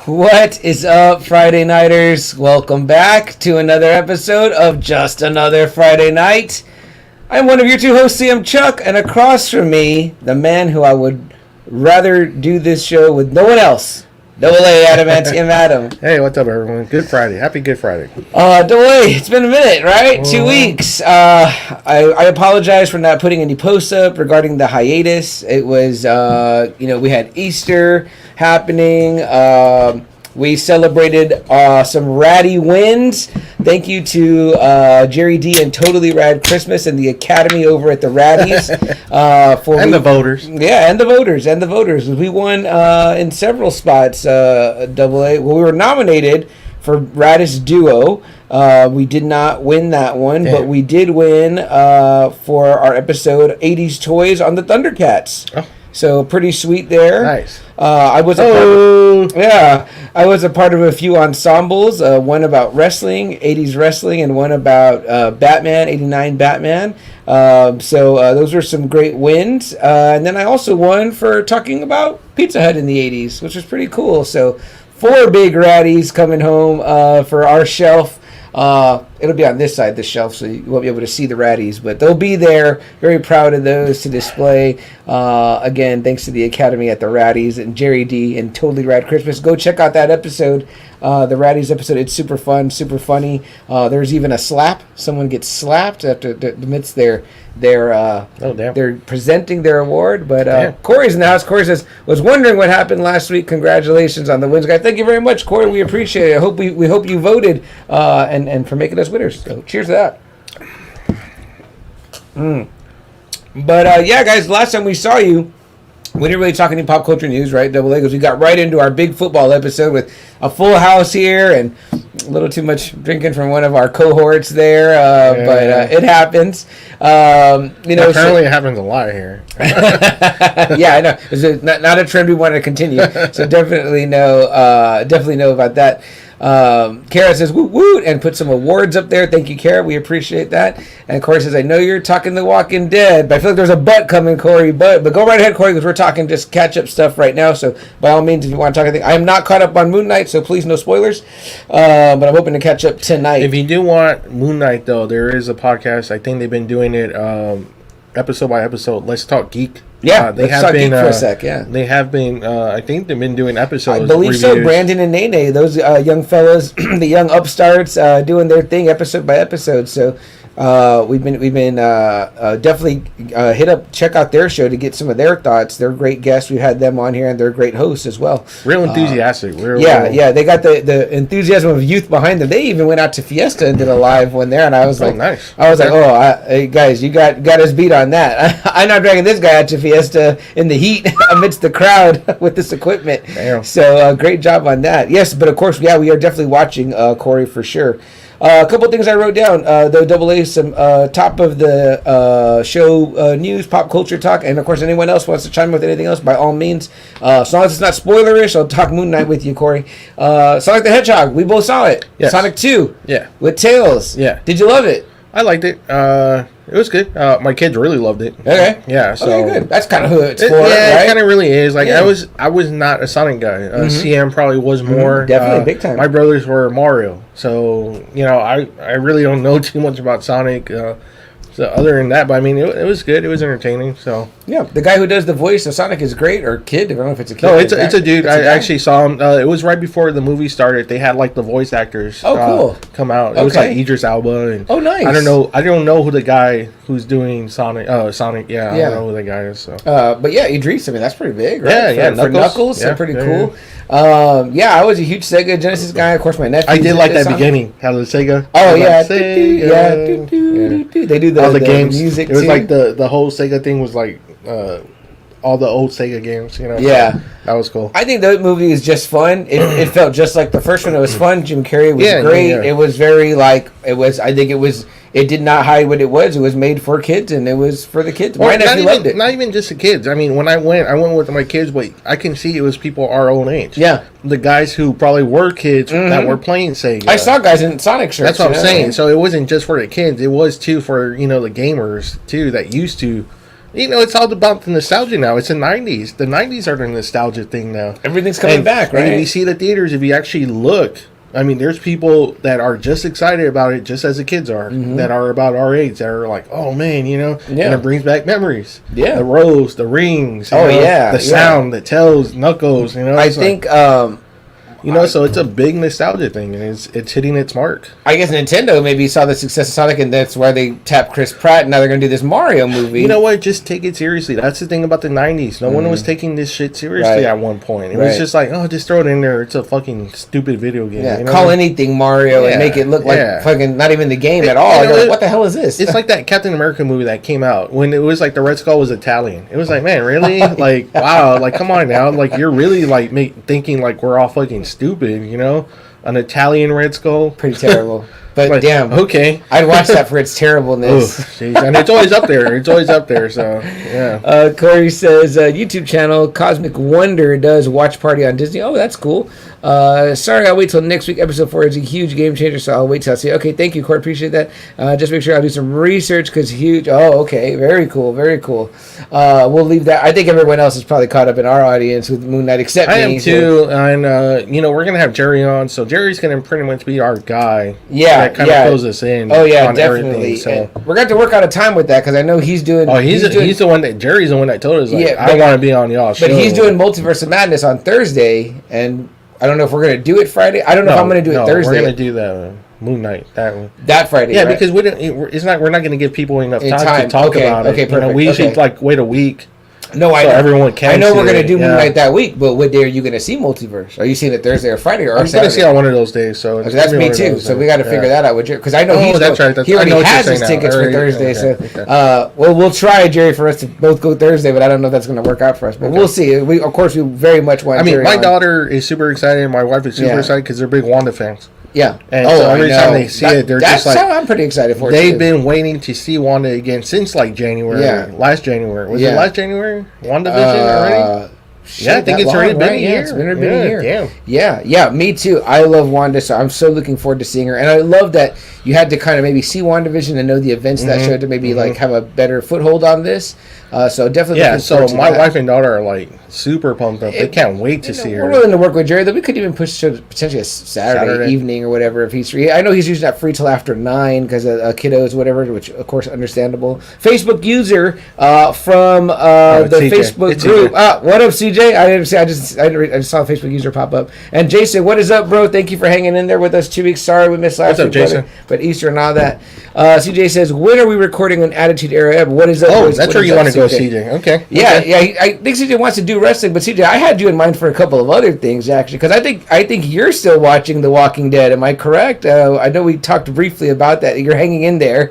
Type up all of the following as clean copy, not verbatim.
What is up, Friday Nighters? Welcome back to another episode of Just Another Friday Night. I'm one of your two hosts, CM Chuck, and across from me, the man who I would rather do this show with no one else. Double A, Adam, and Tim Adam. Hey, what's up, everyone? Good Friday. Happy Good Friday. Double A, it's been a minute, right? 2 weeks. I apologize for not putting any posts up regarding the hiatus. It was, we had Easter happening. We celebrated some ratty wins. Thank you to Jerry D and Totally Rad Christmas and the Academy over at the Raddies. The voters. Yeah, and the voters. We won in several spots, Double A. Well, we were nominated for Raddest Duo. We did not win that one, but we did win for our episode 80s Toys on the Thundercats. Oh. So pretty sweet there. Nice. I was a part of a few ensembles. One about wrestling, 80s wrestling, and one about Batman, 89 Batman. So those were some great wins. And then I also won for talking about Pizza Hut in the 80s, which was pretty cool. So 4 big ratties coming home for our shelf. It'll be on this side of the shelf, so you won't be able to see the ratties, but they'll be there. Very proud of those to display. Again, thanks to the Academy at the Raddies and Jerry D and Totally Rad Christmas. Go check out that episode, the Raddies episode. It's super fun, super funny. There's even a slap. Someone gets slapped amidst they're presenting their award. But Corey's in the house. Corey says, was wondering what happened last week. Congratulations on the wins, guys. Thank you very much, Corey. We appreciate it. I hope we hope you voted and for making us winners. So cheers to that. But yeah, guys, last time we saw you, we didn't really talk any pop culture news, right? Double A, because we got right into our big football episode with a full house here and a little too much drinking from one of our cohorts there. But it happens. Apparently it happens a lot here. Yeah, I know. It's not a trend we want to continue. So definitely know about that. Kara says woot woot and put some awards up there. Thank you, Kara. We appreciate that. And Corey says, I know you're talking The Walking Dead, but I feel like there's a but coming, Corey. But go right ahead, Corey, because we're talking just catch up stuff right now. So by all means, if you want to talk anything, I am not caught up on Moon Knight, so please no spoilers. But I'm hoping to catch up tonight. If you do want Moon Knight, though, there is a podcast. I think they've been doing it episode by episode. Let's Talk Geek. Yeah, let's talk geek for a sec, yeah. They have been, I think they've been doing episodes. I believe reviews. So. Brandon and Nene, those young fellas, the young upstarts, doing their thing episode by episode. So we've been definitely check out their show to get some of their thoughts. They're great guests. We've had them on here, and they're great hosts as well. Real enthusiastic. Yeah. They got the enthusiasm of youth behind them. They even went out to Fiesta and did a live one there, and I was nice. I was like, hey, guys, you got us beat on that. I'm not dragging this guy out to Fiesta in the heat amidst the crowd with this equipment. Damn. So great job on that. Yes, but of course, we are definitely watching Corey for sure. A couple things I wrote down, though, Double A, some top of the show news, pop culture talk, and of course, anyone else wants to chime in with anything else, by all means. As long as it's not spoilerish, I'll talk Moon Knight with you, Corey. Sonic the Hedgehog, we both saw it. Yes. Sonic 2. Yeah. With Tails. Yeah. Did you love it? I liked it. It was good. My kids really loved it. Okay. Yeah. So good. That's kind of who it's for, right? It kind of really is. Like I was not a Sonic guy. CM probably was more. Definitely, big time. My brothers were Mario, so I really don't know too much about Sonic. So other than that, but I mean, it was good. It was entertaining. So yeah, the guy who does the voice of Sonic is great, or kid. I don't know if it's a kid. No, it's a dude. I actually saw him. It was right before the movie started. They had like the voice actors. Cool. Come out. It was like Idris Elba. And nice. I don't know who the guy who's doing Sonic. Sonic. Yeah, I don't know who the guy is. So. But yeah, Idris. I mean, that's pretty big, right? For Knuckles. Yeah, so pretty cool. Yeah. I was a huge Sega Genesis guy. Of course, my nephew. I did like that beginning. How the Sega. Oh yeah. They do all the games. Music. It was like the whole Sega thing was like all the old Sega games. Yeah. So that was cool. I think the movie is just fun. It felt just like the first one. It was fun. Jim Carrey was great. Yeah. It was very It did not hide what it was. It was made for kids, and it was for the kids. Well, loved it. Not even just the kids. I mean, when I went with my kids, but I can see it was people our own age. Yeah. The guys who probably were kids that were playing Sega. I saw guys in Sonic shirts. That's what I'm saying. So it wasn't just for the kids. It was, too, for, the gamers, too, that used to You know, it's all about the nostalgia now. It's the 90s. The 90s are the nostalgia thing now. Everything's coming back, right? And if you see the theaters, if you actually look, I mean, there's people that are just excited about it, just as the kids are, that are about our age, that are like, oh, man, you know, and it brings back memories. Yeah. The rose, the rings. You know, the sound, the tails, knuckles, you know. I think... you know, so it's a big nostalgia thing, and it's hitting its mark. I guess Nintendo maybe saw the success of Sonic, and that's why they tapped Chris Pratt, and now they're going to do this Mario movie. You know what? Just take it seriously. That's the thing about the 90s. No one was taking this shit seriously at one point. It was just like, oh, just throw it in there. It's a fucking stupid video game. Yeah, you know? Call anything Mario and make it look like fucking not even the game at all. You know, like, what the hell is this? It's like that Captain America movie that came out when it was like the Red Skull was Italian. It was like, man, really? Like, wow. Like, come on now. Like, you're really like thinking like we're all fucking stupid, you know? An Italian Red Skull. Pretty terrible. But like, damn. Okay. I'd watch that for its terribleness. And it's always up there. It's always up there. So, yeah. Corey says, YouTube channel, Cosmic Wonder does watch party on Disney. Oh, that's cool. Sorry, I'll wait till next week. Episode 4 is a huge game changer, so I'll wait till I see it. Okay, thank you, Corey. Appreciate that. Just make sure I'll do some research because huge. Oh, okay. Very cool. Very cool. We'll leave that. I think everyone else is probably caught up in our audience with Moon Knight except me. I am too. So. And, you know, we're going to have Jerry on. So Jerry's going to pretty much be our guy. Yeah. That kind of close us in. Oh, yeah, definitely. So. We're going to have to work out a time with that because I know he's doing. Oh, he's the one that Jerry's the one that told us, like, I want to be on y'all show. But he's doing Multiverse of Madness on Thursday, and I don't know if we're going to do it Friday. I don't know if I'm going to do it Thursday. We're going to do the Moon Knight that Friday. Yeah, right? Because we're not going to give people enough time to talk about it. Okay, perfect. You know, we usually like wait a week. No, I so know. Everyone can. I know we're going to do Moon Knight that week, but what day are you going to see Multiverse? Are you seeing it Thursday or Friday or I'm Saturday? going to see on one of those days. So that's me too. So we got to figure that out with Jerry because I know he already has his tickets for Thursday. So we'll try, Jerry, for us to both go Thursday, but I don't know if that's going to work out for us. But we'll see. We of course we very much want. I mean, my daughter is super excited. My wife is super excited because they're big Wanda fans. Yeah. And so every time they see it, they're just like... I'm pretty excited for it, They've been waiting to see Wanda again since, like, January. Yeah. Last January. Was it last January? WandaVision already? I think it's already been a year. It's been a year. Damn. Yeah, me too. I love Wanda, so I'm so looking forward to seeing her. And I love that you had to kind of maybe see WandaVision and know the events of that show to maybe, like, have a better foothold on this. So definitely looking forward to my wife and daughter are, like, super pumped up. They can't wait to see her. We're willing to work with Jerry, though. We could even push to potentially a Saturday evening or whatever if he's free. I know he's usually not free till after 9 because of kiddos, whatever, which, of course, understandable. Facebook user from the CJ. Facebook group. What up, CJ? I just saw a Facebook user pop up. And Jason, what is up, bro? Thank you for hanging in there with us 2 weeks. Sorry we missed last week. What's up, Jason? But Easter and all that. CJ says, when are we recording an Attitude Era? What is up? Oh, that's where you want to go, CJ. Okay. Yeah. I think CJ wants to do wrestling, but CJ, I had you in mind for a couple of other things, actually, because I think you're still watching The Walking Dead. Am I correct? I know we talked briefly about that. You're hanging in there.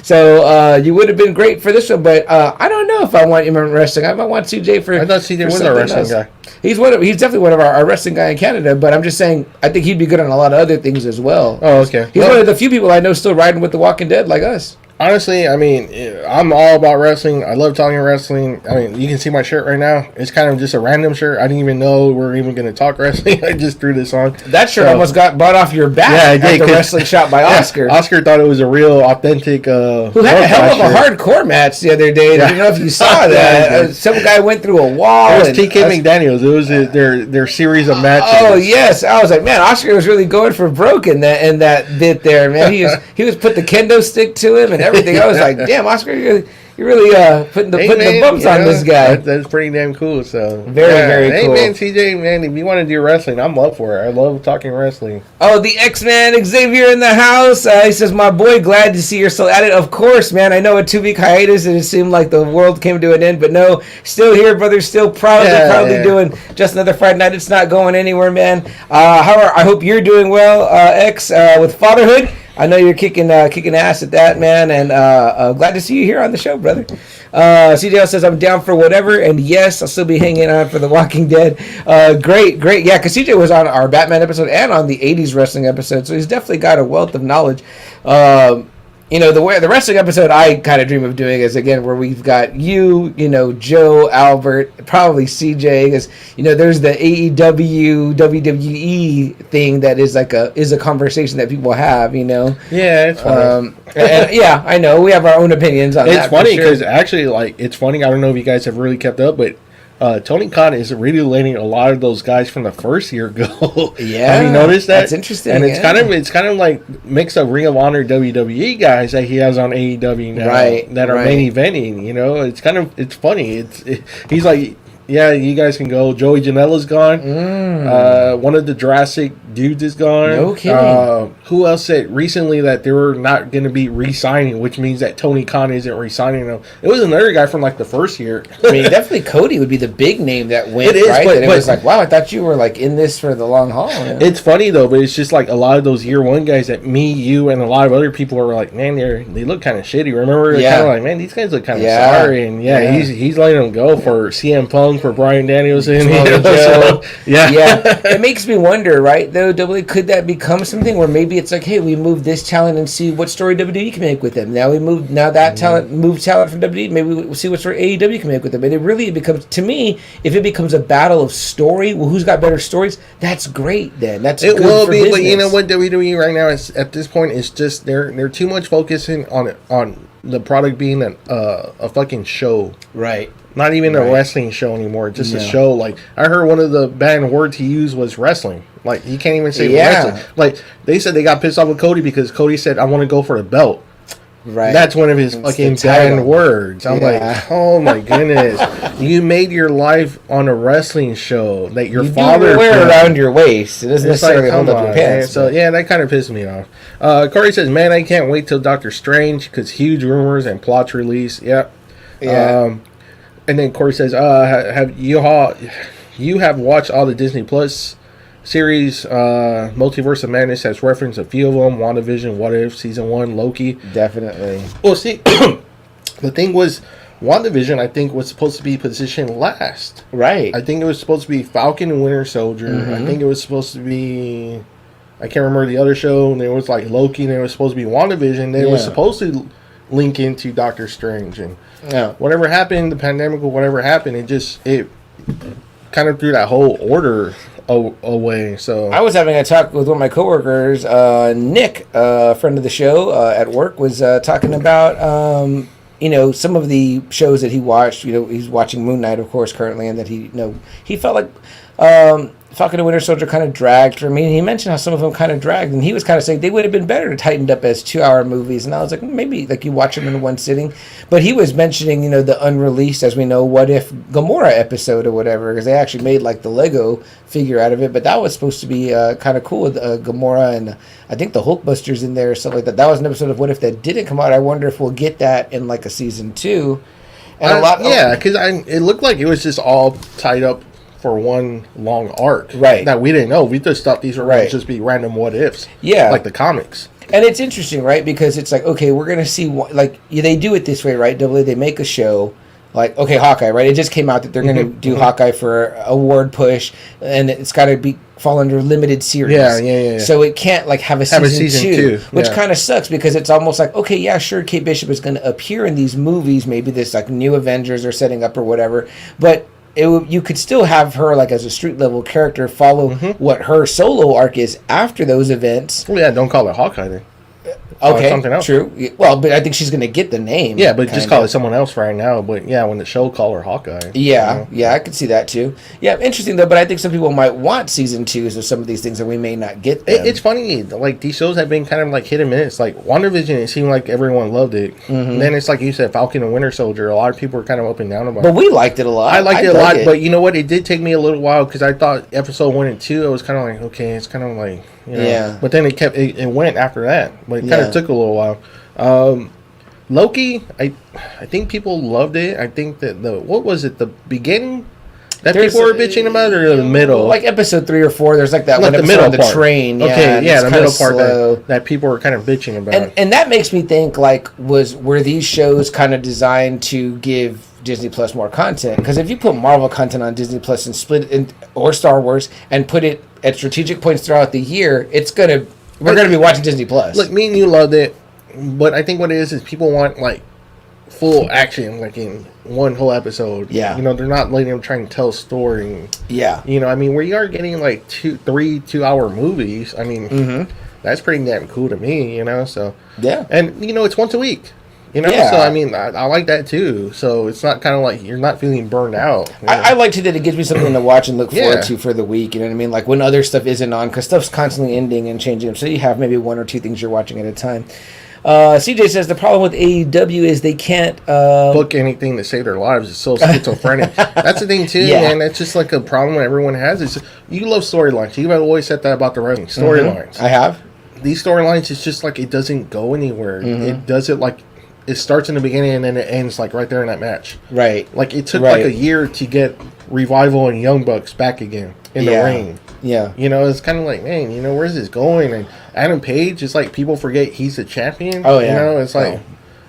So you would have been great for this one, but I don't know if I want you in wrestling. I might want CJ for... I thought CJ was our wrestling guy. He's definitely one of our wrestling guy in Canada, but I'm just saying I think he'd be good on a lot of other things as well. Oh, okay. He's one of the few people I know still riding with The Walking Dead like us. Honestly, I mean, I'm all about wrestling. I love talking wrestling. I mean, you can see my shirt right now. It's kind of just a random shirt. I didn't even know we were even going to talk wrestling. I just threw this on. That shirt almost got bought off your back at the wrestling shop by Oscar. Oscar thought it was a real, authentic... who had a hell of a hardcore match the other day. I don't know if you saw that. Some guy went through a wall. It was TK McDaniels. It was their series of matches. Oh, yes. I was like, man, Oscar was really going for broke in that bit there, man. He was put the kendo stick to him and everything. I was like, damn, Oscar, you're really putting the bumps on this guy. That's pretty damn cool. So very cool. Hey man, CJ, man, if you want to do wrestling, I'm up for it. I love talking wrestling. Oh, the X-Man Xavier in the house. He says, my boy, glad to see you're still at it. Of course, man. I know a 2-week hiatus and it seemed like the world came to an end, but no, still here, brother. Still proudly doing just another Friday night. It's not going anywhere, man. I hope you're doing well, X, with fatherhood. I know you're kicking ass at that, man, and glad to see you here on the show, brother. CJ says, I'm down for whatever, and yes, I'll still be hanging on for The Walking Dead. Great. Yeah, because CJ was on our Batman episode and on the 80s wrestling episode, so he's definitely got a wealth of knowledge. the wrestling episode I kind of dream of doing is, again, where we've got you, Joe, Albert, probably CJ, because there's the AEW WWE thing that is a conversation that people have. Yeah, it's funny. And yeah, I know we have our own opinions on that. It's funny because actually, it's funny. I don't know if you guys have really kept up, but Tony Khan is really letting a lot of those guys from the first year go. Yeah, have you noticed that? That's interesting. And it's kind of like mix of Ring of Honor WWE guys that he has on AEW now, that are main eventing. It's funny. He's like, yeah, you guys can go. Joey Janela's gone. One of the Jurassic dudes is gone. No kidding. Who else said recently that they were not going to be re-signing, which means that Tony Khan isn't re-signing them? It was another guy from the first year. I mean, definitely Cody would be the big name that went. It is, right? but it was like, wow, I thought you were in this for the long haul. It's funny though, but it's just a lot of those year one guys that me, you, and a lot of other people are like, man, they look kind of shitty. Remember, kind of like, man, these guys look kind of sorry, and he's letting them go for CM Punk, for Bryan Danielson. It makes me wonder, right? Though, could that become something where maybe it's like, hey, we move this talent and see what story WWE can make with them. Now that talent moved talent from WWE. Maybe we'll see what story AEW can make with them. And it becomes, to me, if it becomes a battle of story, well, who's got better stories? That's great. Then that's it good will for be. business. But you know what, WWE right now is at this point is just they're too much focusing on the product being a fucking show. Right. Not even a wrestling show anymore. Just a show. I heard one of the banned words he used was wrestling. He can't even say wrestling. They said they got pissed off with Cody because Cody said, I want to go for the belt. Right. That's one of his fucking banned words. I'm like, oh my goodness. You made your life on a wrestling show that your father wear it around your waist. It doesn't necessarily hold up your pants. So that kind of pissed me off. Corey says, man, I can't wait till Doctor Strange because huge rumors and plots release. Yep. Yeah. And then Corey says, have you have watched all the Disney Plus series? Multiverse of Madness has referenced a few of them. WandaVision, What If, Season 1, Loki. Definitely. Well, see, the thing was, WandaVision, I think, was supposed to be positioned last. Right. I think it was supposed to be Falcon and Winter Soldier. Mm-hmm. I think it was supposed to be... I can't remember the other show. And there was Loki, and there was supposed to be WandaVision. They were supposed to link into Doctor Strange, and whatever happened, the pandemic or whatever happened, it kind of threw that whole order away. So I was having a talk with one of my coworkers, Nick, a friend of the show at work, was talking about some of the shows that he watched. He's watching Moon Knight, of course, currently, and that he felt like Falcon and Winter Soldier kind of dragged for me. And he mentioned how some of them kind of dragged, and he was kind of saying they would have been better tightened up as 2-hour movies. And I was like, maybe you watch them in one sitting. But he was mentioning, the unreleased, as we know, What If Gamora episode or whatever, because they actually made the Lego figure out of it. But that was supposed to be kind of cool with Gamora and I think the Hulkbusters in there or something like that. That was an episode of What If that didn't come out. I wonder if we'll get that in a season 2. And because it looked like it was just all tied up for one long arc. Right. That we didn't know. We just thought these were going to just be random what ifs. Yeah. Like the comics. And it's interesting, right? Because it's okay, we're going to see, they do it this way, right? They make a show, Hawkeye, right? It just came out that they're going to do Hawkeye for award push, and it's got to fall under limited series. Yeah. So it can't, have a season two. Which kind of sucks, because it's almost sure, Kate Bishop is going to appear in these movies, maybe this, new Avengers are setting up or whatever, but you could still have her as a street level character follow what her solo arc is after those events. Well, don't call it Hawkeye then. Okay, something else. True. Well, but I think she's going to get the name. Yeah, but just call it someone else right now. But when the show, call her Hawkeye. Yeah, I could see that too. Yeah, interesting though. But I think some people might want season 2s of some of these things, and we may not get them. It's funny. These shows have been kind of hit and miss. WandaVision, it seemed like everyone loved it. Mm-hmm. And then it's like you said, Falcon and Winter Soldier. A lot of people were kind of up and down about it. But we liked it a lot. I liked it a lot. But you know what? It did take me a little while because I thought episode 1 and 2, I was kind of okay, it's kind of yeah. But then it went after that. But it kind of took a little while. Loki, I think people loved it. I think that what was it, the beginning that people were bitching about, or the middle? Episode 3 or 4, there's that one episode on the train. Okay, the middle part that people were kind of bitching about. And that makes me think, were these shows kind of designed to give Disney Plus more content? Because if you put Marvel content on Disney Plus and split it or Star Wars and put it at strategic points throughout the year, we're gonna be watching Disney Plus. Look, me and you loved it. But I think what it is people want like full action, like in one whole episode. Yeah. You know, they're not letting them try and tell a story. Yeah. You know, I mean, we are getting like 2-hour movies. I mean, that's pretty damn cool to me, you know, so. Yeah. And, you know, it's once a week. You know, Yeah. so I mean, I like that too. So it's not kind of like you're not feeling burned out. You know? I like to that it gives me something to watch and look forward to for the week. You know what I mean? Like when other stuff isn't on, because stuff's constantly ending and changing. So you have maybe 1 or 2 things you're watching at a time. CJ says the problem with AEW is they can't book anything to save their lives. It's so schizophrenic. That's the thing too, man. That's just like a problem everyone has. Is you love storylines. You've always said that about the wrestling storylines. I have. These storylines, it's just like it doesn't go anywhere. It does it like it starts in the beginning and then it ends like right there in that match. Right. Like it took like a year to get Revival and Young Bucks back again in the ring. Yeah. You know, it's kind of like, man, you know, where's this going? And Adam Page, it's like people forget he's the champion. Oh, yeah. You know, it's like,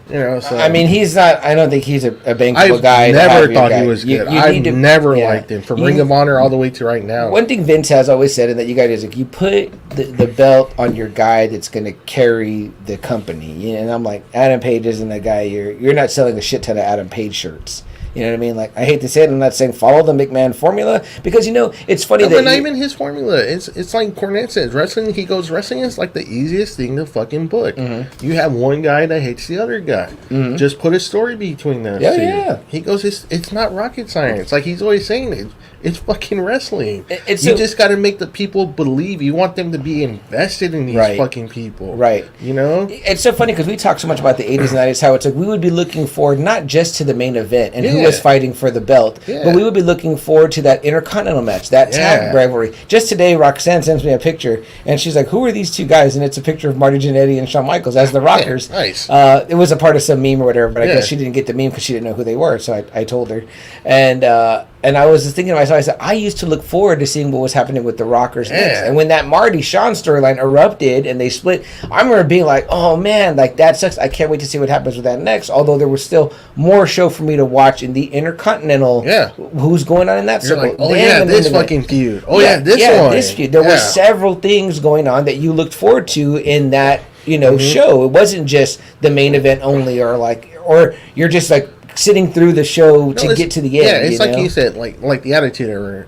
you know, so. I mean, he's not, I don't think he's a bankable guy. I never thought he was good. I've never liked him. From Ring of Honor all the way to right now. One thing Vince has always said, and that you guys is like, you put the belt on your guy that's going to carry the company. And I'm like, Adam Page isn't a guy, you're not selling a shit ton of Adam Page shirts. You know what I mean? Like, I hate to say it, I'm not saying follow the McMahon formula, because, you know, it's funny that... But not even his formula. It's like Cornette says, wrestling is like the easiest thing to fucking book. You have one guy that hates the other guy. Just put a story between those two. Yeah. He goes, it's not rocket science. Like he's always saying, it's fucking wrestling. You so, just got to make the people believe. You want them to be invested in these fucking people. Right. You know? It's so funny because we talk so much about the 80s and 90s, how it's like we would be looking forward not just to the main event and who was fighting for the belt, but we would be looking forward to that Intercontinental match, that tag rivalry. Just today, Roxanne sends me a picture, and she's like, who are these two guys? And it's a picture of Marty Jannetty and Shawn Michaels as the Rockers. Nice. It was a part of some meme or whatever, but I guess she didn't get the meme because she didn't know who they were, so I told her. And I was just thinking to myself, I said, I used to look forward to seeing what was happening with the Rockers next. And when that Marty Shawn storyline erupted and they split, I remember being like, oh man, like that sucks. I can't wait to see what happens with that next. Although there was still more show for me to watch in the Intercontinental. Who's going on in that circle? Like, oh yeah, this fucking feud. Oh yeah, this one. This feud. There were several things going on that you looked forward to in that, you know, show. It wasn't just the main event only, or you're just like sitting through the show to get to the end. Yeah, it's like you said, like the Attitude Era.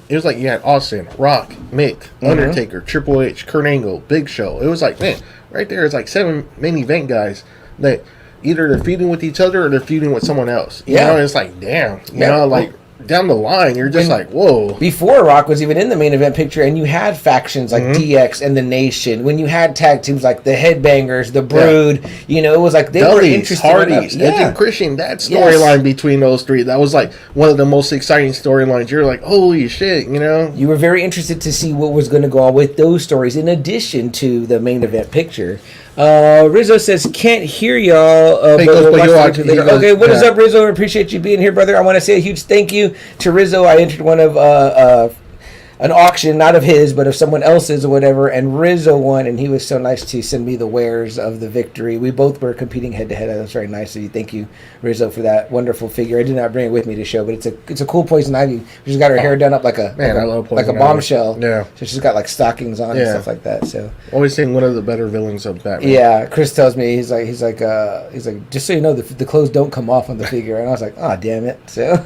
It was like you had Austin, Rock, Mick, Undertaker, Triple H, Kurt Angle, Big Show. It was like, man, right there is like 7 main event guys that either they're feuding with each other or they're feuding with someone else. You know, it's like, damn, you know, like down the line, you're just like, whoa. Before Rock was even in the main event picture, and you had factions like DX and the Nation, when you had tag teams like the Headbangers, the Brood, you know, it was like they were interested Hardys, Edge and Christian, that storyline between those three, that was like one of the most exciting storylines. You're like, holy shit, you know? You were very interested to see what was going to go on with those stories in addition to the main event picture. Rizzo says, can't hear y'all. Okay, what is up, Rizzo? Appreciate you being here, brother. I want to say a huge thank you to Rizzo. I entered one of an auction, not of his, but of someone else's or whatever, and Rizzo won, and he was so nice to send me the wares of the victory. We both were competing head-to-head. That was very nice of you. Thank you, Rizzo, for that wonderful figure. I did not bring it with me to show, but it's a cool Poison Ivy. She's got her hair done up like a bombshell. Yeah. So she's got like stockings on and stuff like that. So always saying one of the better villains of Batman. Yeah, Chris tells me he's like just so you know the clothes don't come off on the figure, and I was like, oh damn it. So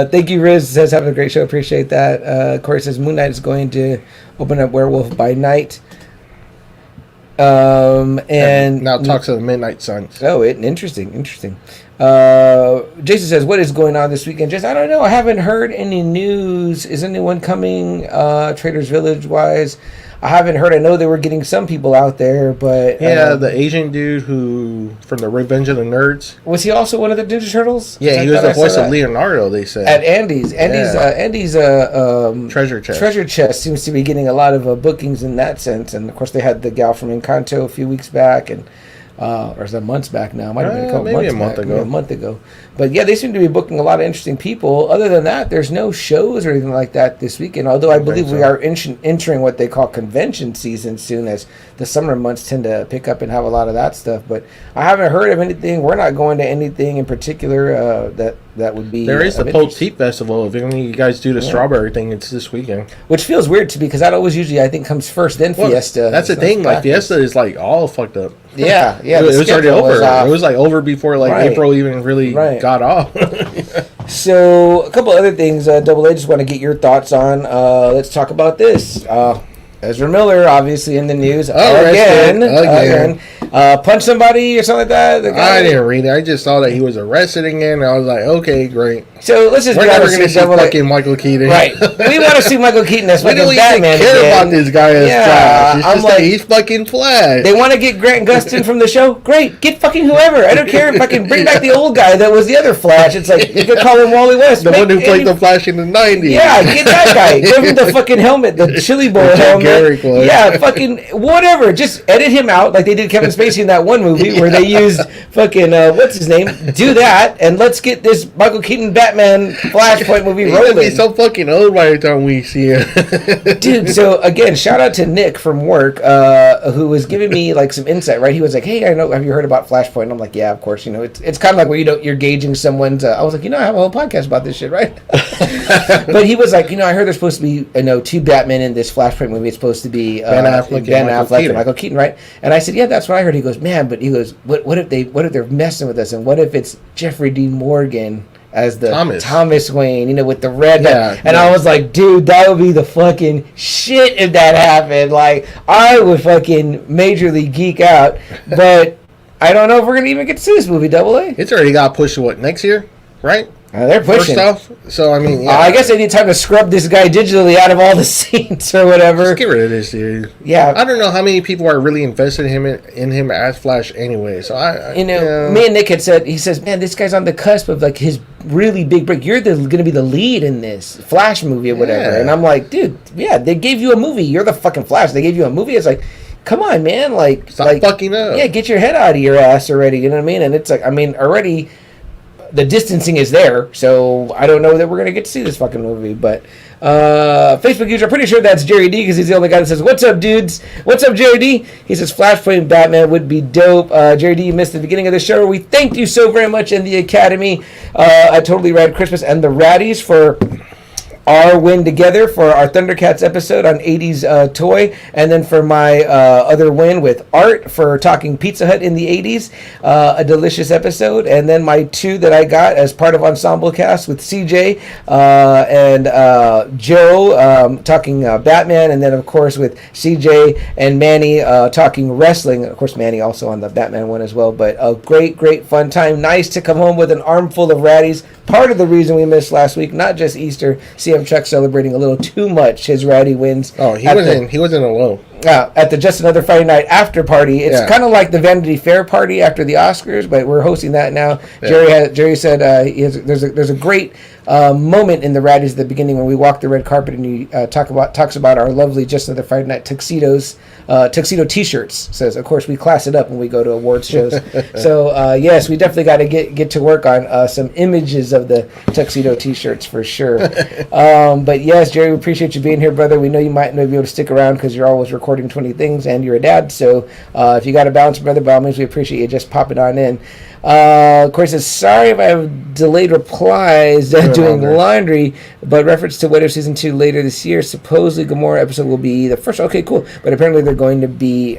thank you, Riz. Says having a great show. Appreciate that. Corey says Moon Knight is going to open up Werewolf by Night. And now talks of the Midnight Suns. Oh, interesting. Jason says, what is going on this weekend? Jason, I don't know. I haven't heard any news. Is anyone coming Traders Village wise? I haven't heard. I know they were getting some people out there, but the Asian dude who from the Revenge of the Nerds, was he also one of the Ninja Turtles? Yeah, he was the voice of Leonardo. They said at Andy's treasure chest seems to be getting a lot of bookings in that sense, and of course they had the gal from Encanto a few weeks back, and or is that months back now? Might have been a month ago. But yeah, they seem to be booking a lot of interesting people. Other than that, there's no shows or anything like that this weekend. Although I believe we are entering what they call convention season soon, as the summer months tend to pick up and have a lot of that stuff. But I haven't heard of anything. We're not going to anything in particular that that would be. There is the Polk Tea Festival. If any of you guys do the strawberry thing, it's this weekend. Which feels weird to me because that always usually I think comes first, then Fiesta. That's the thing. Like Fiesta is like all fucked up. Yeah. It was already over. It was like over before like April even really got off. So a couple other things, Double A, just want to get your thoughts on. Let's talk about this. Ezra Miller, obviously in the news again. Punch somebody or something like that. I didn't read it. I just saw that he was arrested again. I was like, okay, great. So let's just. We're never going to see fucking Michael Keaton, right? We want to see Michael Keaton as fucking Batman. We don't even care about this guy as Flash. It's just that he's fucking Flash. They want to get Grant Gustin from the show. Great, get fucking whoever. I don't care if I can bring back the old guy that was the other Flash. It's like you could call him Wally West, the one who played the Flash in the '90s. Yeah, get that guy. Give him the fucking helmet, the Chili Bowl helmet. Yeah, fucking whatever. Just edit him out like they did Kevin Spacey in that one movie where they used fucking what's his name? Do that, and let's get this Michael Keaton Batman Flashpoint movie rolling. He's gonna be so fucking old by the time we see him. Dude, so again, shout out to Nick from work, who was giving me like some insight. Right, he was like, "Hey, I know. Have you heard about Flashpoint?" And I'm like, "Yeah, of course. You know, it's kind of like where you're gauging someone's." I was like, "You know, I have a whole podcast about this shit, right?" But he was like, "You know, I heard there's supposed to be two Batman in this Flashpoint movie. It's supposed to be Ben Affleck and Michael Keaton, right?" And I said, "Yeah, that's what I heard." He goes, "Man, but he goes, what if they're messing with us, and what if it's Jeffrey Dean Morgan as the Thomas Wayne, with the red?" And I was like, dude, that would be the fucking shit if that happened. Like, I would fucking majorly geek out. But I don't know if we're gonna even get to see this movie, Double A. It's already got pushed to what, next year, right? They're pushing. First off, so I mean, I guess they need time to scrub this guy digitally out of all the scenes or whatever. Just get rid of this dude. Yeah, I don't know how many people are really invested in him as Flash anyway. So me and Nick had said, he says, "Man, this guy's on the cusp of like his really big break. You're going to be the lead in this Flash movie or whatever." Yeah. And I'm like, dude, yeah, they gave you a movie. You're the fucking Flash. They gave you a movie. It's like, come on, man, like stop fucking up. Yeah, get your head out of your ass already. You know what I mean? And it's like, I mean, already. The distancing is there, so I don't know that we're going to get to see this fucking movie. But Facebook user, I'm pretty sure that's Jerry D, because he's the only guy that says, "What's up, dudes? What's up, Jerry D?" He says, "Flashpoint Batman would be dope." Jerry D, you missed the beginning of the show. We thanked you so very much in the Academy at Totally Rad Christmas and the Raddies for our win together for our Thundercats episode on 80s toy, and then for my other win with Art for talking Pizza Hut in the 80s, a delicious episode, and then my two that I got as part of Ensemble Cast with CJ and Joe talking Batman, and then of course with CJ and Manny talking wrestling. Of course, Manny also on the Batman one as well, but a great fun time. Nice to come home with an armful of Raddies. Part of the reason we missed last week, not just Easter. CM Chuck celebrating a little too much his Ratty wins. Oh, he wasn't alone. At the Just Another Friday Night after party. It's kind of like the Vanity Fair party after the Oscars, but we're hosting that now. Yeah. Jerry said there's a great moment in the Raddies at the beginning when we walk the red carpet, and he talks about our lovely Just Another Friday Night tuxedos, tuxedo T-shirts. Says, of course, we class it up when we go to awards shows. So yes, we definitely got to get to work on some images of the tuxedo T-shirts for sure. But yes, Jerry, we appreciate you being here, brother. We know you might not be able to stick around because you're always recording 20 things and you're a dad. So if you got a balance, brother, by all means, we appreciate you just popping on in. Of course, says, sorry if I have delayed replies doing laundry, but reference to What If Season 2 later this year. Supposedly, Gamora episode will be the first. Okay, cool. But apparently, they're going to be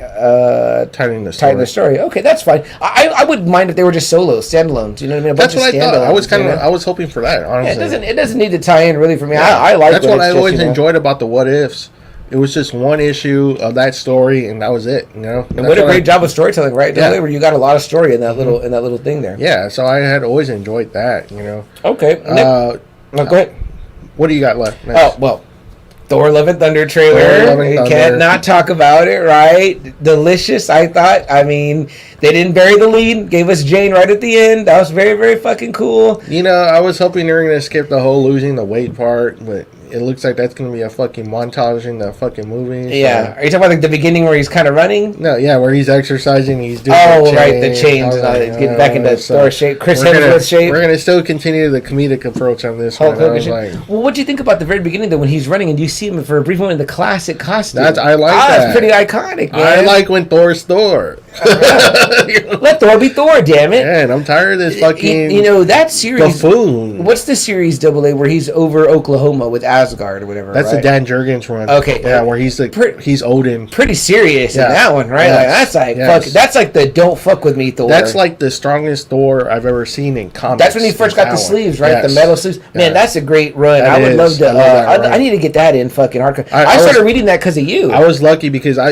telling the story. Okay, that's fine. I wouldn't mind if they were just solos, standalones. You know what I mean? That's what I thought. I was hoping for that, honestly. Yeah, it doesn't need to tie in really for me. Yeah. I like that's what I always enjoyed about the What Ifs. It was just one issue of that story, and that was it. You know, and what a great job of storytelling, right? Yeah. Where you got a lot of story in that little thing there. Yeah, so I had always enjoyed that. You know. Okay. Go ahead. What do you got left? Next? Oh well, Thor: Love and Thunder trailer. You can't not talk about it, right? Delicious. I thought. I mean, they didn't bury the lead. Gave us Jane right at the end. That was very, very fucking cool. You know, I was hoping they were gonna skip the whole losing the weight part, but it looks like that's going to be a fucking montage in the fucking movie. Yeah. Are you talking about like the beginning where he's kind of running? No, yeah, where he's exercising. He's doing the chains. He's getting back into Thor shape. Chris Hemsworth shape. We're going to still continue the comedic approach on this one. Well, what do you think about the very beginning, though, when he's running and you see him for a brief moment in the classic costume? I like that. That's pretty iconic, man. I like when Thor's Thor. Let Thor be Thor, damn it. Man, I'm tired of this fucking. That series. Buffoon. What's the series AA where he's over Oklahoma with Asgard or whatever? That's right? the Dan Jurgens run. Okay. Yeah, where he's he's Odin. Pretty serious in that one, right? Yes. Like that's like fuck. That's like the don't fuck with me Thor. That's like the strongest Thor I've ever seen in comics. That's when he first got the sleeves, right? Yes. The metal sleeves. Man, that's a great run. I would love to. I need to get that in fucking hardcover. I started reading that because of you. I was lucky because I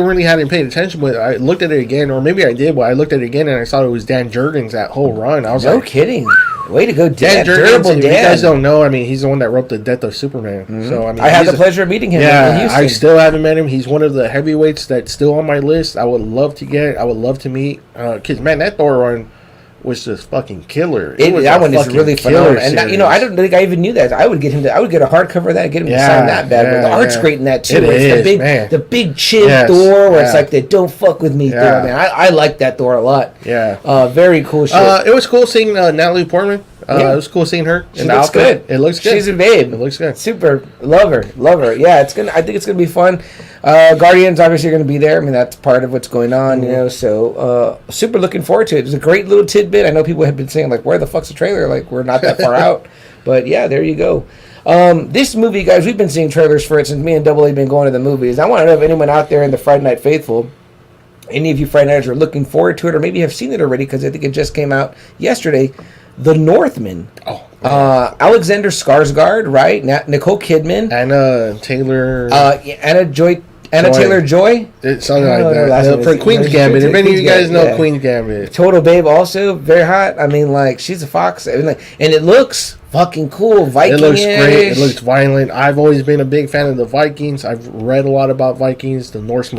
really hadn't paid attention, but I looked at it again, or maybe I did, but I looked at it again and I saw it was Dan Jurgens that whole run. I was no kidding. Way to go, Dan Jurgens. If you guys don't know, I mean, he's the one that wrote the Death of Superman. Mm-hmm. So I mean, I had the pleasure of meeting him. Yeah, in Houston. I still haven't met him. He's one of the heavyweights that's still on my list. I would love to get. I would love to meet. Cause man, that Thor run was just fucking killer. That one is really phenomenal. And I don't think I even knew that. I would get him. I would get a hardcover of that. And get him to sign that bad. But the art's great in that too. It's the big chin Thor, where it's like the "Don't fuck with me" Thor. Man, I like that Thor a lot. Yeah, very cool shit. It was cool seeing Natalie Portman. It was cool seeing her. She looks good. It looks good. She's a babe. It looks good. Super. Love her. Yeah, I think it's gonna be fun. Guardians obviously are gonna be there. I mean, that's part of what's going on, So super looking forward to it. It's a great little tidbit. I know people have been saying like, "Where the fuck's the trailer?" Like we're not that far out, but yeah, there you go. This movie, guys, we've been seeing trailers for it since me and Double A have been going to the movies. I want to know if anyone out there in the Friday Night Faithful, any of you Friday Nighters are looking forward to it, or maybe have seen it already because I think it just came out yesterday. The Northman. Alexander Skarsgård, right? Nicole Kidman. Anna Taylor. Anna Taylor-Joy. Something like that. For Queen's Gambit. If any of you guys know Queen's Gambit. Total babe also. Very hot. I mean, like, she's a fox. And it looks fucking cool. Viking. It looks great. It looks violent. I've always been a big fan of the Vikings. I've read a lot about Vikings, the Norse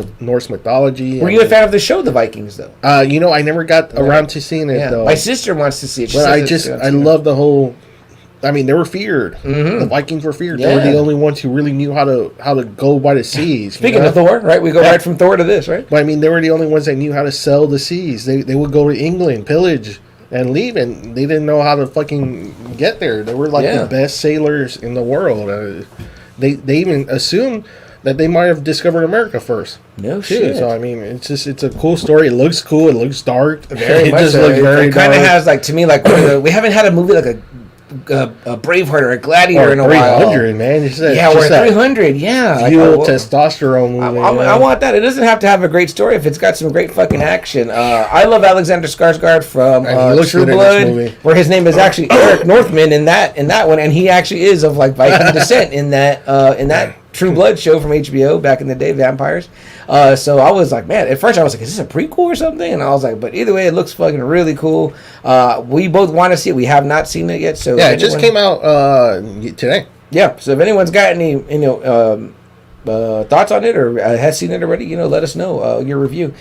mythology. Were you a fan of the show, The Vikings, though? I never got around to seeing it, though. My sister wants to see it. But I love the whole... I mean, they were feared. Mm-hmm. The Vikings were feared. They were the only ones who really knew how to go by the seas. Speaking of Thor, right? We go right from Thor to this, right? But I mean, they were the only ones that knew how to sell the seas. They would go to England, pillage, and leave, and they didn't know how to fucking get there. They were like the best sailors in the world. They even assumed that they might have discovered America first. No shit. So I mean, it's a cool story. It looks cool. It looks dark. Very much just so. looks very It kind of has we haven't had a movie like a Braveheart or a Gladiator in a while. 300, man. We're 300. Yeah, fuel testosterone movie. I want that. It doesn't have to have a great story if it's got some great fucking action. I love Alexander Skarsgård from True Blood, where his name is actually Eric Northman in that one, and he actually is of like Viking descent in that True Blood show from HBO back in the day, vampires. So I was like, man, at first I was like, is this a prequel or something? And I was like, but either way, it looks fucking really cool. We both want to see it. We have not seen it yet. So it just came out today. Yeah. So if anyone's got any, thoughts on it or has seen it already, let us know your review.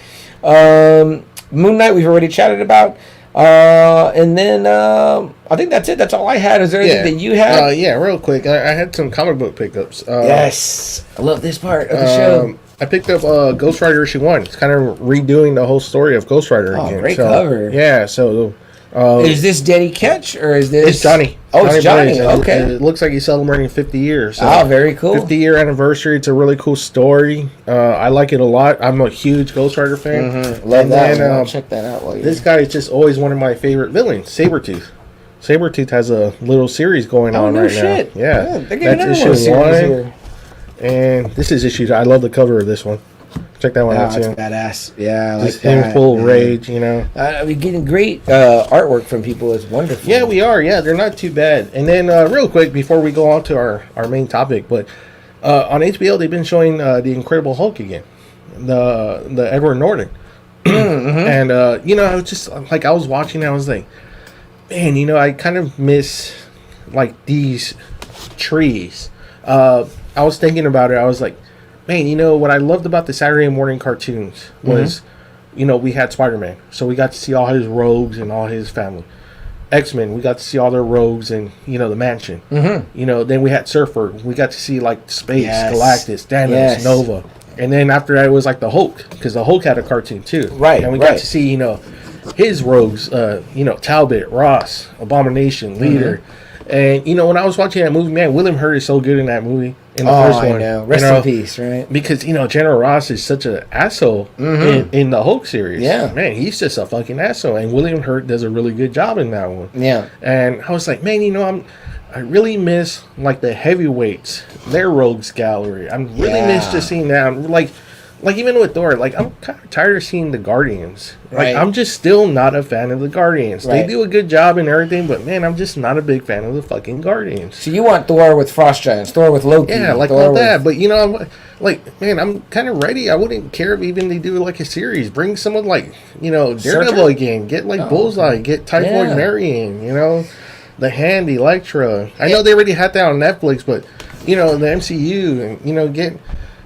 Moon Knight, we've already chatted about. And then I think that's it. That's all I had. Is there anything that you had? Real quick. I had some comic book pickups. Yes. I love this part of the show. I picked up Ghost Rider issue 1. It's kind of redoing the whole story of Ghost Rider again. Great cover. Yeah, so... is this Danny Ketch or is this... It's Johnny. It's Johnny. Blaze. Okay. It looks like he's celebrating 50 years. So very cool. 50-year anniversary. It's a really cool story. I like it a lot. I'm a huge Ghost Rider fan. Mm-hmm. Love that. I'll check that out. This guy is just always one of my favorite villains, Sabretooth. Sabretooth has a little series going on right now. Yeah. That's issue 1. Here. And this is issue 2. I love the cover of this one. Check that one out too. That's badass. Yeah, I just like that. In full rage, We're getting great artwork from people. It's wonderful. Yeah, we are. Yeah, they're not too bad. And then real quick, before we go on to our main topic, but on HBO, they've been showing The Incredible Hulk again. The Edward Norton. Mm-hmm. And, I was just, like, I was watching, I was like, man, I kind of miss, like, these trees. I was thinking about it. I was like, man, what I loved about the Saturday morning cartoons was, we had Spider-Man. So we got to see all his rogues and all his family. X-Men, we got to see all their rogues and, the mansion. Mm-hmm. Then we had Surfer. We got to see, like, Space, Galactus, Thanos, Nova. And then after that, it was, like, the Hulk. Because the Hulk had a cartoon, too. Right, and we got to see, his rogues, Talbot, Ross, Abomination, Leader. Mm-hmm. And, when I was watching that movie, man, William Hurt is so good in that movie. in the first one. I know. Rest in peace, right? Because, General Ross is such an asshole in the Hulk series. Yeah. Man, he's just a fucking asshole. And William Hurt does a really good job in that one. Yeah. And I was like, man, I really miss, like, the heavyweights, their rogues gallery. I really miss just seeing that. Like even with Thor, like, I'm kind of tired of seeing the Guardians. Like, I'm just still not a fan of the Guardians. They do a good job and everything, but man, I'm just not a big fan of the fucking Guardians. So you want Thor with Frost Giants, Thor with Loki. Yeah, like Thor all that. But I'm like, man, I'm kind of ready. I wouldn't care if even they do like a series. Bring someone like, Daredevil again. Get like Bullseye. Get Typhoid Marion. The Hand, Elektra. I know they already had that on Netflix, but the MCU and get.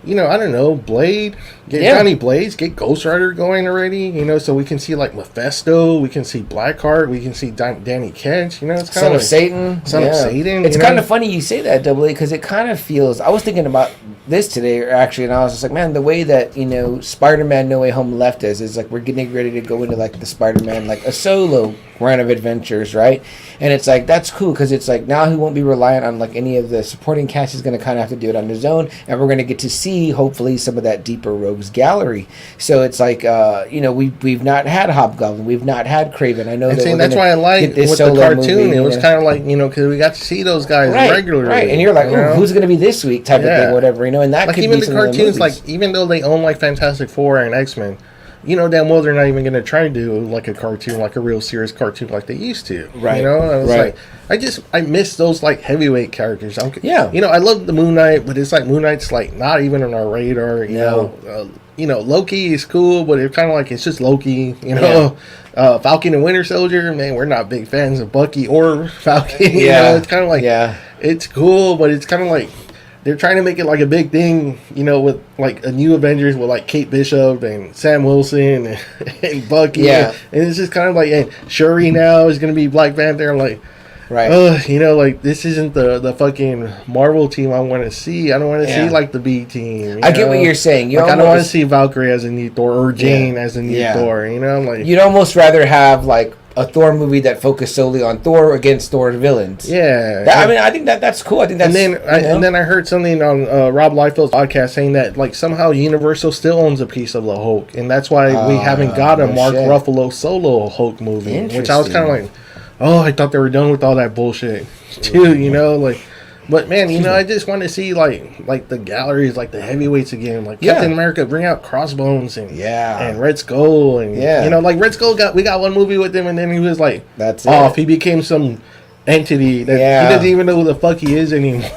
I don't know, Blade, get Johnny Blaze, get Ghost Rider going already, so we can see, like, Mephisto, we can see Blackheart, we can see Danny Ketch, it's kind of like... Satan. Son of Satan. It's kind of funny you say that, Double A, because it kind of feels... I was thinking about this today, actually, and I was just like, man, the way that, Spider-Man No Way Home left us is, like, we're getting ready to go into, like, the Spider-Man, like, a solo run of adventures, right? And it's like, that's cool, because it's like, now he won't be reliant on, like, any of the supporting cast. He's going to kind of have to do it on his own, and we're going to get to see, hopefully, some of that deeper rogues gallery. So it's like, we've not had Hobgoblin, we've not had Kraven. I know that's why I like with the cartoon. It was kind of like, because we got to see those guys regularly. Right, and you're like, who's going to be this week type of thing, whatever, and that like could even be the cartoons, like, even though they own, like, Fantastic Four and X-Men, damn well they're not even going to try to do like a cartoon, like a real serious cartoon like they used to. Right. I was like, I miss those like heavyweight characters. I love the Moon Knight, but it's like Moon Knight's like not even on our radar. Loki is cool, but it's kind of like it's just Loki. Falcon and Winter Soldier, man, we're not big fans of Bucky or Falcon. It's kind of like it's cool, but it's kind of like. They're trying to make it like a big thing, with like a new Avengers with like Kate Bishop and Sam Wilson and Bucky. Yeah. And it's just kind of like, and Shuri now is going to be Black Panther. I'm like, like this isn't the fucking Marvel team I want to see. I don't want to see like the B team. I get what you're saying. I don't want to see Valkyrie as a new Thor or Jane as a new Thor. I'm like, you'd almost rather have like a Thor movie that focused solely on Thor against Thor villains. Yeah, I think that's cool. I think that's. And then I heard something on Rob Liefeld's podcast saying that like somehow Universal still owns a piece of the Hulk, and that's why we haven't got a Mark Ruffalo solo Hulk movie. Which I was kind of like, oh, I thought they were done with all that bullshit too. Like. But man, I just want to see like the galleries, like the heavyweights again, like Captain America, bring out Crossbones and Red Skull and like Red Skull we got one movie with him and then he was like that's off. He became some entity that he doesn't even know who the fuck he is anymore.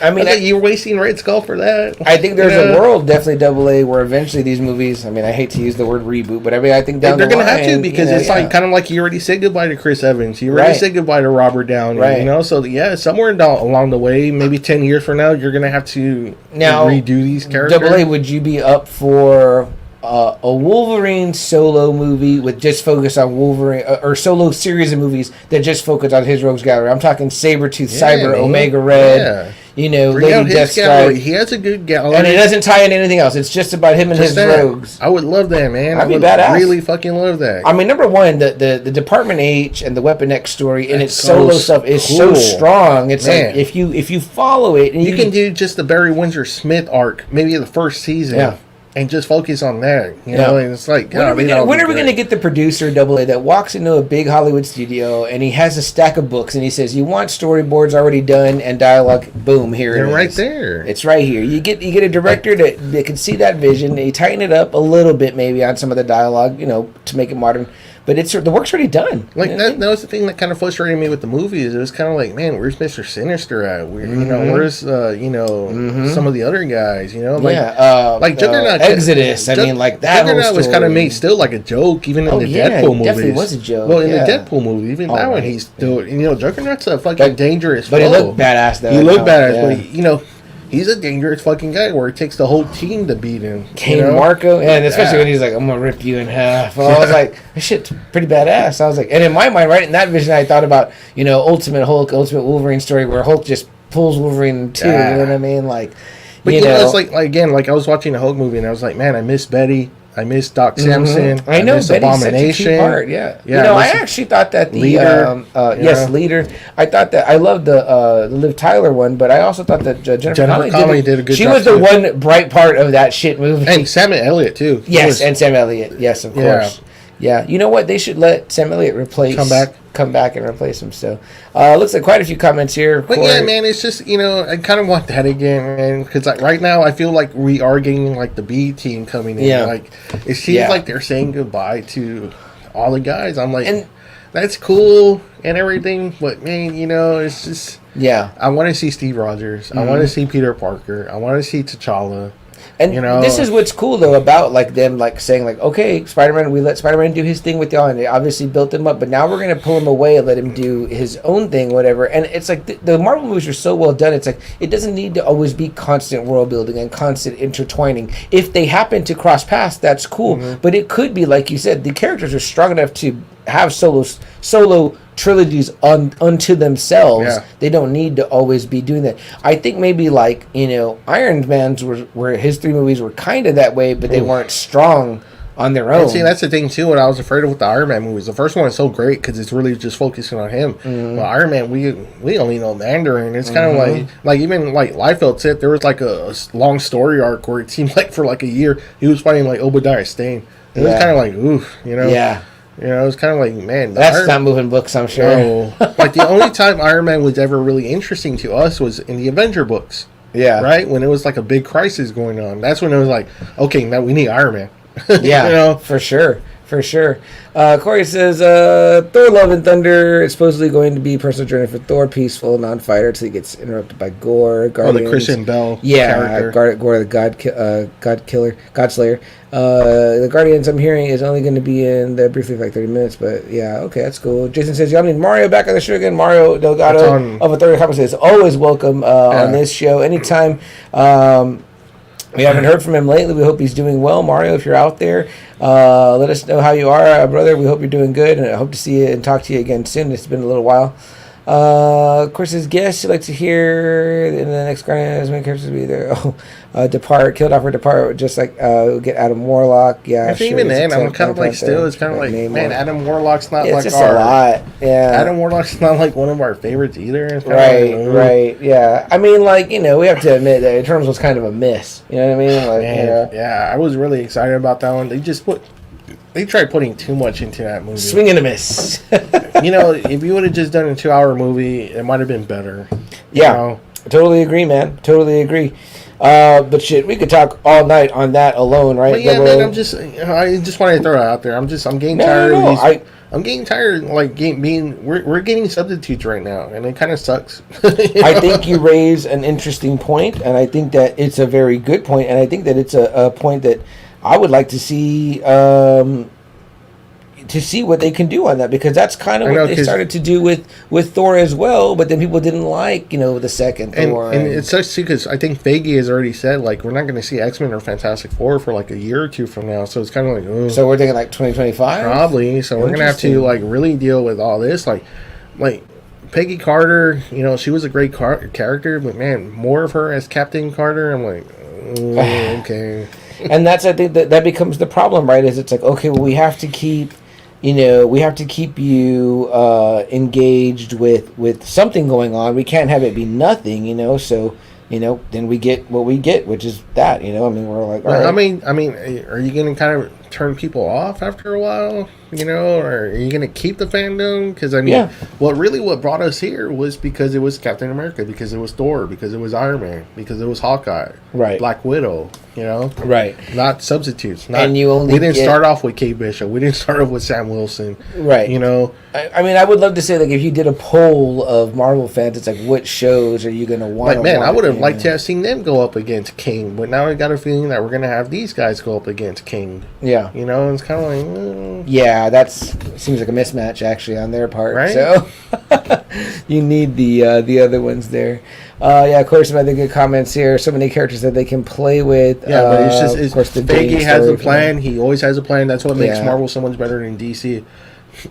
I mean, you're wasting Red Skull for that. I think there's a world, definitely Double A, where eventually these movies. I mean, I hate to use the word reboot, but I think down they're the going line, to have to because it's like kind of like you already said goodbye to Chris Evans. You already said goodbye to Robert Downey. So somewhere along the way, maybe 10 years from now, you're going to have to redo these characters. Double A, would you be up for a Wolverine solo movie with just focus on Wolverine, or solo series of movies that just focus on his rogues gallery? I'm talking Sabretooth, Cyber, Omega Red, Lady Deathstrike. He has a good gallery. And it doesn't tie in anything else. It's just about him and his rogues. I would love that, man. I'd be badass. Really fucking love that. I mean, number one, the Department H and the Weapon X story and its solo stuff is so strong. It's like if you follow it, and you can do just the Barry Windsor Smith arc, maybe the first season. Yeah. And just focus on that, and it's like, when are we going to get the producer Double A that walks into a big Hollywood studio and he has a stack of books and he says, "You want storyboards already done and dialogue? Boom, here They're it is. Right there. It's right here. You get a director that can see that vision. You tighten it up a little bit, maybe on some of the dialogue, to make it modern. But the work's already done. Like that was the thing that kind of frustrated me with the movies. It was kind of like, man, where's Mr. Sinister at? Where's some of the other guys? Like Juggernaut, Exodus. I mean, like that. Juggernaut was kind of made still like a joke, even in the Deadpool movies. Definitely was a joke. Well, in the Deadpool movie, even that one, he's still. Juggernaut's a fucking dangerous. But he looked badass though. He looked badass, but he's a dangerous fucking guy where it takes the whole team to beat him. Kane Marco, and especially when he's like, "I'm gonna rip you in half." Well, I was like, "This shit's pretty badass." I was like, and in my mind, right in that vision, I thought about Ultimate Hulk, Ultimate Wolverine story where Hulk just pulls Wolverine in two. You know what I mean? Like, but it's like again, like I was watching a Hulk movie and I was like, man, I miss Betty. I miss Doc Samson. I know miss Betty's such a key Abomination. part. Yeah. Yeah, I actually thought that the Leader, yes, Leader. I thought that I loved the Liv Tyler one, but I also thought that Jennifer Connelly did a good job. She was the one bright part of that shit movie. And Sam Elliott too. Yes, and Sam Elliott. Yes, of course. Yeah. You know what? They should let Sam Elliott come back and replace him. So, looks like quite a few comments here. But yeah, man, it's just, I kind of want that again, man. Because like right now, I feel like we are getting like the B team coming in. Yeah. Like it seems like they're saying goodbye to all the guys. I'm like, and that's cool and everything, but man, it's just I want to see Steve Rogers. I want to see Peter Parker. I want to see T'Challa. And this is what's cool though about like them like saying like, okay, Spider-Man, we let Spider-Man do his thing with y'all, and they obviously built him up, but now we're gonna pull him away and let him do his own thing, whatever. And it's like the Marvel movies are so well done. It's like it doesn't need to always be constant world building and constant intertwining. If they happen to cross paths, that's cool. But it could be like you said, the characters are strong enough to have solo trilogies unto themselves. They don't need to always be doing that. I think maybe like Iron Man's where his 3 movies were kind of that way, but they weren't strong on their own. And see, that's the thing too. What I was afraid of with the Iron Man movies, the first one is so great because it's really just focusing on him. Well, Iron Man, we only know Mandarin. It's kind of like even like Liefeld said, there was like a long story arc where it seemed like for like a year he was fighting like Obadiah Stane. It was kind of like oof, Yeah. It was kind of like, man, that's not moving books, I'm sure. No. Like the only time Iron Man was ever really interesting to us was in the Avenger books. Yeah. Right? When it was like a big crisis going on. That's when it was like, okay, now we need Iron Man. Yeah, for sure. Corey says, Thor Love and Thunder is supposedly going to be a personal journey for Thor, peaceful, non-fighter, until he gets interrupted by Gore. Guardians, the Christian Bell character. Gore the God Slayer. The Guardians, I'm hearing, is only going to be in there briefly for like 30 minutes, but yeah, okay, that's cool. Jason says, y'all need Mario back on the show again. Mario Delgado of A Third Conference is always welcome on this show anytime. We haven't heard from him lately. We hope he's doing well. Mario, if you're out there, let us know how you are, brother. We hope you're doing good, and I hope to see you and talk to you again soon. It's been a little while. Of course, his guest, you'd like to hear in the next Guardian, as many characters will be there. Depart, killed off or Depart, just like get Adam Warlock. Yeah, sure, even then, I'm kind of like still. It's kind of like, man, Adam Warlock's not like just a lot. Yeah, Adam Warlock's not like one of our favorites either. Right. Yeah, I mean, like we have to admit that Eternals was kind of a miss. You know what I mean? Like, man, yeah, I was really excited about that one. They tried putting too much into that movie. Swing and a miss. If you would have just done a 2-hour movie, it might have been better. Yeah, totally agree, man. Totally agree. But shit, we could talk all night on that alone, right? But yeah, man, I just wanted to throw it out there. I'm getting tired of these. I'm getting tired, like we're getting substitutes right now, and it kind of sucks. I think you raise an interesting point, and I think that it's a very good point, and I think that it's a point that I would like to see what they can do on that, because that's kind of what they started to do with Thor as well, but then people didn't like the second Thor. And it sucks too, because I think Feige has already said like we're not going to see X-Men or Fantastic Four for like a year or two from now, so it's kind of like so we're thinking like 2025 probably. So we're going to have to like really deal with all this, like Peggy Carter. She was a great character, but man, more of her as Captain Carter, I'm like okay. And that's, I think, that becomes the problem, right? Is it's like, okay, well, we have to keep you engaged with something going on. We can't have it be nothing, so then we get what we get, which is that, I mean, we're like, all right. I mean, are you going to kind of turn people off after a while, or are you going to keep the fandom? Because, I mean, what brought us here was because it was Captain America, because it was Thor, because it was Iron Man, because it was Hawkeye, right? Black Widow, right? Not substitutes. We didn't start off with Kate Bishop. We didn't start off with Sam Wilson, right? I mean, I would love to say, like, if you did a poll of Marvel fans, it's like, what shows are you going to want? Like, man, I would have liked to have seen them go up against King, but now I got a feeling that we're going to have these guys go up against King. Yeah. It's kind of like... Yeah, seems like a mismatch, actually, on their part. Right? So, you need the other ones there. Of course, some other good comments here. So many characters that they can play with. Yeah, but of course, Feige has a plan. He always has a plan. That's what makes Marvel so much better than DC.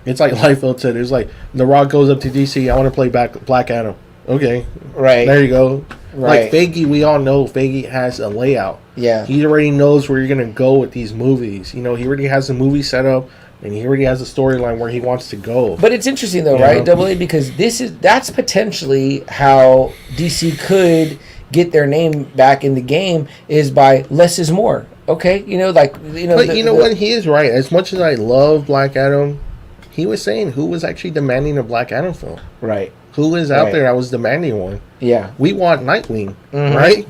It's like Liefeld said. It's like The Rock goes up to DC. I want to play Black Adam. Okay. Right. There you go. Like Feige, we all know Feige has a layout. Yeah. He already knows where you're going to go with these movies. You know, he already has the movie set up, and he already has a storyline where he wants to go. But it's interesting, though, right, Double A? Because that's potentially how DC could get their name back in the game, is by less is more. Okay? You know, like... But you know what? He is right. As much as I love Black Adam, he was saying who was actually demanding a Black Adam film. Right. Who is out there that was demanding one? Yeah. We want Nightwing, right?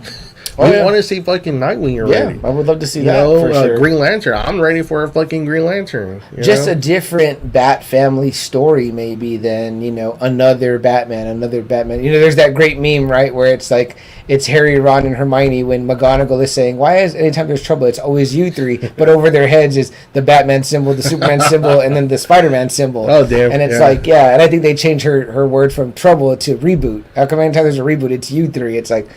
We want to see fucking Nightwing already. Yeah, I would love to see that, for sure. Green Lantern. I'm ready for a fucking Green Lantern. Just a different Bat family story, maybe, than, another Batman. There's that great meme, right, where it's like, it's Harry, Ron, and Hermione when McGonagall is saying, why is anytime there's trouble, it's always you three, but over their heads is the Batman symbol, the Superman symbol, and then the Spider-Man symbol. Oh, damn. And it's and I think they changed her word from trouble to reboot. How come anytime there's a reboot, it's you three? It's like,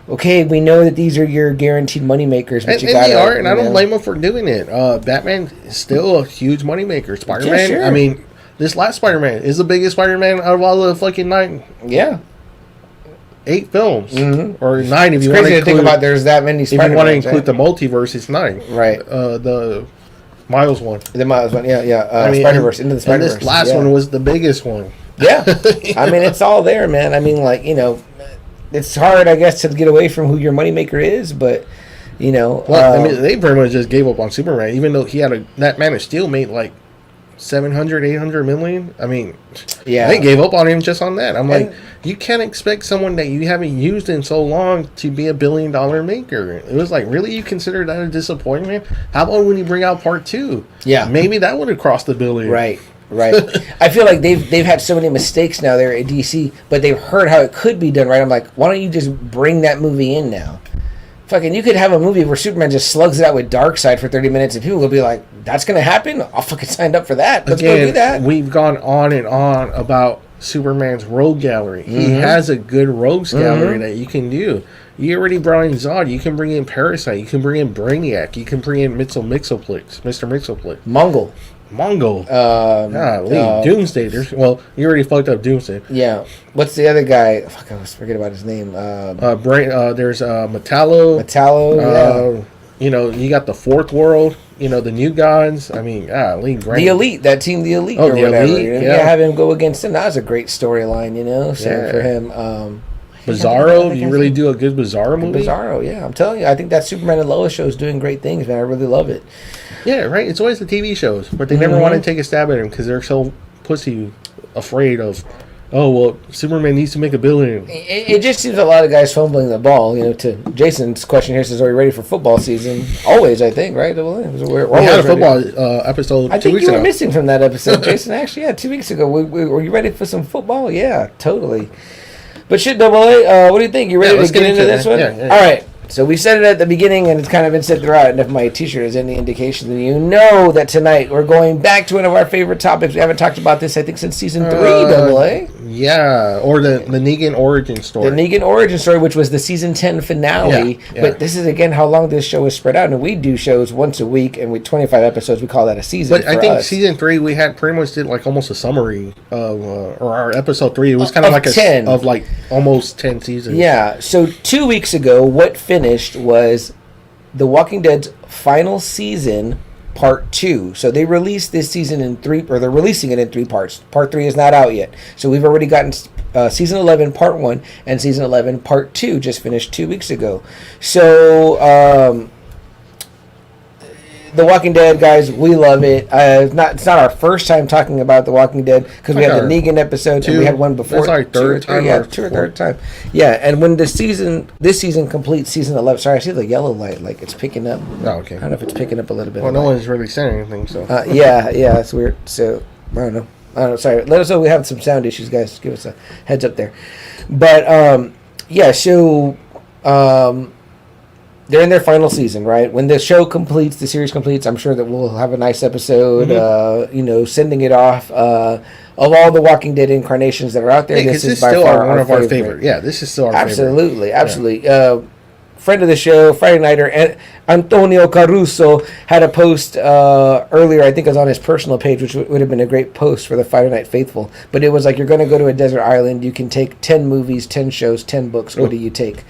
okay, we know that these are your guaranteed moneymakers, but and they are, and I don't blame them for doing it. Batman is still a huge moneymaker. Spider-Man, yeah, sure. I mean, this last Spider-Man is the biggest Spider-Man out of all the fucking 8 films, or 9 if you want to include. Think about there's that many Spider-Man. If you want to include the multiverse, it's 9. Right. The Miles one. The Miles one, yeah. Spider-Verse, Into the Spider-Verse. And this last one was the biggest one. Yeah. I mean, it's all there, man. I mean, like, it's hard, I guess, to get away from who your moneymaker is, but, Well, I mean, they pretty much just gave up on Superman, even though he had that Man of Steel made like 700, 800 million. I mean, they gave up on him just on that. I'm like, you can't expect someone that you haven't used in so long to be $1 billion maker. It was like, really? You consider that a disappointment? How about when you bring out part 2? Yeah. Maybe that would have crossed the $1 billion. Right. I feel like they've had so many mistakes now there at DC, but they've heard how it could be done right. I'm like, why don't you just bring that movie in now? Fucking, you could have a movie where Superman just slugs it out with Darkseid for 30 minutes, and people will be like, that's going to happen? I'll fucking sign up for that. Let's go do that. We've gone on and on about Superman's rogue gallery. He has a good rogues gallery that you can do. You already brought in Zod. You can bring in Parasite. You can bring in Brainiac. You can bring in Mr. Mixoplex. Mongol. Doomsday. You already fucked up Doomsday. Yeah. What's the other guy? Fuck, I always forget about his name. There's Metallo. You got the Fourth World. The New Gods. I mean, the Elite. That team, the Elite. Oh, the Elite. Have him go against him. That was a great storyline. For him. Bizarro. You really do a good Bizarro movie. Bizarro. Yeah, I'm telling you. I think that Superman and Lois show is doing great things, man. I really love it. Yeah, right. It's always the TV shows, but they never want to take a stab at him because they're so pussy afraid of. Oh well, Superman needs to make $1 billion. It just seems a lot of guys fumbling the ball. To Jason's question here says, "Are we ready for football season?" Always, I think, right? We had a football episode. I think you were missing from that episode, Jason. Actually, 2 weeks ago. Were you ready for some football? Yeah, totally. But shit, Double A, what do you think? You ready to get into this one? Yeah. All right. So we said it at the beginning, and it's kind of been said throughout. And if my T-shirt is any indication, then you know that tonight we're going back to one of our favorite topics. We haven't talked about this, I think, since season 3, Double A. Yeah, or the Negan origin story. The Negan origin story, which was the season 10 finale. Yeah. But this is, again, how long this show is spread out. And we do shows once a week, and with 25 episodes, we call that a season. But I think season 3, we had pretty much did like almost a summary of, or our episode 3. It was kind of like 10. Of like almost 10 seasons. Yeah. So 2 weeks ago, what finished was The Walking Dead's final season, part 2. So they released this season in 3, or they're releasing it in 3 parts. Part 3 is not out yet. So we've already gotten season 11, part 1, and season 11, part 2 just finished 2 weeks ago. So, The Walking Dead, guys, we love it. It's not our first time talking about The Walking Dead, because we had the Negan episode, and we had one before. That's our third time. Yeah, 2 or third time. Yeah, and when this season completes, season 11, sorry, I see the yellow light, like it's picking up. Oh, okay. I don't know if it's picking up a little bit. Well, no one's really saying anything, so. Yeah, it's weird. So, I don't know. Sorry. Let us know if we have some sound issues, guys. Give us a heads up there. But, so, they're in their final season, right? When the show completes, the series completes, I'm sure that we'll have a nice episode, sending it off. Of all the Walking Dead incarnations that are out there, this is by still far one of our favorite. Yeah, this is still our favorite. Absolutely. friend of the show, Friday Nighter, and Antonio Caruso had a post earlier. I think it was on his personal page, which would have been a great post for the Friday Night Faithful. But it was like, you're going to go to a desert island. You can take 10 movies, 10 shows, 10 books. What do you take?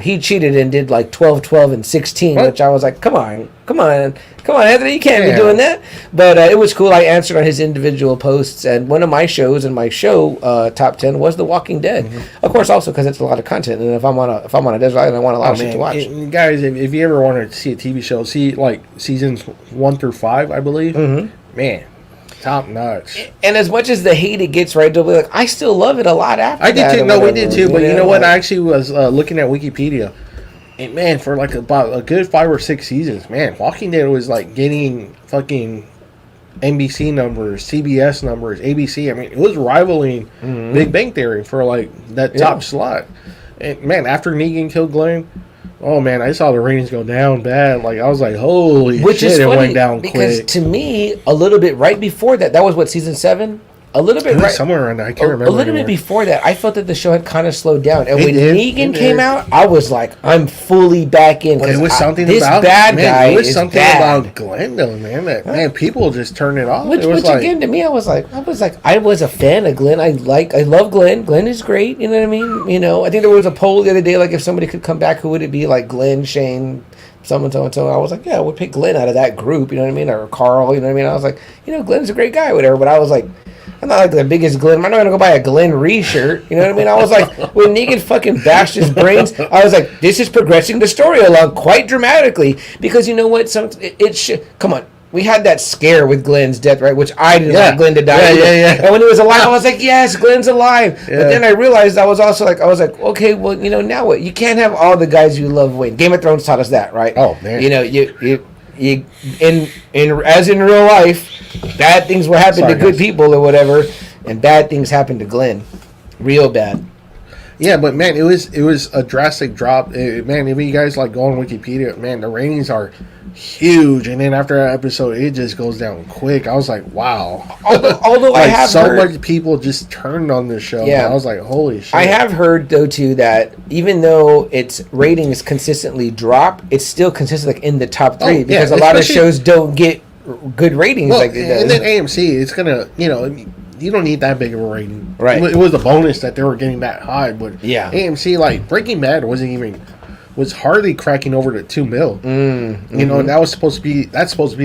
He cheated and did like 12, 12, and 16, what? Which I was like, come on, Anthony, you can't be doing that. But it was cool. I answered on his individual posts, and one of my shows and my show top 10 was The Walking Dead. Mm-hmm. Of course, also because it's a lot of content, and if I'm on a desert island, I want a lot of shit to watch. Guys, if you ever want to see a TV show, see like seasons 1 through 5, I believe. Mm-hmm. Man, top notch. And as much as the hate it gets, right, like, I still love it a lot after. I did too. No, we did too. But you know what? I actually was looking at Wikipedia. And man, for like about a good 5 or 6 seasons, man, Walking Dead was like getting fucking NBC numbers, CBS numbers, ABC. I mean, it was rivaling Big Bang Theory for like that top slot. And man, after Negan killed Glenn, oh man, I saw the ratings go down bad. Like, I was like, holy shit, it went down because quick. To me, a little bit right before that was what, season 7? A little bit right, somewhere around there. I can't remember. A little bit before that, I felt that the show had kind of slowed down. And when Negan came out, I was like, I'm fully back in. But it was something this about bad guy. It was something about Glenn, though, man. That man, people just turned it off. Which like, again, to me, I was a fan of Glenn. I love Glenn. Glenn is great. You know what I mean? You know, I think there was a poll the other day, like if somebody could come back, who would it be? Like Glenn, Shane, someone, so and so. I was like, yeah, I would pick Glenn out of that group. You know what I mean? Or Carl. You know what I mean? I was like, Glenn's a great guy, whatever. But I was like, I'm not like the biggest Glenn. I'm not gonna go buy a Glenn Ree shirt. You know what I mean? I was like, when Negan fucking bashed his brains, I was like, this is progressing the story along quite dramatically. Because you know what? Come on. We had that scare with Glenn's death, right? Which I didn't want Glenn to die. Yeah. And when he was alive, I was like, yes, Glenn's alive. Yeah. But then I realized I was like, okay, well, now what? You can't have all the guys you love win. Game of Thrones taught us that, right? Oh man. You as in real life, bad things will happen to good people or whatever, and bad things happen to Glenn, real bad. Yeah, but man, it was a drastic drop. Man, if you guys like go on Wikipedia, man, the ratings are huge, and then after that episode, it just goes down quick. I was like, wow. Although like, I have so many people just turned on this show. Yeah, I was like, holy shit. I have heard though too that even though its ratings consistently drop, it's still consistent like in the top 3 because a lot of shows don't get good ratings like it does. And then AMC, it's gonna, you don't need that big of a rating. Right. It was a bonus that they were getting that high, but AMC, like Breaking Bad was hardly cracking over to 2 mil. And that's supposed to be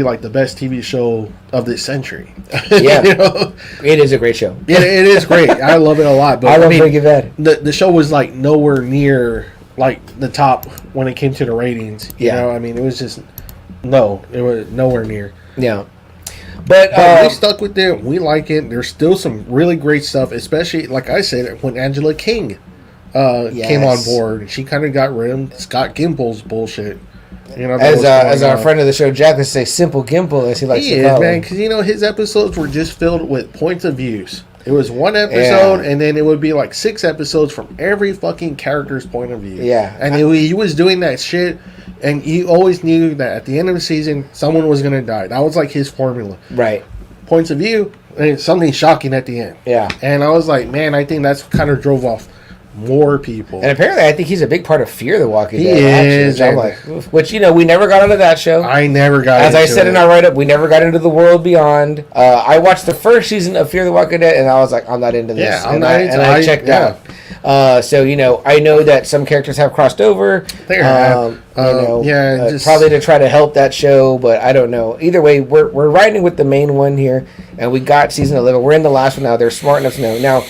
like the best TV show of this century. Yeah. It is a great show. Yeah, it is great. I love it a lot. But I love Breaking Bad. The show was like nowhere near like the top when it came to the ratings. You know, I mean, it was just it was nowhere near. Yeah. But we stuck with it. We like it. There's still some really great stuff, especially like I said when Angela King came on board. She kind of got rid of Scott Gimple's bullshit. As our friend of the show Jack would say, simple Gimple, as he likes to call man, because his episodes were just filled with points of views. It was one episode, and then it would be like 6 episodes from every fucking character's point of view. Yeah, and he was doing that shit, and you always knew that at the end of the season, someone was gonna die. That was like his formula. Right. Points of view, and something shocking at the end. Yeah. And I was like, man, I think that's kind of drove off more people. And apparently, I think he's a big part of Fear the Walking Dead. He is. I'm like, which we never got into that show. I never got. As I said in our write-up, we never got into the world beyond. I watched the first season of Fear the Walking Dead, and I was like, I'm not into this. Yeah, I'm not into. And I checked out. So I know that some characters have crossed over. Probably to try to help that show, but I don't know. Either way, we're riding with the main one here, and we got season 11. We're in the last one now. They're smart enough to know. Now,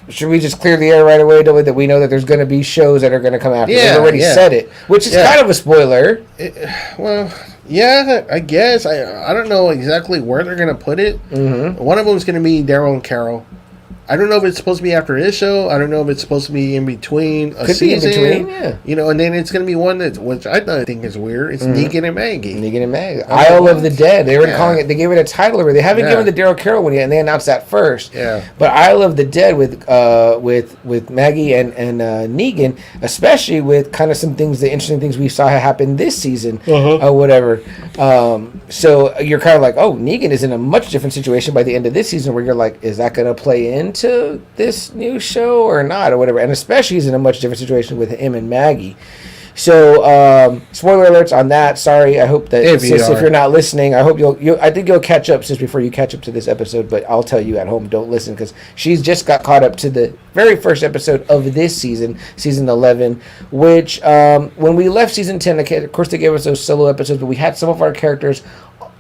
should we just clear the air right away, that we know that there's going to be shows that are going to come after? They've already said it, which is kind of a spoiler. I guess. I don't know exactly where they're going to put it. Mm-hmm. One of them is going to be Daryl and Carol. I don't know if it's supposed to be after this show. I don't know if it's supposed to be in between a season. Be in between, and then it's going to be one which I think is weird. It's Negan and Maggie. Negan and Maggie. Isle of the Dead. They were calling it. They gave it a title already. They haven't given the Daryl Carol one yet, and they announced that first. Yeah. But Isle of the Dead with Maggie and Negan, especially with kind of the interesting things we saw happen this season or whatever. So you're kind of like, oh, Negan is in a much different situation by the end of this season, where you're like, is that going to play into this new show or not or whatever? And especially he's in a much different situation with him and Maggie. So, spoiler alerts on that. Sorry, I hope that If if you're not listening, I hope I think you'll catch up sis before you catch up to this episode. But I'll tell you at home, don't listen because she's just got caught up to the very first episode of this season, season 11. Which when we left season 10, of course they gave us those solo episodes, but we had some of our characters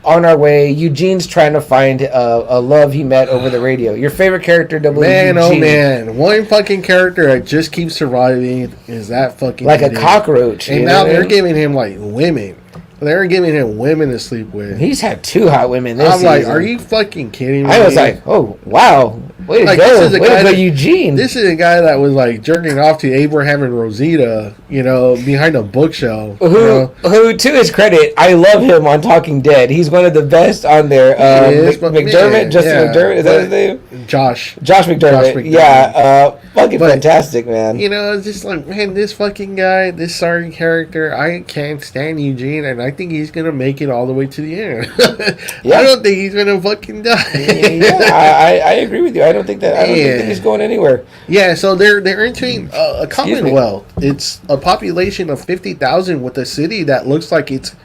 on our way. Eugene's trying to find a love he met over the radio. Your favorite character, Man, Eugene. Oh man, one fucking character that just keeps surviving is that fucking like idiot. A cockroach. And now they're giving him like women. They're giving him women to sleep with. He's had 2 hot women this season. I'm like, are you fucking kidding me? I was like, oh wow, way to like, go, way to go, Eugene. This is a guy that was like jerking off to Abraham and Rosita, behind a bookshelf. Who, to his credit, I love him on Talking Dead. He's one of the best on there. McDermott, Justin McDermott, is that his name? Josh McDermott. Yeah, fucking fantastic, man. It's just like, man, this fucking guy, this sorry character, I can't stand Eugene, and I think he's gonna make it all the way to the end. I don't think he's gonna fucking die. I agree with you. I don't think that he's going anywhere. Yeah, so they're entering a commonwealth. It's a population of 50,000 with a city that looks like it's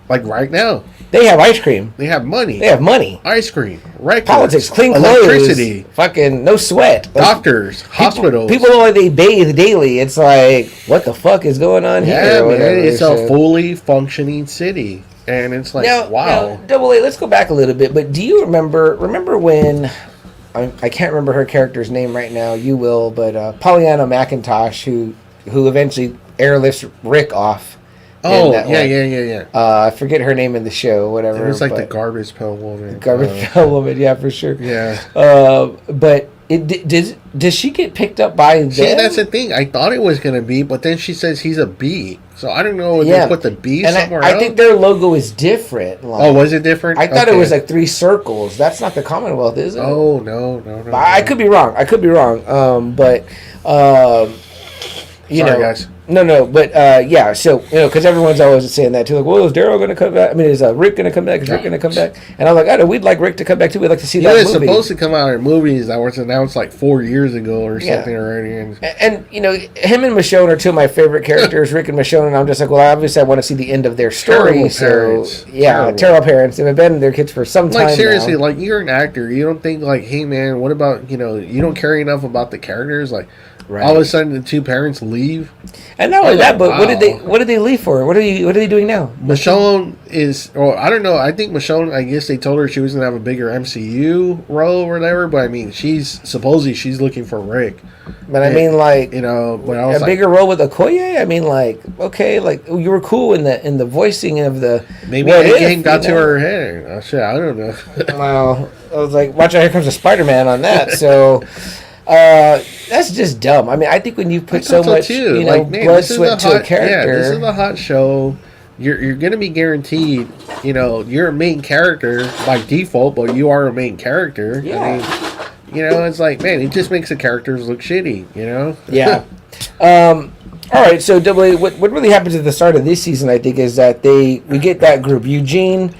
like right now. They have ice cream. They have money. Ice cream. Records. Politics. Clean clothes. Electricity. Fucking no sweat. Doctors. Hospitals. People look like they bathe daily. It's like, what the fuck is going on here? Yeah, man. It's a fully functioning city. And it's like, wow. Now, Double A, let's go back a little bit. But do you remember when... I can't remember her character's name right now. You will. But Pollyanna McIntosh, who eventually airlifts Rick off. Oh, yeah. I forget her name in the show, whatever. It was like the Garbage Pail Woman. Pail Woman, yeah, for sure. Yeah. But does she get picked up by them? See, that's the thing. I thought it was going to be, but then she says he's a bee. So I don't know if they put the bee somewhere else. I think their logo is different. Was it different? I thought it was like 3 circles. That's not the Commonwealth, is it? Oh, no. But I could be wrong. But... Sorry, guys. No, but yeah, so because everyone's always saying that too, like, well, is Daryl going to come back? I mean, is Rick going to come back? Is Rick going to come back? And I'm like, I know we'd like Rick to come back too. We'd like to see that movie. It was supposed to come out in movies that was announced like 4 years ago or something already. And him and Michonne are 2 of my favorite characters, Rick and Michonne, and I'm just like, well, obviously I want to see the end of their story. Terrible parents. They've been their kids for some time. Like seriously, now. Like you're an actor, you don't think like, hey man, what about you don't care enough about the characters, like. Right. All of a sudden, the 2 parents leave, and not only that, but wow. What did they leave for? What are they doing now? Michonne is, or I don't know. I think Michonne. I guess they told her she was gonna have a bigger MCU role or whatever. But I mean, she's looking for Rick. But I mean, like but I was bigger role with Okoye. I mean, like okay, like you were cool in the voicing of the. Maybe the game got to her head. Oh, shit, I don't know. Well, I was like, watch out! Here comes a Spider-Man on that. So. That's just dumb. I mean, I think when you put so much, blood, sweat to a character. Yeah, this is a hot show. You're going to be guaranteed, you're a main character by default, but you are a main character. Yeah. I mean, it's like, man, it just makes the characters look shitty, Yeah. All right, so Double A, what really happens at the start of this season, I think, is that we get that group: Eugene,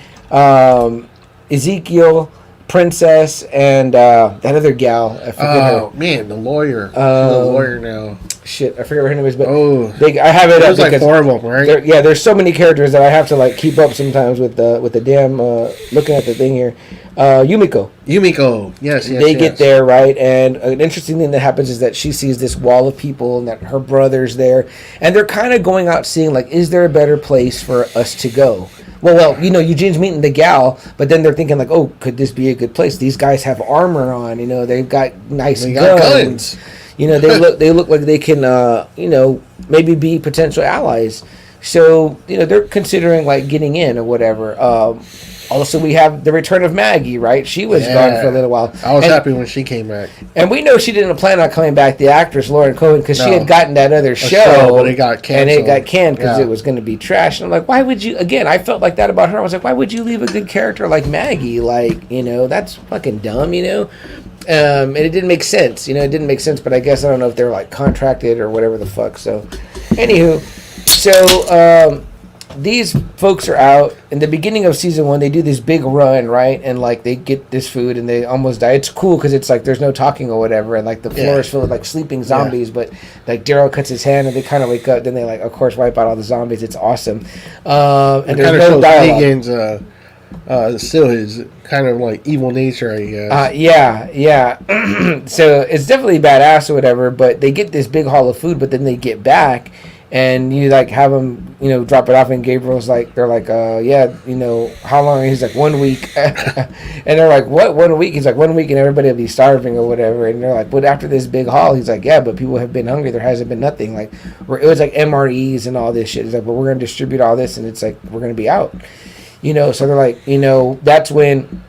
Ezekiel, Princess, and that other gal. I forget her. Oh man, the lawyer. She's the lawyer now. Shit, I forget what her name is, but I have it. There's like 4 of them, right? There's so many characters that I have to like keep up sometimes with the damn looking at the thing here. Yumiko, yes. They get there, right? And an interesting thing that happens is that she sees this wall of people and that her brother's there, and they're kind of going out seeing like, is there a better place for us to go? Well, Eugene's meeting the gal, but then they're thinking like, oh, could this be a good place? These guys have armor on, they've got nice guns. They look like they can, maybe be potential allies. So, they're considering like getting in or whatever. Also, we have the return of Maggie, right? She was gone for a little while. I was happy when she came back. And we know she didn't plan on coming back, the actress Lauren Cohen, because she had gotten that other show. But it got canceled. And it got canned because it was going to be trash. And I'm like, why would you... Again, I felt like that about her. I was like, why would you leave a good character like Maggie? Like, that's fucking dumb, And it didn't make sense. It didn't make sense, but I guess I don't know if they're like contracted or whatever the fuck. So, anywho, so... these folks are out in the beginning of season 1. They do this big run, right? And like they get this food and they almost die. It's cool because it's like there's no talking or whatever, and like the floor is filled with like sleeping zombies. But like Daryl cuts his hand and they kind of wake up. Then they like, of course, wipe out all the zombies. It's awesome. And there's no dialogue. Negan's still his kind of like evil nature, I guess. Yeah. So it's definitely badass or whatever. But they get this big haul of food, but then they get back. And you like have them, drop it off, and Gabriel's like, they're like, how long? He's like, 1 week, and they're like, what, 1 week? He's like, 1 week, and everybody will be starving or whatever. And they're like, but after this big haul, he's like, yeah, but people have been hungry. There hasn't been nothing. Like, it was like MREs and all this shit. He's like, but we're gonna distribute all this, and it's like we're gonna be out, So they're like, that's when.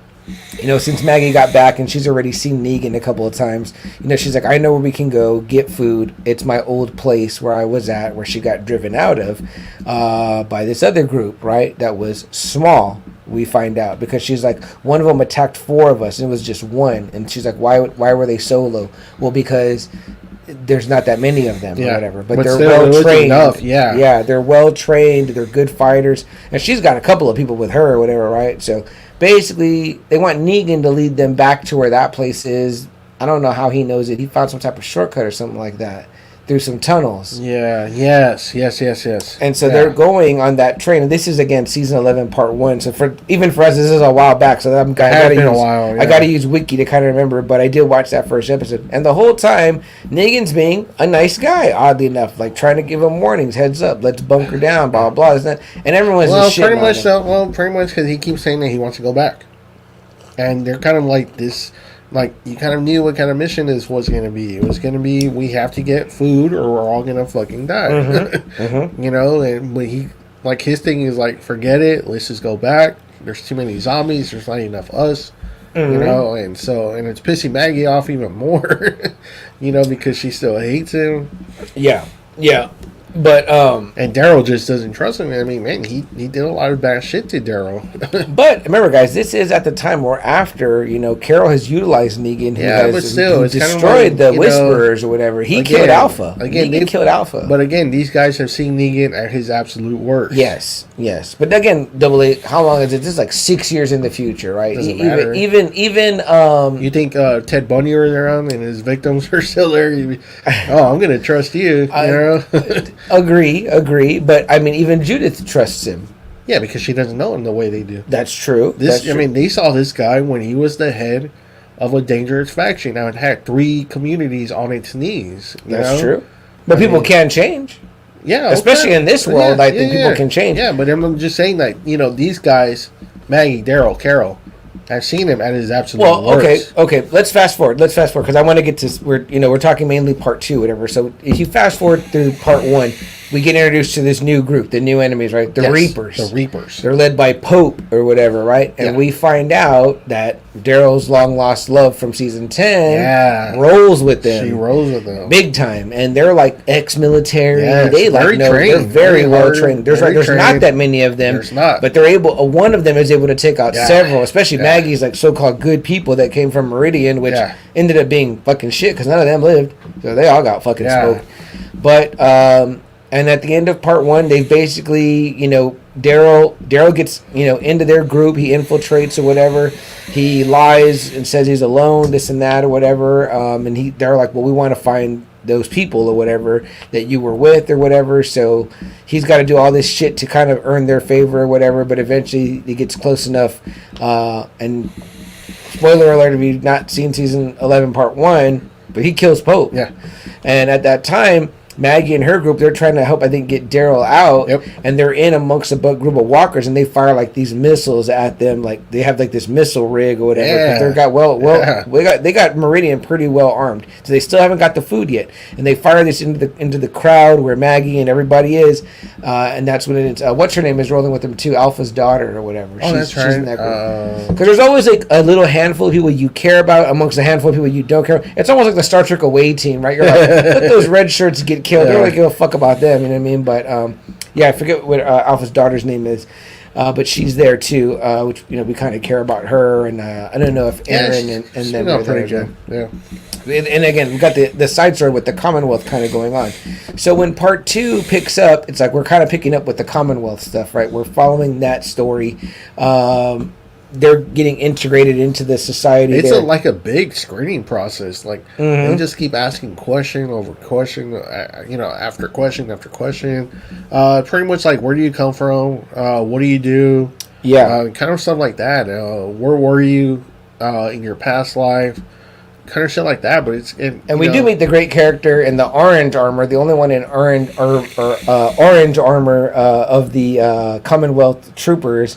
Since Maggie got back and she's already seen Negan a couple of times, she's like, I know where we can go get food. It's my old place where I was at, where she got driven out of by this other group, right? That was small, we find out, because she's like, one of them attacked 4 of us and it was just one. And she's like, why were they solo? Well, because there's not that many of them or whatever, but they're well trained. Yeah, they're well trained. They're good fighters, and she's got a couple of people with her or whatever, right? So basically, they want Negan to lead them back to where that place is. I don't know how he knows it. He found some type of shortcut or something like that through some tunnels. Yes. And so they're going on that train. And this is, again, season 11, part 1. So even for us, this is a while back. So I got to use Wiki to kind of remember. But I did watch that first episode. And the whole time, Negan's being a nice guy, oddly enough. Like, trying to give him warnings, heads up, let's bunker down, blah, blah, blah. And everyone's just shitting on him. Pretty much because he keeps saying that he wants to go back. And they're kind of like this... Like, you kind of knew what kind of mission this was going to be. It was going to be, we have to get food or we're all going to fucking die. And when he, like, his thing is like, forget it, let's just go back. There's too many zombies, there's not enough us. And it's pissing Maggie off even more, because she still hates him. Yeah. But and Daryl just doesn't trust him. I mean, man, he did a lot of bad shit to Daryl. But remember, guys, this is at the time where after Carol has utilized Negan, who destroyed the Whisperers or whatever. He killed Alpha. Negan killed Alpha. But again, these guys have seen Negan at his absolute worst. Yes. But again, Double A, how long is it? This is like 6 years in the future, right? Doesn't matter. Even you think Ted Bundy was around and his victims are still there? I'm gonna trust you. Agree, but I mean, even Judith trusts him. Yeah, because she doesn't know him the way they do. That's true. They saw this guy when he was the head of a dangerous faction. Now it had 3 communities on its knees. That's true. But people can change. Yeah, especially in this world, I think people can change. Yeah, but I'm just saying that these guys, Maggie, Daryl, Carol, I've seen him at his absolute worst. Okay. Let's fast forward because I want to get to we're talking mainly part 2, whatever. So if you fast forward through part 1, we get introduced to this new group, the new enemies, right? The Reapers. The Reapers. They're led by Pope or whatever, right? And we find out that Daryl's long lost love from season 10 rolls with them. She rolls with them big time, and they're like ex-military. Yes, they trained. They're very well trained. There's not that many of them. There's not, but they're able. One of them is able to take out several, especially Maggie's like so-called good people that came from Meridian, which ended up being fucking shit because none of them lived, so they all got fucking smoked. But and at the end of part 1, they basically, Daryl gets, into their group. He infiltrates or whatever. He lies and says he's alone, this and that or whatever. And they're like, well, we want to find those people or whatever that you were with or whatever. So he's got to do all this shit to kind of earn their favor or whatever. But eventually he gets close enough. And spoiler alert if you've not seen season 11, part 1, but he kills Pope. Yeah. And at that time, Maggie and her group, they're trying to help, I think, get Daryl out. Yep. And they're in amongst a group of walkers, and they fire like these missiles at them. Like they have like this missile rig or whatever. Yeah. They got Meridian pretty well armed, so they still haven't got the food yet. And they fire this into the crowd where Maggie and everybody is, and that's when it's what's her name is rolling with them too, Alpha's daughter or whatever. She's in that group. Because there's always like a little handful of people you care about amongst a handful of people you don't care about. It's almost like the Star Trek away team, right? You're like, let those red shirts get killed. They don't really give a fuck about them, you know what I mean? But I forget what Alpha's daughter's name is, but she's there too, which we kind of care about her, and I don't know if Aaron and them are pretty there. good. Yeah. And again, we've got the side story with the Commonwealth kind of going on. So when part 2 picks up, it's like we're kind of picking up with the Commonwealth stuff, right? We're following that story. They're getting integrated into the society. It's like a big screening process. Like they just keep asking question over question, after question after question. Pretty much like, where do you come from? What do you do? Yeah, kind of stuff like that. Where were you in your past life? Kind of shit like that. But we do meet the great character in the orange armor, the only one in orange armor of the Commonwealth troopers,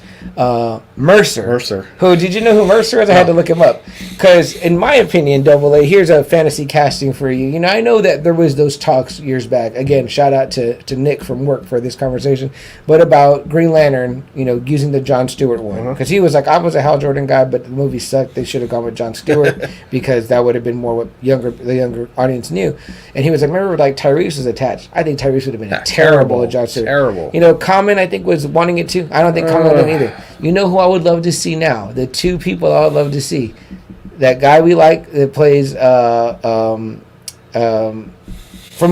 Mercer. Who, did you know who Mercer is? I had to look him up because, in my opinion, Double A. Here's a fantasy casting for you. You know, I know that there was those talks years back. Again, shout out to Nick from work for this conversation, but about Green Lantern. You know, using the Jon Stewart one because he was like, I was a Hal Jordan guy, but the movie sucked. They should have gone with Jon Stewart because that would have been more what the younger audience knew. And he was like, remember, like Tyrese was attached. I think Tyrese would have been terrible at Jon Stewart. Terrible. You know, Common, I think, was wanting it too. I don't think Common would either. You know who I would love to see now? The two people I would love to see. That guy we like that plays from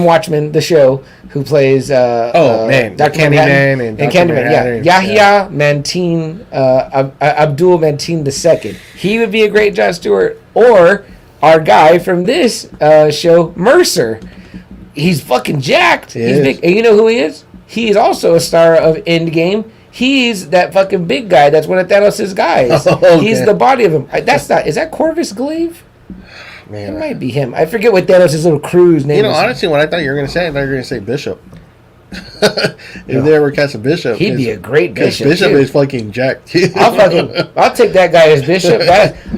Watchmen, the show, who plays Dr. Candyman and Candyman. Yahya Mateen, Abdul Mateen II. He would be a great Jon Stewart, or our guy from this show, Mercer. He's fucking jacked. He's big. And you know who he is? He is also a star of Endgame. He's that fucking big guy. That's one of Thanos' guys. Okay. He's the body of him. Is that Corvus Glaive? Man, it might be him. I forget what Thanos' little crew's name is. You know, honestly, what I thought you were going to say, I thought you were going to say Bishop. If they ever catch a Bishop, he'd be a great Bishop. Bishop is fucking jacked. I'll take that guy as Bishop.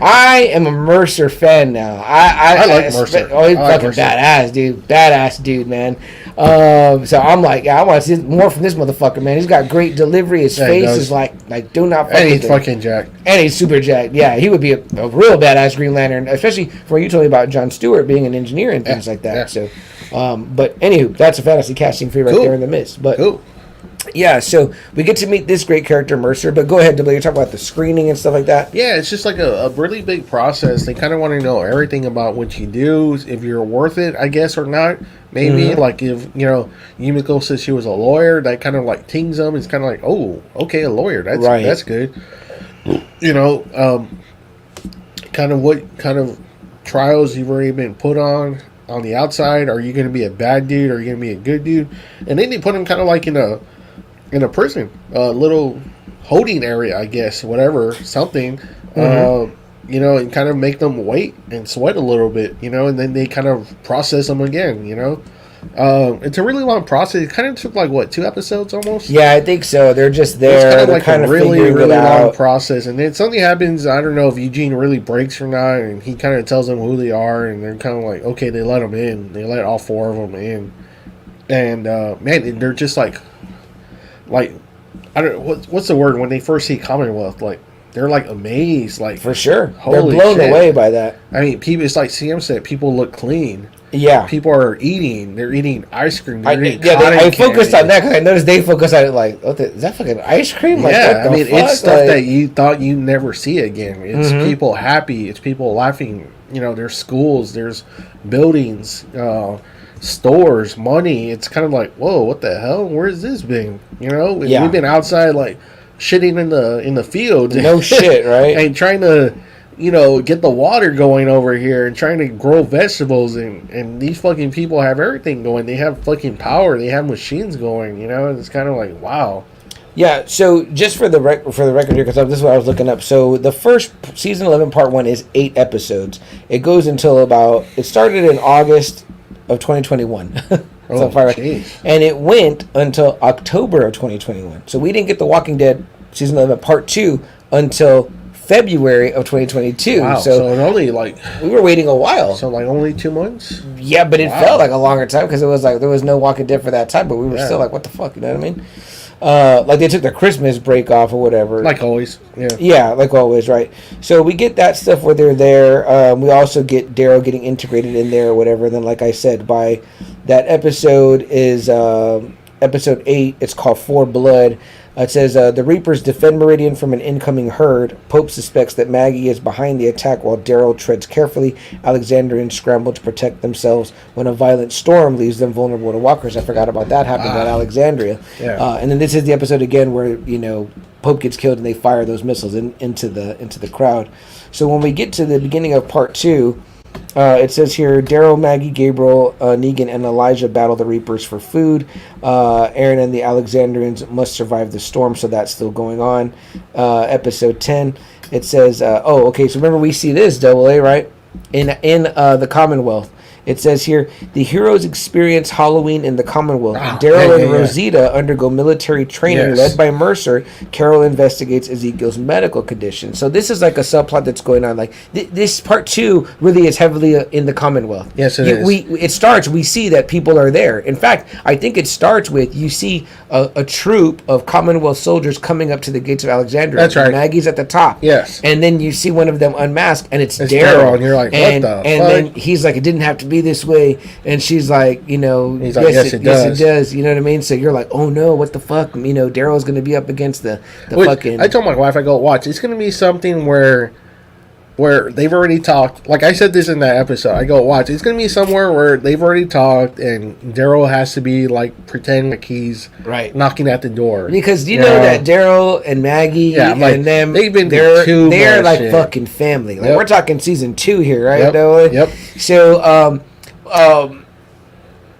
I am a Mercer fan now. I like Mercer. Oh, he's fucking badass, dude. Badass dude, man. So I'm like, I want to see more from this motherfucker, man. He's got great delivery. His face is like do not. And he's fucking jacked. And he's super jacked. Yeah, he would be a real badass Green Lantern, especially from what you told me about Jon Stewart being an engineer and things like that. Yeah. So. But anywho, that's a fantasy casting for you right there in the midst. But yeah, so we get to meet this great character, Mercer. But go ahead, W. You're talking about the screening and stuff like that. Yeah, it's just like a really big process. They kind of want to know everything about what you do, if you're worth it, I guess, or not. Maybe like if Yumiko says she was a lawyer, that kind of like tings them. It's kind of like, oh, okay, a lawyer. That's good. You know, kind of what kind of trials you've already been put on the outside. Are you going to be a bad dude? Are you going to be a good dude? And then they put him kind of like in a prison, a little holding area, I guess, whatever, something, and kind of make them wait and sweat a little bit, and then they kind of process them again, It's a really long process. It kind of took like 2 episodes almost. Yeah, I think so. They're just there. It's kind of like a really long process, and then something happens. I don't know if Eugene really breaks or not, and he kind of tells them who they are, and they're kind of like, okay, they let them in. They let all 4 of them in, and man, they're just like I don't know what's the word when they first see Commonwealth, like. They're like amazed, like for sure. They're blown away by that. I mean, people. It's like CM said. People look clean. Yeah, people are eating. They're eating ice cream. I focused on that because I noticed they focus on it. Like, is that fucking ice cream? Like, yeah, I mean, it's stuff that you thought you never see again. It's people happy. It's people laughing. There's schools. There's buildings. Stores. Money. It's kind of like, whoa, what the hell? Where's this been? We've been outside like. Shitting in the fields. No shit, right? And trying to, get the water going over here and trying to grow vegetables and these fucking people have everything going. They have fucking power. They have machines going, and it's kind of like, wow. Yeah, so just for the record here, because this is what I was looking up. So the first season 11 part 1 is 8 episodes. It goes until it started in August of 2021. And it went until October of 2021. So we didn't get The Walking Dead season 11 part 2 until February of 2022. Wow, so it only we were waiting a while. So only 2 months? Yeah, but it felt like a longer time because it was like there was no Walking Dead for that time, but we were still like, what the fuck, you know what I mean? Like they took their Christmas break off or whatever. Like always. Yeah, like always, right. So we get that stuff where they're there. We also get Daryl getting integrated in there or whatever. And then, like I said, by that episode is episode 8. It's called For Blood. It says, the Reapers defend Meridian from an incoming herd. Pope suspects that Maggie is behind the attack while Daryl treads carefully. Alexandrians scramble to protect themselves when a violent storm leaves them vulnerable to walkers. I forgot about that happening at Alexandria. Yeah. And then this is the episode again where, Pope gets killed and they fire those missiles into the crowd. So when we get to the beginning of part 2, it says here, Daryl, Maggie, Gabriel, Negan, and Elijah battle the Reapers for food. Aaron and the Alexandrians must survive the storm, so that's still going on. Episode 10, it says, so remember we see this, Double A, right? In the Commonwealth. It says here, the heroes experience Halloween in the Commonwealth. Daryl and Rosita undergo military training led by Mercer. Carol investigates Ezekiel's medical condition. So this is like a subplot that's going on. Like this part 2 really is heavily in the Commonwealth. Yes, it is. It starts, we see that people are there. In fact, I think it starts with, you see a troop of Commonwealth soldiers coming up to the gates of Alexandria. That's right. Maggie's at the top. Yes. And then you see one of them unmasked, and it's Daryl. And you're like, what the fuck? And then he's like, it didn't have to be this way, and she's like, he's like, yes, it does. You know what I mean? So you're like, oh no, what the fuck? Daryl's gonna be up against the fucking. I told my wife, I go, watch, it's gonna be something where they've already talked. Like I said this in that episode, I go, watch, it's gonna be somewhere where they've already talked, and Daryl has to be like pretending like he's knocking at the door, because you know that Daryl and Maggie and them, they're like shit. Fucking family. Like we're talking season 2 here, right? Yep. So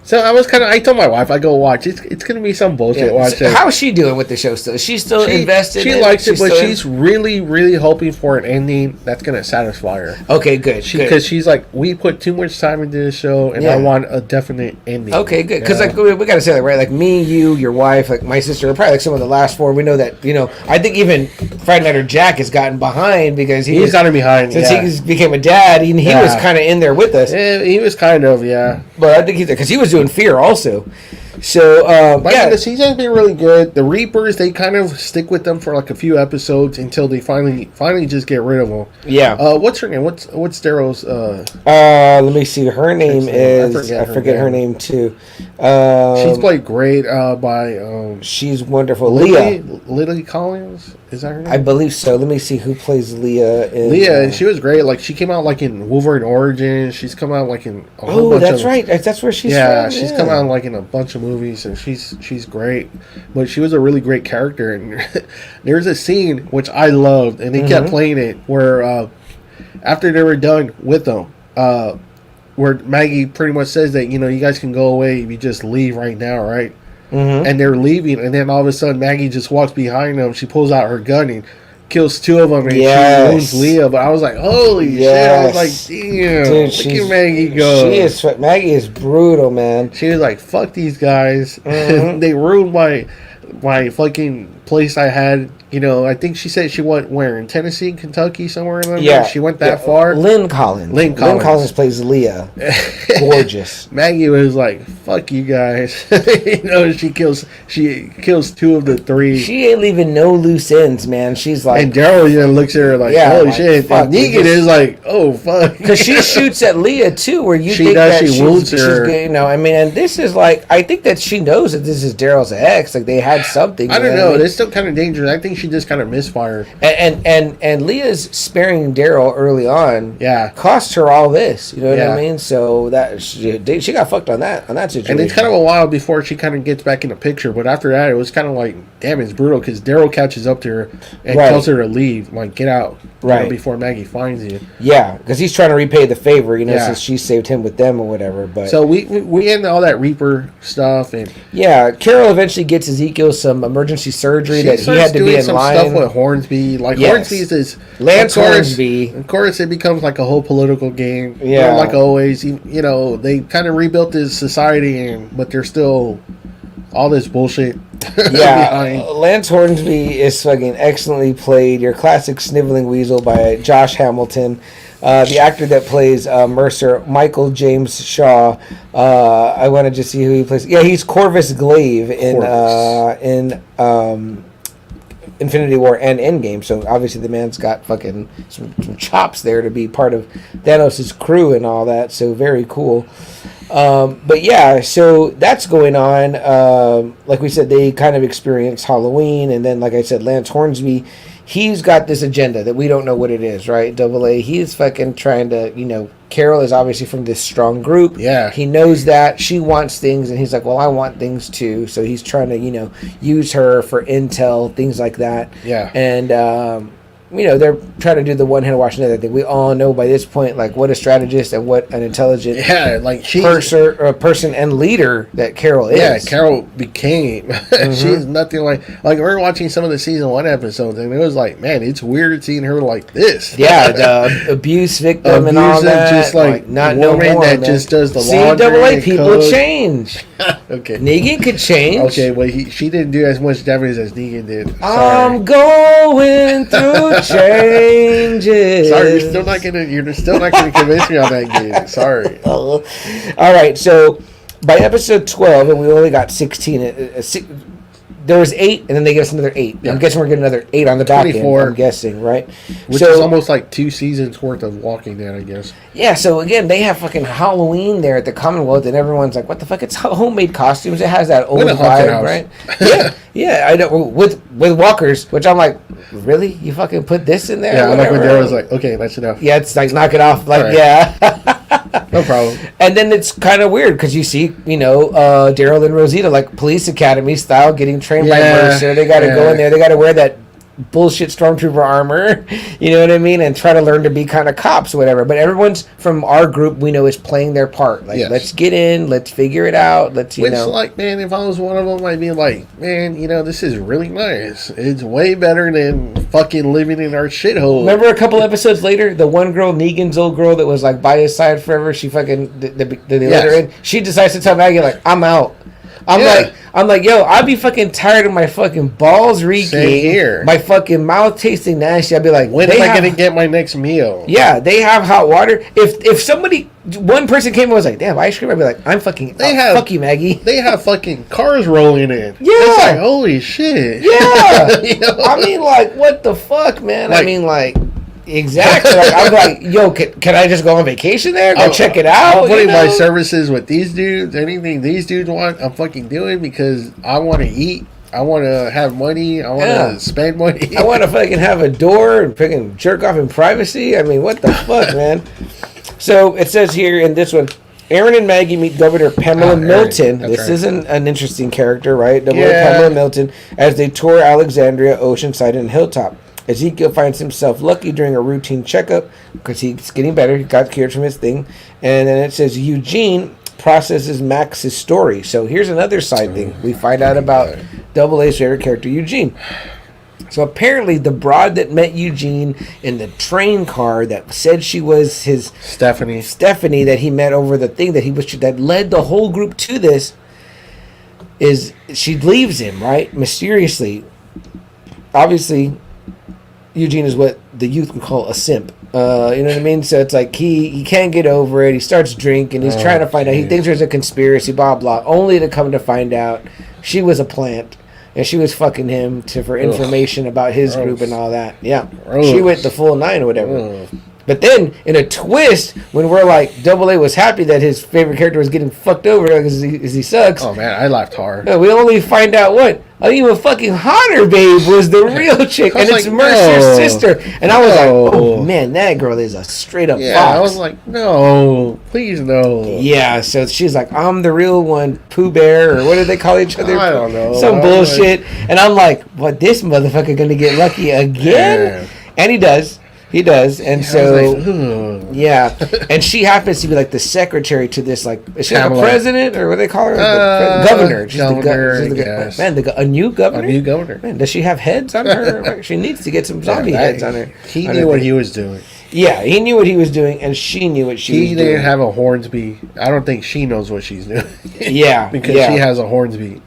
So I told my wife, I go, watch, it's going to be some bullshit. Watch so how's she doing with the show still? Is she still invested? She likes it, but she's really, really hoping for an ending that's going to satisfy her. Okay, good. Because she's like, we put too much time into this show, and I want a definite ending. Okay, good. Because we got to say that, right? Like me, you, your wife, like my sister, probably like some of the last 4. We know that, I think even Friday Nighter Jack has gotten behind because he's gotten behind since he became a dad. He was kind of in there with us. Yeah, he was kind of, But I think because he was doing Fear also. So the season's been really good. The Reapers, they kind of stick with them for like a few episodes until they finally just get rid of them. Yeah. What's her name? What's Daryl's? Let me see. Her name is I forget her name too. She's played great by. She's wonderful. Lily Collins, is that her name? I believe so. Let me see who plays Leah. And she was great. Like she came out like in Wolverine Origins. She's come out like in a whole bunch that's right. That's where she's from. Yeah, she's come out like in a bunch of movies, and she's great. But she was a really great character, and there's a scene which I loved, and they kept playing it where after they were done with them, where Maggie pretty much says that you guys can go away if you just leave right now, right? And they're leaving, and then all of a sudden Maggie just walks behind them. She pulls out her gun and kills 2 of them, and she wounds Leah. But I was like, holy shit! I was like, damn, dude, look at Maggie go. Maggie is brutal, man. She was like, fuck these guys. They ruined my fucking place I had. I think she said she went where, in Tennessee, Kentucky, somewhere in there. Yeah, she went that far. Lynn Collins plays Leah. Gorgeous. Maggie was like, "Fuck you guys." She kills 2 of the 3. She ain't leaving no loose ends, man. She's like, and Daryl looks at her like, "Holy shit!" And Negan is like, "Oh fuck," because she shoots at Leah too, where you think that she wounds her. And this is like, I think that she knows that this is Daryl's ex. Like they had something. I don't know. It's still kind of dangerous. I think she just kind of misfired. And Leah's sparing Daryl early on. Yeah, cost her all this. You know what I mean? So that she got fucked on that situation. And it's kind of a while before she kind of gets back in the picture. But after that, it was kind of like, damn, it's brutal because Daryl catches up to her and tells her to leave, like get out, before Maggie finds you. Yeah, because he's trying to repay the favor, since she saved him with them or whatever. But so we end all that Reaper stuff, and Carol eventually gets Ezekiel some emergency surgery that he had to be in some line. Stuff with Hornsby, like Hornsby's is Lance Hornsby. Of course, it becomes like a whole political game. Yeah, like always, they kind of rebuilt this society, but there's still all this bullshit. Yeah, Lance Hornsby is fucking excellently played. Your classic sniveling weasel by Josh Hamilton. The actor that plays Mercer, Michael James Shaw. I want to just see who he plays. Yeah, he's Corvus Glaive in Infinity War and Endgame. So obviously the man's got fucking some chops there to be part of Thanos' crew and all that. So very cool. But yeah, so that's going on. Like we said, they kind of experience Halloween, and then like I said, Lance Hornsby, he's got this agenda that we don't know what it is, right? Double A, he's fucking trying to, Carol is obviously from this strong group. Yeah. He knows that. She wants things, and he's like, well, I want things too. So he's trying to, use her for intel, things like that. Yeah. And, they're trying to do the one-hand wash and other thing. We all know by this point, like, what a strategist and what an intelligent person and leader that Carol is. Yeah, Carol became. She's nothing like we were watching some of the season 1 episodes, and it was like, man, it's weird seeing her like this. Yeah, the abuse victim and all that. Just like not woman no more, that man. just does the See, laundry. Double A, people code. change. Okay. Negan could change. Okay, well, she didn't do as much damage as Negan did. Sorry. I'm going through changes. Sorry, you're still not gonna convince me on that game. Sorry. All right, so by episode 12, and we only got 16. There was 8, and then they gave us another 8. Yeah. I'm guessing we're getting another 8 on the back 24. end. I'm guessing, right? Which is almost like 2 seasons worth of Walking Dead, I guess. Yeah, so again, they have fucking Halloween there at the Commonwealth, and everyone's like, what the fuck? It's homemade costumes. It has that old vibe, right? Yeah, I know. With walkers, which I'm like, really? You fucking put this in there? Yeah, I'm like when Daryl was like, okay, that's enough. Yeah, it's like, knock it off. Like, right. Yeah. No problem. And then it's kind of weird because you see, Daryl and Rosita, like police academy style, getting trained by Mercer. They got to go in there. They got to wear that bullshit stormtrooper armor, you know what I mean, and try to learn to be kind of cops or whatever. But everyone's from our group, we know, is playing their part. Like, let's get in, let's figure it out, let's, like, man, if I was one of them, I'd be like, man, this is really nice. It's way better than fucking living in our shithole. Remember a couple episodes later, the one girl, Negan's old girl that was like by his side forever, she fucking, they let her in. She decides to tell Maggie, like, I'm out. I'm like, yo, I'd be fucking tired of my fucking balls reeking, my fucking mouth tasting nasty. I'd be like, when am I gonna get my next meal? Yeah, they have hot water. If somebody, one person came and was like, damn, ice cream, I'd be like, I'm fucking, fuck you, Maggie. They have fucking cars rolling in. Yeah, it's like, holy shit. Yeah, I mean, like, what the fuck, man? I mean, like. Exactly. Like, I'm like, yo, can I just go on vacation there? Go check it out. I'm putting my services with these dudes. Anything these dudes want, I'm fucking doing because I want to eat. I want to have money. I want to spend money. I want to fucking have a door and fucking jerk off in privacy. I mean, what the fuck, man? So it says here in this one, Aaron and Maggie meet Governor Pamela Milton. This is an interesting character, right? Pamela Milton as they tour Alexandria, Oceanside, and Hilltop. Ezekiel finds himself lucky during a routine checkup because he's getting better. He got cured from his thing. And then it says Eugene processes Max's story. So here's another side thing. We find out about Double A's favorite character, Eugene. So apparently the broad that met Eugene in the train car that said she was his... Stephanie, that he met over the thing that led the whole group to this, is she leaves him, right? Mysteriously. Obviously... Eugene is what the youth would call a simp. You know what I mean? So it's like he can't get over it. He starts drinking. He's trying to find out. He thinks there's a conspiracy, blah, blah. Only to come to find out she was a plant. And she was fucking him for information about his group and all that. Yeah. She went the full 9 or whatever. But then, in a twist, when we're like, Double A was happy that his favorite character was getting fucked over because he sucks. Oh, man, I laughed hard. We only find out what? An even fucking hotter babe was the real chick. And it's like, Mercer's sister. And I was like, oh, man, that girl is a straight up fox. I was like, no, please no. Yeah, so she's like, I'm the real one, Pooh Bear, or what do they call each other? I don't know. Some bullshit. And I'm like, what, this motherfucker going to get lucky again? Yeah. And he does. He does, and and she happens to be like the secretary to this, like, is she like a president or what do they call her? Governor. She's a new governor. A new governor. Man, does she have heads on her? She needs to get some zombie heads on her. He knew what he was doing. Yeah, he knew what he was doing, and she knew what she was doing. He didn't have a Hornsby. I don't think she knows what she's doing. Yeah, because she has a Hornsby.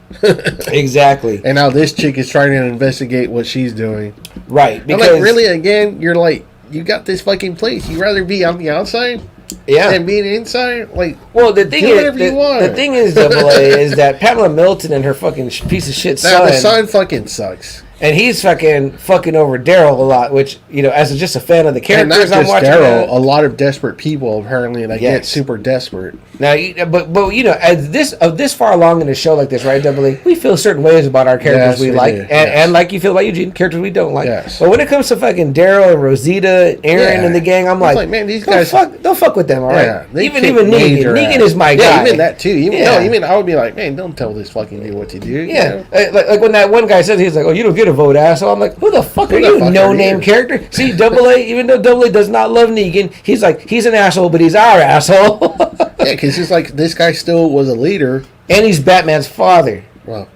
Exactly. And now this chick is trying to investigate what she's doing. Right. Because I'm like, really, again, you're like, you got this fucking place. You rather be on the outside, than being inside. Like, well, the thing the thing is, Double A, is that Pamela Milton and her fucking piece of shit son. The son fucking sucks. And he's fucking over Daryl a lot, which, you know, as just a fan of the characters I'm watching. Daryl, a lot of desperate people apparently that get super desperate. Now, but you know, as this far along in a show like this, right, Double A, we feel certain ways about our characters we like, and like you feel about Eugene, characters we don't like. Yes. But when it comes to fucking Daryl and Rosita, Aaron and the gang, I'm like, man, these guys don't fuck with them, all right? Yeah, even Negan. Negan is my guy. Yeah, even that too. Even I would be like, man, don't tell this fucking dude what to do. Yeah, like when that one guy says, he's like, oh, you don't get a vote, asshole. I'm like, who the fuck are you, no-name character? See, Double A, even though Double A does not love Negan, he's like, he's an asshole, but he's our asshole. Yeah, because it's like this guy still was a leader. And he's Batman's father. Well,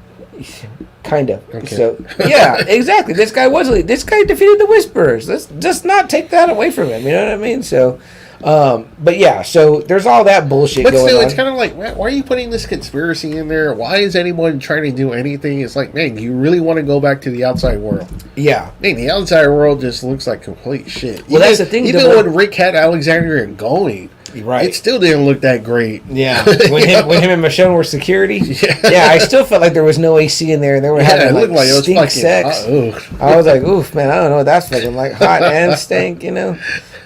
kind of. Okay. So, yeah, exactly. This guy was a leader. This guy defeated the Whisperers. Let's just not take that away from him. You know what I mean? So, but yeah, so there's all that bullshit going on. But still, it's kind of like, why are you putting this conspiracy in there? Why is anyone trying to do anything? It's like, man, you really want to go back to the outside world? Yeah. Man, the outside world just looks like complete shit. Well, that's the thing. Even when Rick had Alexandria going, right, it still didn't look that great. Yeah. When him and Michonne were security, yeah, I still felt like there was no AC in there, and they were having like stink sex. I was like, oof, man, I don't know what that's fucking like, hot and stank, you know.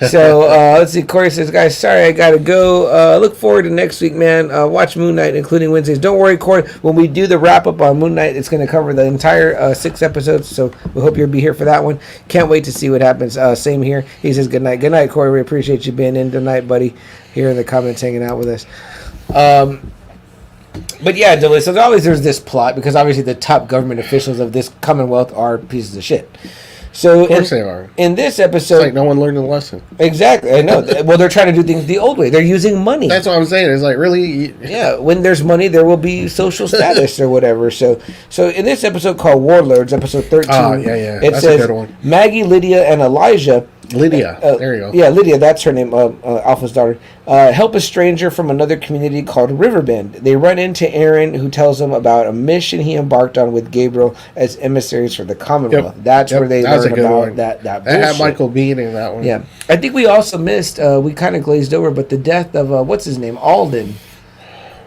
So let's see. Corey says, guys, sorry, I gotta go. Look forward to next week, man. Watch Moon Knight, including Wednesdays. Don't worry, Corey. When we do the wrap up on Moon Knight, it's going to cover the entire 6 episodes. So we hope you'll be here for that one. Can't wait to see what happens. Same here. He says, good night. Good night, Corey. We appreciate you being in tonight, buddy. Here in the comments, hanging out with us. But yeah, Dylan, so there's this plot, because obviously the top government officials of this Commonwealth are pieces of shit. So of course they are. In this episode, it's like no one learned the lesson. Exactly, I know. Well, they're trying to do things the old way. They're using money. That's what I'm saying. It's like, really? Yeah, when there's money, there will be social status or whatever. So in this episode called Warlords, episode 13, it that's says a good one. Maggie, Lydia, and Elijah. Lydia, there you go. Yeah, Lydia, that's her name, Alpha's daughter. Help a stranger from another community called Riverbend. They run into Aaron, who tells them about a mission he embarked on with Gabriel as emissaries for the Commonwealth. That's where they learn about that bullshit. That had Michael Biehn in that one. Yeah. I think we also missed, we kind of glazed over, but the death of, what's his name, Alden.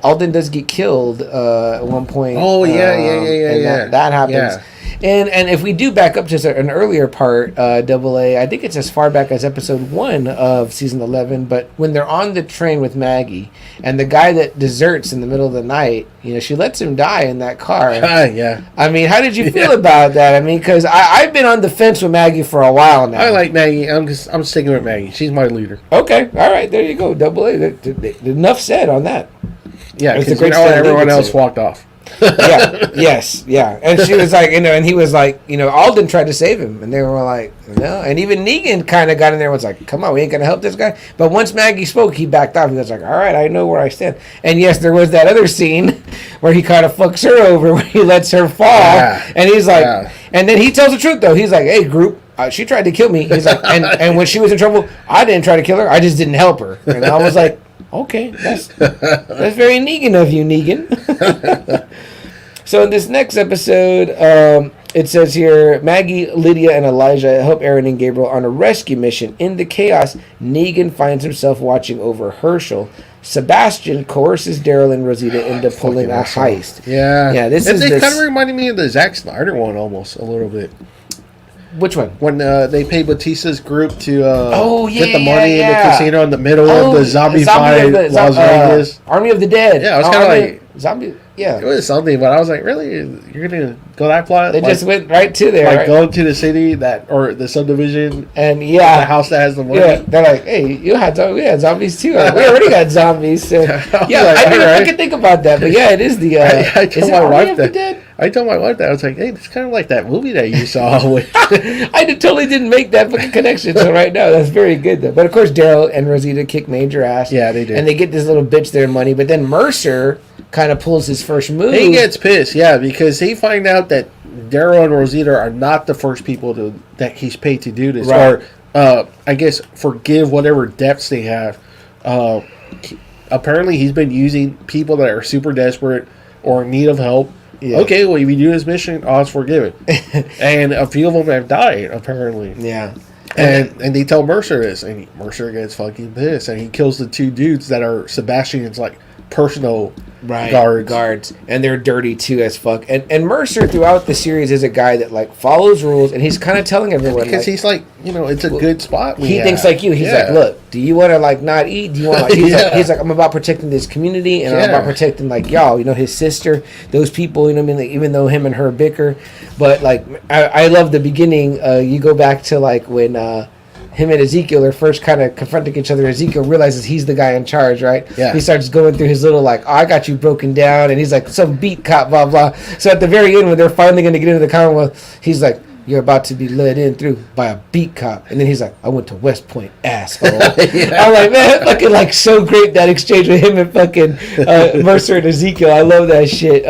Alden does get killed at one point. Oh, yeah. That happens. Yeah. And if we do back up to an earlier part, Double A, I think it's as far back as episode 1 of season 11, but when they're on the train with Maggie, and the guy that deserts in the middle of the night, you know, she lets him die in that car. Yeah. I mean, how did you feel about that? I mean, because I've been on the fence with Maggie for a while now. I like Maggie. I'm sticking with Maggie. She's my leader. Okay. All right. There you go. Double A. Enough said on that. Yeah, because everyone else walked off. Yeah. And she was like, you know, and he was like, you know, Alden tried to save him, and they were like, no. And even Negan kind of got in there and was like, come on, we ain't going to help this guy. But once Maggie spoke, he backed off. He was like, all right, I know where I stand. And yes, there was that other scene where he kind of fucks her over, where he lets her fall. Yeah. And he's like, and then he tells the truth, though. He's like, hey, group, she tried to kill me. He's like, and when she was in trouble, I didn't try to kill her. I just didn't help her. And I was like, okay, that's very Negan of you, Negan. So in this next episode, it says here, Maggie, Lydia, and Elijah help Aaron and Gabriel on a rescue mission. In the chaos, Negan finds himself watching over Herschel. Sebastian coerces Daryl and Rosita into pulling a heist. Yeah. This kind of reminded me of the Zack Snyder one almost, a little bit. Which one? When they paid Batista's group to get the money in the casino in the middle of the zombified Las Vegas. Army of the Dead. Yeah, it was kind of like... Zombie... Yeah. It was something, but I was like, really? You're going to go that plot? They just went right to there. Like, go to the city or the subdivision. And, the house that has the money. Yeah, they're like, hey, we had zombies too. Like, we already got zombies. So. Yeah, I didn't fucking think about that. But yeah, it is the... I told my wife that. I told my wife that. I was like, hey, it's kind of like that movie that you saw. I totally didn't make that fucking connection. So right now, that's very good, though. But, of course, Daryl and Rosita kick major ass. Yeah, they do. And they get this little bitch their money. But then Mercer kind of pulls his first move. He gets pissed, because he find out that Daryl and Rosita are not the first people that he's paid to do this, or I guess forgive whatever debts they have. Apparently, he's been using people that are super desperate or in need of help. Yeah. Okay, well, if you do this mission, I'll forgive it. And a few of them have died, apparently. Yeah. And they tell Mercer this, and Mercer gets fucking pissed, and he kills the 2 dudes that are Sebastian's, like, personal guards, and they're dirty too as fuck. And Mercer throughout the series is a guy that like follows rules, and he's kind of telling everyone because he's like, it's a good spot. He thinks like you. He's like, look, do you want to like not eat? Do you want? Like, he's like, I'm about protecting this community, and I'm about protecting like y'all. His sister, those people. I mean, like, even though him and her bicker, but like I love the beginning. You go back to like when. Him and Ezekiel are first kind of confronting each other. Ezekiel realizes he's the guy in charge, right? Yeah. He starts going through his little like, I got you broken down, and he's like, some beat cop, blah blah. So at the very end, when they're finally going to get into the Commonwealth, he's like, you're about to be led in through by a beat cop, and then he's like, I went to West Point, asshole. I'm like, man, fucking like so great that exchange with him and fucking Mercer and Ezekiel. I love that shit.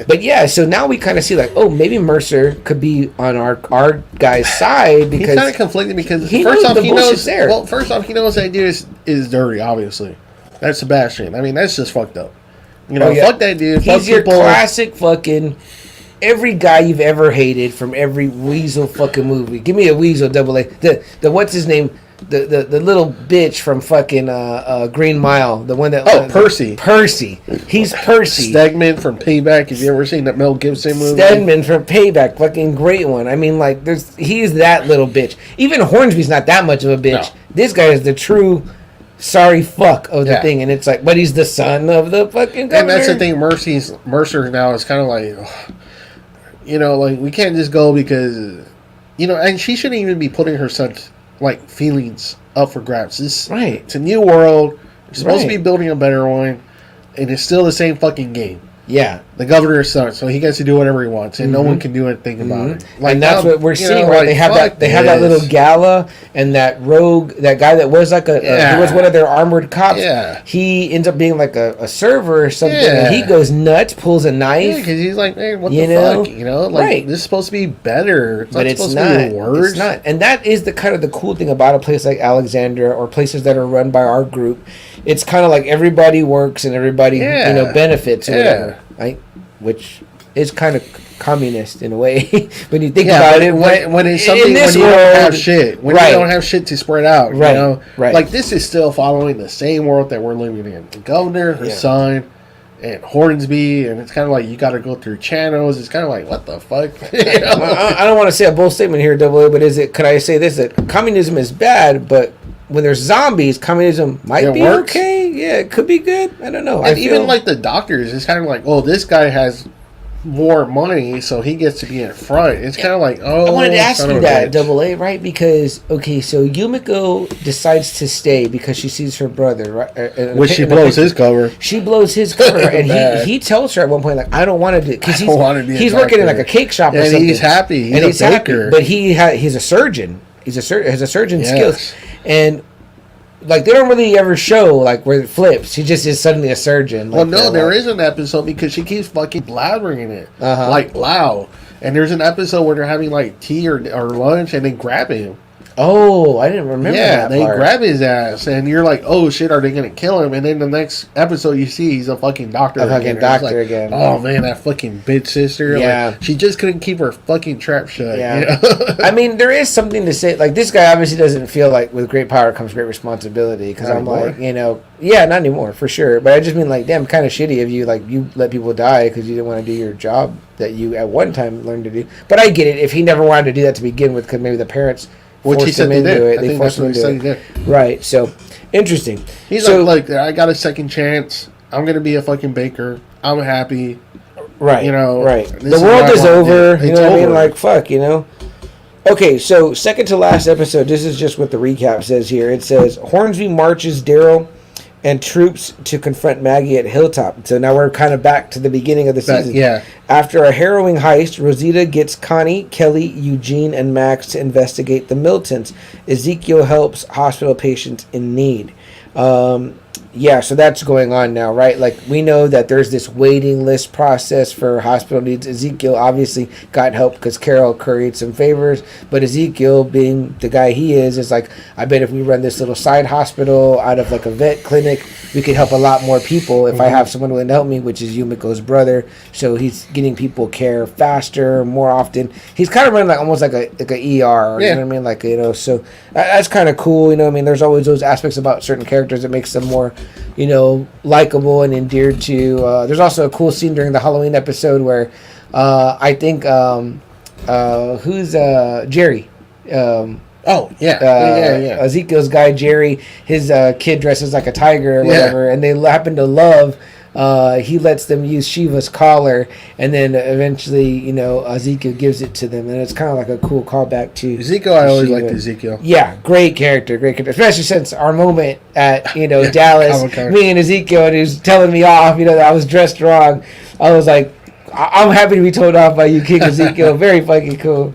But yeah, so now we kind of see like, oh, maybe Mercer could be on our guy's side because he's kind of conflicted because first off he knows there. Well, first off he knows that dude is dirty. Obviously, that's Sebastian. I mean, that's just fucked up. Fuck that dude. He's your classic fucking. Every guy you've ever hated from every Weasel fucking movie. Give me a Weasel double A. The what's his name? The little bitch from fucking Green Mile. The one that Percy. Percy. He's Percy. Stegman from Payback. Have you ever seen that Mel Gibson movie? Stegman from Payback. Fucking great one. I mean, like, he's that little bitch. Even Hornsby's not that much of a bitch. No. This guy is the true sorry fuck of the thing, and it's like, but he's the son of the fucking governor. And that's the thing. Mercer now is kind of like. Like, we can't just go because, and she shouldn't even be putting her son's, like, feelings up for grabs. It's a new world. You're supposed to be building a better one, and it's still the same fucking game. Yeah. The governor's son, so he gets to do whatever he wants, and no one can do anything about it. Like, and that's what we're seeing, right? Like, they have that little gala, and that rogue, that guy that was like he was one of their armored cops. Yeah. He ends up being like a server or something, and he goes nuts, pulls a knife. Yeah, because he's like, man, what the fuck? Like, this is supposed to be better. But it's not. It's not. And that is the kind of the cool thing about a place like Alexandria or places that are run by our group. It's kind of like everybody works and everybody benefits or whatever, right? Which is kind of communist in a way when you think about it. When it's something when you don't have shit, when you don't have shit to spread out, right? Like, this is still following the same world that we're living in. The governor, her son, and Hornsby, and it's kind of like you got to go through channels. It's kind of like, what the fuck? I don't want to say a bold statement here, Double A, but could I say this, that communism is bad, but when there's zombies, communism might be okay. Yeah, it could be good. I don't know. And even like the doctors, it's kind of like, oh, this guy has more money, so he gets to be in front. It's kind of like, oh, I wanted to ask you that, Double A, right? Because so Yumiko decides to stay because she sees her brother, right? Which she blows his cover. She blows his cover, and he tells her at one point, like, I don't want to do it because he's working in like a cake shop or something. And he's happy. He's a baker. Happy, but he's a surgeon. He's has a surgeon's skills. And like, they don't really ever show like where it flips. He just is suddenly a surgeon. Well, no, there is an episode because she keeps fucking blathering it like loud. And there's an episode where they're having like tea or lunch, and they grab him. Oh, I didn't remember. Yeah, they grab his ass, and you're like, "Oh shit, are they gonna kill him?" And then the next episode, you see he's a fucking doctor. Again. Oh man, that fucking bitch sister. Yeah, like, she just couldn't keep her fucking trap shut. Yeah, I mean, there is something to say. Like, this guy obviously doesn't feel like with great power comes great responsibility. Because I'm like, not anymore for sure. But I just mean, like, damn, kind of shitty of you. Like, you let people die because you didn't want to do your job that you at one time learned to do. But I get it if he never wanted to do that to begin with, because maybe the parents. Which he said they did. They forced him to do it. Right. So, interesting. He's like, I got a second chance. I'm going to be a fucking baker. I'm happy. Right. Right. The world is over. You know what I mean? Like, fuck, Okay, so second to last episode, this is just what the recap says here. It says, Hornsby marches Daryl and troops to confront Maggie at Hilltop. So now we're kind of back to the beginning of the season. Yeah. After a harrowing heist, Rosita gets Connie, Kelly, Eugene, and Max to investigate the Miltons. Ezekiel helps hospital patients in need. So that's going on now, right? Like, we know that there's this waiting list process for hospital needs. Ezekiel obviously got help because Carol curried some favors, but Ezekiel, being the guy he is like, I bet if we run this little side hospital out of like a vet clinic, we could help a lot more people if I have someone willing to help me, which is Yumiko's brother. So he's getting people care faster, more often. He's kind of running like almost like a ER, you know what I mean? Like, so that's kind of cool, There's always those aspects about certain characters that makes them more more, likable and endeared to. There's also a cool scene during the Halloween episode where I think who's Jerry. Ezekiel's guy Jerry, his kid dresses like a tiger or whatever, and they happen to love. He lets them use Shiva's collar, and then eventually, Ezekiel gives it to them, and it's kind of like a cool callback to Ezekiel. I always liked Ezekiel. Yeah, great character, especially since our moment at Dallas, me and Ezekiel, and he was telling me off, that I was dressed wrong. I was like, I'm happy to be told off by you, King Ezekiel. Very fucking cool.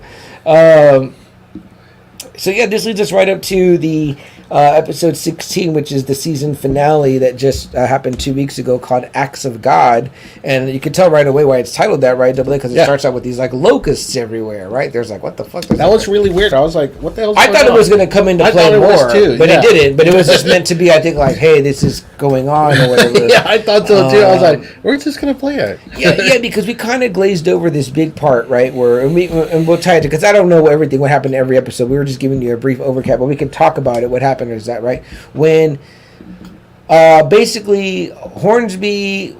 So yeah, this leads us right up to the episode 16, which is the season finale that just happened 2 weeks ago, called Acts of God. And you can tell right away why it's titled that, right, Double A? Because it starts out with these locusts everywhere, right? There's what the fuck? That was really weird. I was like, what the hell? I thought it was going to come into play more, too, but it didn't. But it was just meant to be, I think, hey, this is going on or whatever. Yeah, I thought so too. I was like, where's this going to play at? yeah, because we kind of glazed over this big part, right? And we'll tie it to, because I don't know what happened in every episode. We were just giving you a brief overcap, but we can talk about it. What happened is that, right? When basically Hornsby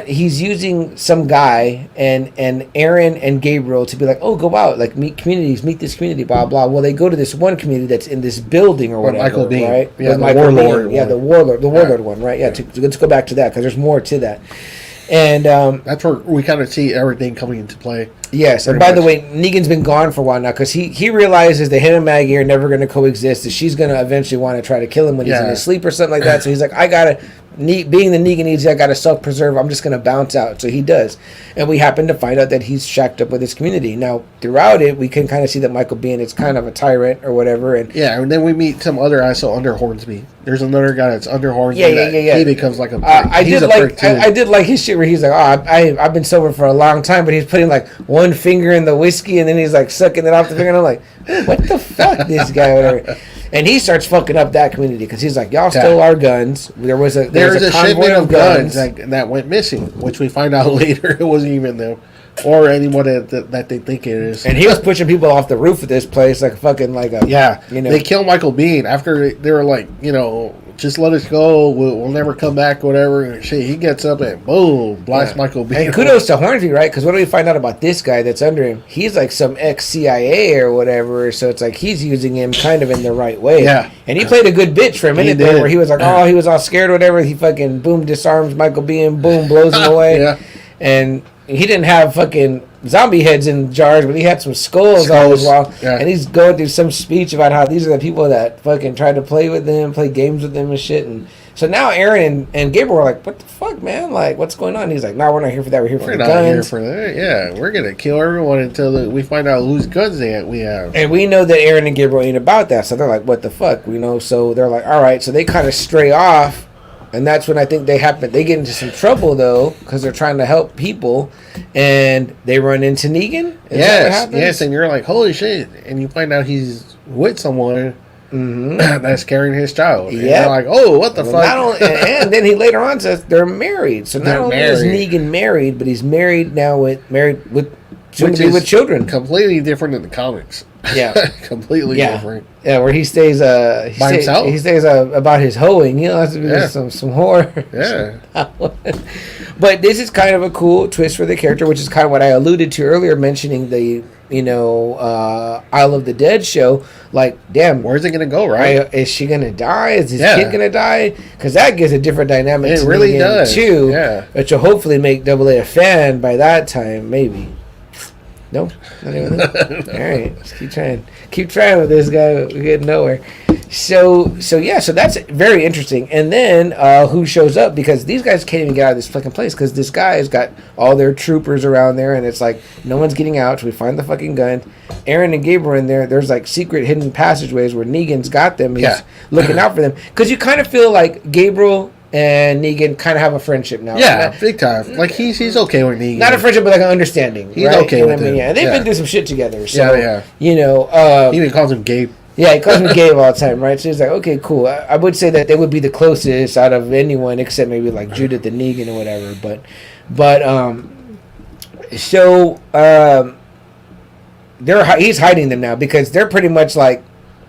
he's using some guy and Aaron and Gabriel to be like, oh, go out, meet this community, blah blah. Well, they go to this one community that's in this building or whatever, Michael Bean, right? Yeah, the warlord, the warlord one, right? Yeah, let's go back to that because there's more to that. And that's where we kind of see everything coming into play. Yes, and by the way, Negan's been gone for a while now because he realizes that him and Maggie are never going to coexist, that she's going to eventually want to try to kill him when he's in his sleep or something like that. So he's like, being the Negan needs, I got to self-preserve. I'm just going to bounce out. So he does. And we happen to find out that he's shacked up with his community. Now, throughout it, we can kind of see that Michael Bean is kind of a tyrant or whatever. And then we meet some other asshole under Hornsby. There's another guy that's under Hornsby. Yeah. He becomes like a prick. I did like his shit where he's like, I've been sober for a long time, but he's putting one finger in the whiskey and then he's sucking it off the finger. And I'm like, what the fuck, this guy, whatever. And he starts fucking up that community because he's like, y'all stole our guns. There's a shipment of guns that went missing, which we find out later it wasn't even them or anyone that they think it is. And he was pushing people off the roof of this place They kill Michael Bean after they were like, just let us go. We'll never come back, whatever. And shit, he gets up and boom, blasts Michael Bean. And kudos to Hornsby, right? Because what do we find out about this guy that's under him? He's some ex-CIA or whatever. So it's he's using him kind of in the right way. Yeah. And he played a good bitch for a minute there where he was he was all scared or whatever. He fucking boom disarms Michael Bean, boom blows him away. Yeah. And he didn't have fucking zombie heads in jars, but he had some skulls all the while. Yeah. And he's going through some speech about how these are the people that fucking tried to play with him, play games with him and shit. And so now Aaron and Gabriel are like, what the fuck, man? What's going on? And he's like, no, we're not here for that. We're here for the guns. We're not here for that. Yeah, we're going to kill everyone until we find out whose guns we have. And we know that Aaron and Gabriel ain't about that. So they're like, what the fuck? So they're like, all right. So they kind of stray off. And that's when I think they get into some trouble, though, because they're trying to help people, and they run into Negan? Yes, and you're like, holy shit. And you find out he's with someone that's carrying his child. Yeah. And you're like, oh, what the fuck? And then he later on says they're married. So not only is Negan married, but he's married now with children. Completely different in the comics. Yeah. Completely different. Yeah, where he stays by himself. He stays about his hoeing. Has to be some whore. Yeah. But this is kind of a cool twist for the character, which is kind of what I alluded to earlier, mentioning the Isle of the Dead show. Damn, where's it gonna go? Right? Is she gonna die? Is his kid gonna die? Because that gives a different dynamic. It really does too. Yeah. Which will hopefully make Double A a fan by that time, maybe. No, not even that. All right, let's keep trying with this guy. We're getting nowhere. So that's very interesting. And then who shows up, because these guys can't even get out of this fucking place because this guy's got all their troopers around there, and it's no one's getting out. So we find the fucking gun. Aaron and Gabriel in there. There's secret hidden passageways where Negan's got them. He's looking out for them because you kind of feel like Gabriel and Negan kind of have a friendship now. Yeah, big time. He's okay with Negan. Not a friendship, but an understanding. He's okay with him. Yeah, they've been through some shit together. So, he even calls him Gabe. Yeah, he calls me Gabe all the time, right? So he's like, okay, cool. I would say that they would be the closest out of anyone except maybe Judith and Negan or whatever. He's hiding them now because they're pretty much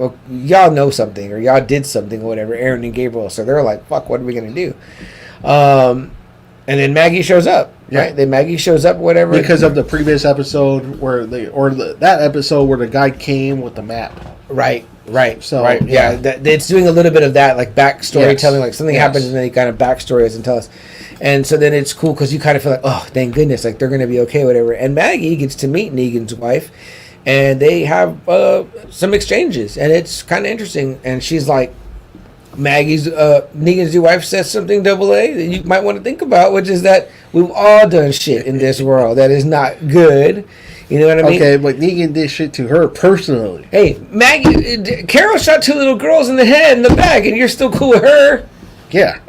well, y'all know something or y'all did something or whatever, Aaron and Gabriel. So they're like, fuck, what are we going to do? And then Maggie shows up, right? Then Maggie shows up, whatever. Because of the previous episode where that episode where the guy came with the map. Right. So, yeah. It's doing a little bit of that, like backstory telling, like something happens and then he kind of backstory us and tell us. And so then it's cool because you kind of feel like, oh, thank goodness, like they're going to be okay, whatever. And Maggie gets to meet Negan's wife and they have some exchanges and it's kind of interesting. And she's like, Negan's new wife says something double A that you might want to think about, which is that we've all done shit in this world that is not good. You know what I mean? Okay, but Negan did shit to her personally. Hey, Maggie, Carol shot 2 little girls in the head and the back, and you're still cool with her. Yeah.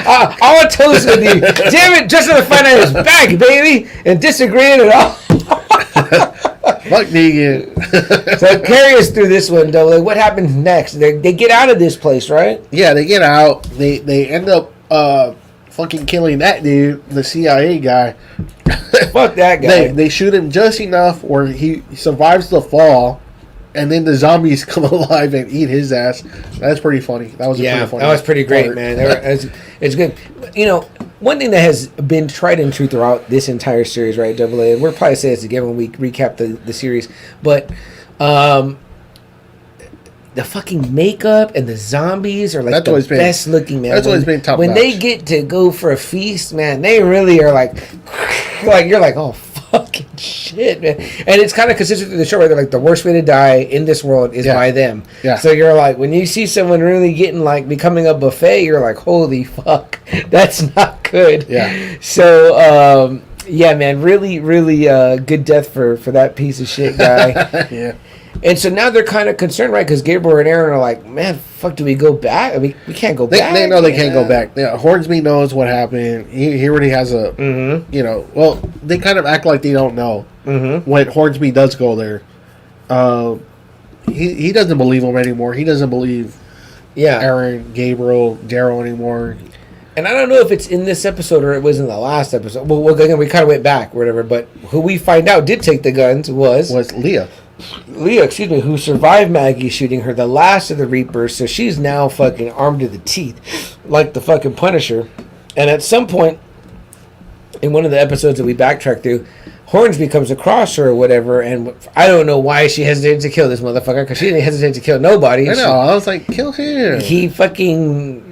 I'll toast with you. Damn it, just to find out his back, baby, and disagreeing at all. Fuck Negan. So carry us through this one, though. Like, what happens next? They get out of this place, right? Yeah, they get out. They end up fucking killing that dude, the CIA guy. Fuck that guy. They shoot him just enough where he survives the fall, and then the zombies come alive and eat his ass. That's pretty funny. That was pretty funny. That was pretty great, man. It's good. You know, one thing that has been tried and true throughout this entire series, right, Double A, and we'll probably say this again when we recap the series, but the fucking makeup and the zombies are like the best looking, man. That's always been top When notch. they get to go for a feast, man, they really are like you're like, oh fucking shit, man. And it's kind of consistent through the show where they're like, the worst way to die in this world is by them. Yeah. So you're like, when you see someone really getting like becoming a buffet, you're like, holy fuck, that's not good. Yeah. So yeah, man, really, really good death for that piece of shit guy. Yeah. And so now they're kind of concerned, right? Because Gabriel and Aaron are like, man, fuck, do we go back? I mean, we can't go back. They know they can't go back. Yeah, Hornsby knows what happened. He already has a, you know, well, they kind of act like they don't know when Hornsby does go there. He doesn't believe him anymore. He doesn't believe Aaron, Gabriel, Daryl anymore. And I don't know if it's in this episode or it was in the last episode. Well, again, we kind of went back or whatever. But who we find out did take the guns was Leah. Leah, who survived Maggie shooting her, the last of the Reapers. So she's now fucking armed to the teeth, like the fucking Punisher. And at some point in one of the episodes that we backtracked through, Hornsby comes across her or whatever, and I don't know why she hesitated to kill this motherfucker, because she didn't hesitate to kill nobody. I know. I was like, kill him. He fucking,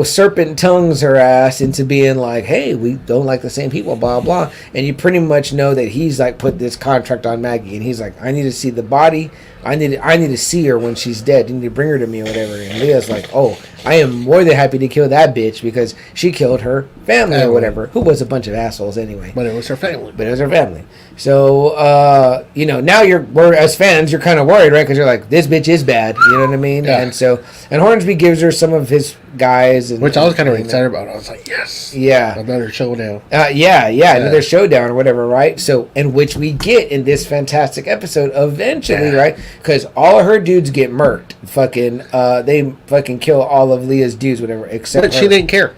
serpent tongues her ass into being like, hey, we don't like the same people, blah, blah. And you pretty much know that he's like put this contract on Maggie, and he's like, I need to see the body. I need to see her when she's dead. You need to bring her to me or whatever. And Leah's like, oh, I am more than happy to kill that bitch because she killed her family or whatever, who was a bunch of assholes anyway. But it was her family. So, now we're as fans, you're kind of worried, right? Because you're like, this bitch is bad. You know what I mean? Yeah. And Hornsby gives her some of his guys. Which I was kind of excited about. I was like, yes. Yeah. Another showdown. Another showdown or whatever, right? So, in which we get in this fantastic episode eventually, right? Because all of her dudes get murked. They fucking kill all of Leah's dudes, whatever, except But she didn't care.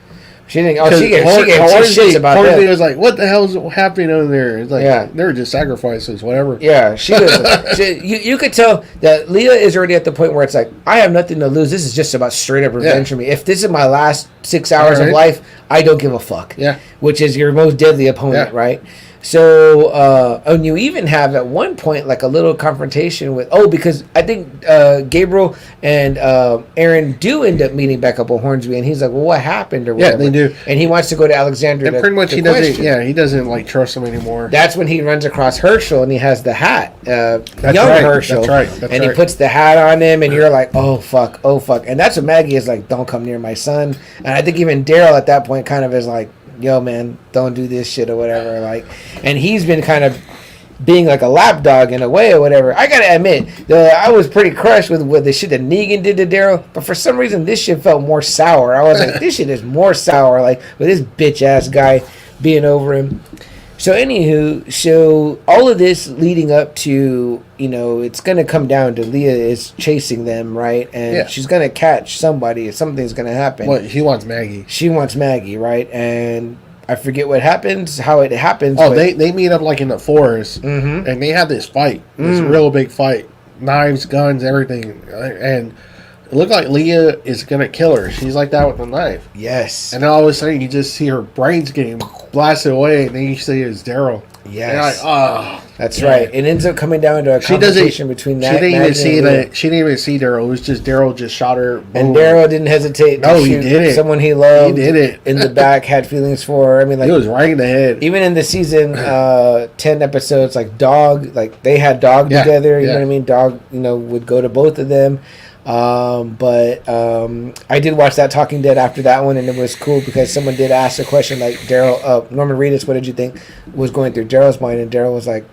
She didn't. Oh, she gave shits about that. Hornsby was like, "What the hell's happening over there?" It's like, they were just sacrifices, whatever. Yeah, she was. You could tell that Leah is already at the point where it's like, I have nothing to lose. This is just about straight up revenge for me. If this is my last 6 hours of life, I don't give a fuck. Yeah, which is your most deadly opponent, right? So, and you even have at one point like a little confrontation with, because I think Gabriel and Aaron do end up meeting back up with Hornsby, and he's like, well, what happened or whatever. Yeah, they do. And he wants to go to Alexandria. And pretty much he doesn't like trust him anymore. That's when he runs across Herschel and he has the hat, young right. Herschel. That's right. He puts the hat on him, and you're like, oh fuck. And that's when Maggie is like, don't come near my son. And I think even Daryl at that point kind of is like, yo man, don't do this shit or whatever, like, and he's been kind of being like a lapdog in a way or whatever. I gotta admit, I was pretty crushed with the shit that Negan did to Daryl, but for some reason this shit felt more sour. I was like, this shit is more sour, like with this bitch ass guy being over him. So anywho, all of this leading up to, it's going to come down to Leah is chasing them, right? And she's going to catch somebody. Something's going to happen. Well, he wants Maggie. She wants Maggie, right? And I forget what happens, how it happens. Oh, they meet up like in the forest, and they have this fight, this real big fight. knives, guns, everything, and it looked like Leah is gonna kill her. She's like that with the knife. Yes. And then all of a sudden, you just see her brains getting blasted away, and then you see it's Daryl. Yes. And you're like, oh, that's right. It ends up coming down to a conversation between that. She didn't even see that. She didn't even see Daryl. It was just Daryl just shot her. Boom. And Daryl didn't hesitate. No, to he shoot did it. Someone he loved. He did it in the back. Had feelings for. I mean, like it was right in the head. Even in the season 10 episodes, like Dog, like they had Dog together. You know what I mean? Dog, would go to both of them. But I did watch that Talking Dead after that one, and it was cool because someone did ask a question like Daryl, Norman Reedus, what did you think was going through Daryl's mind? And Daryl was like,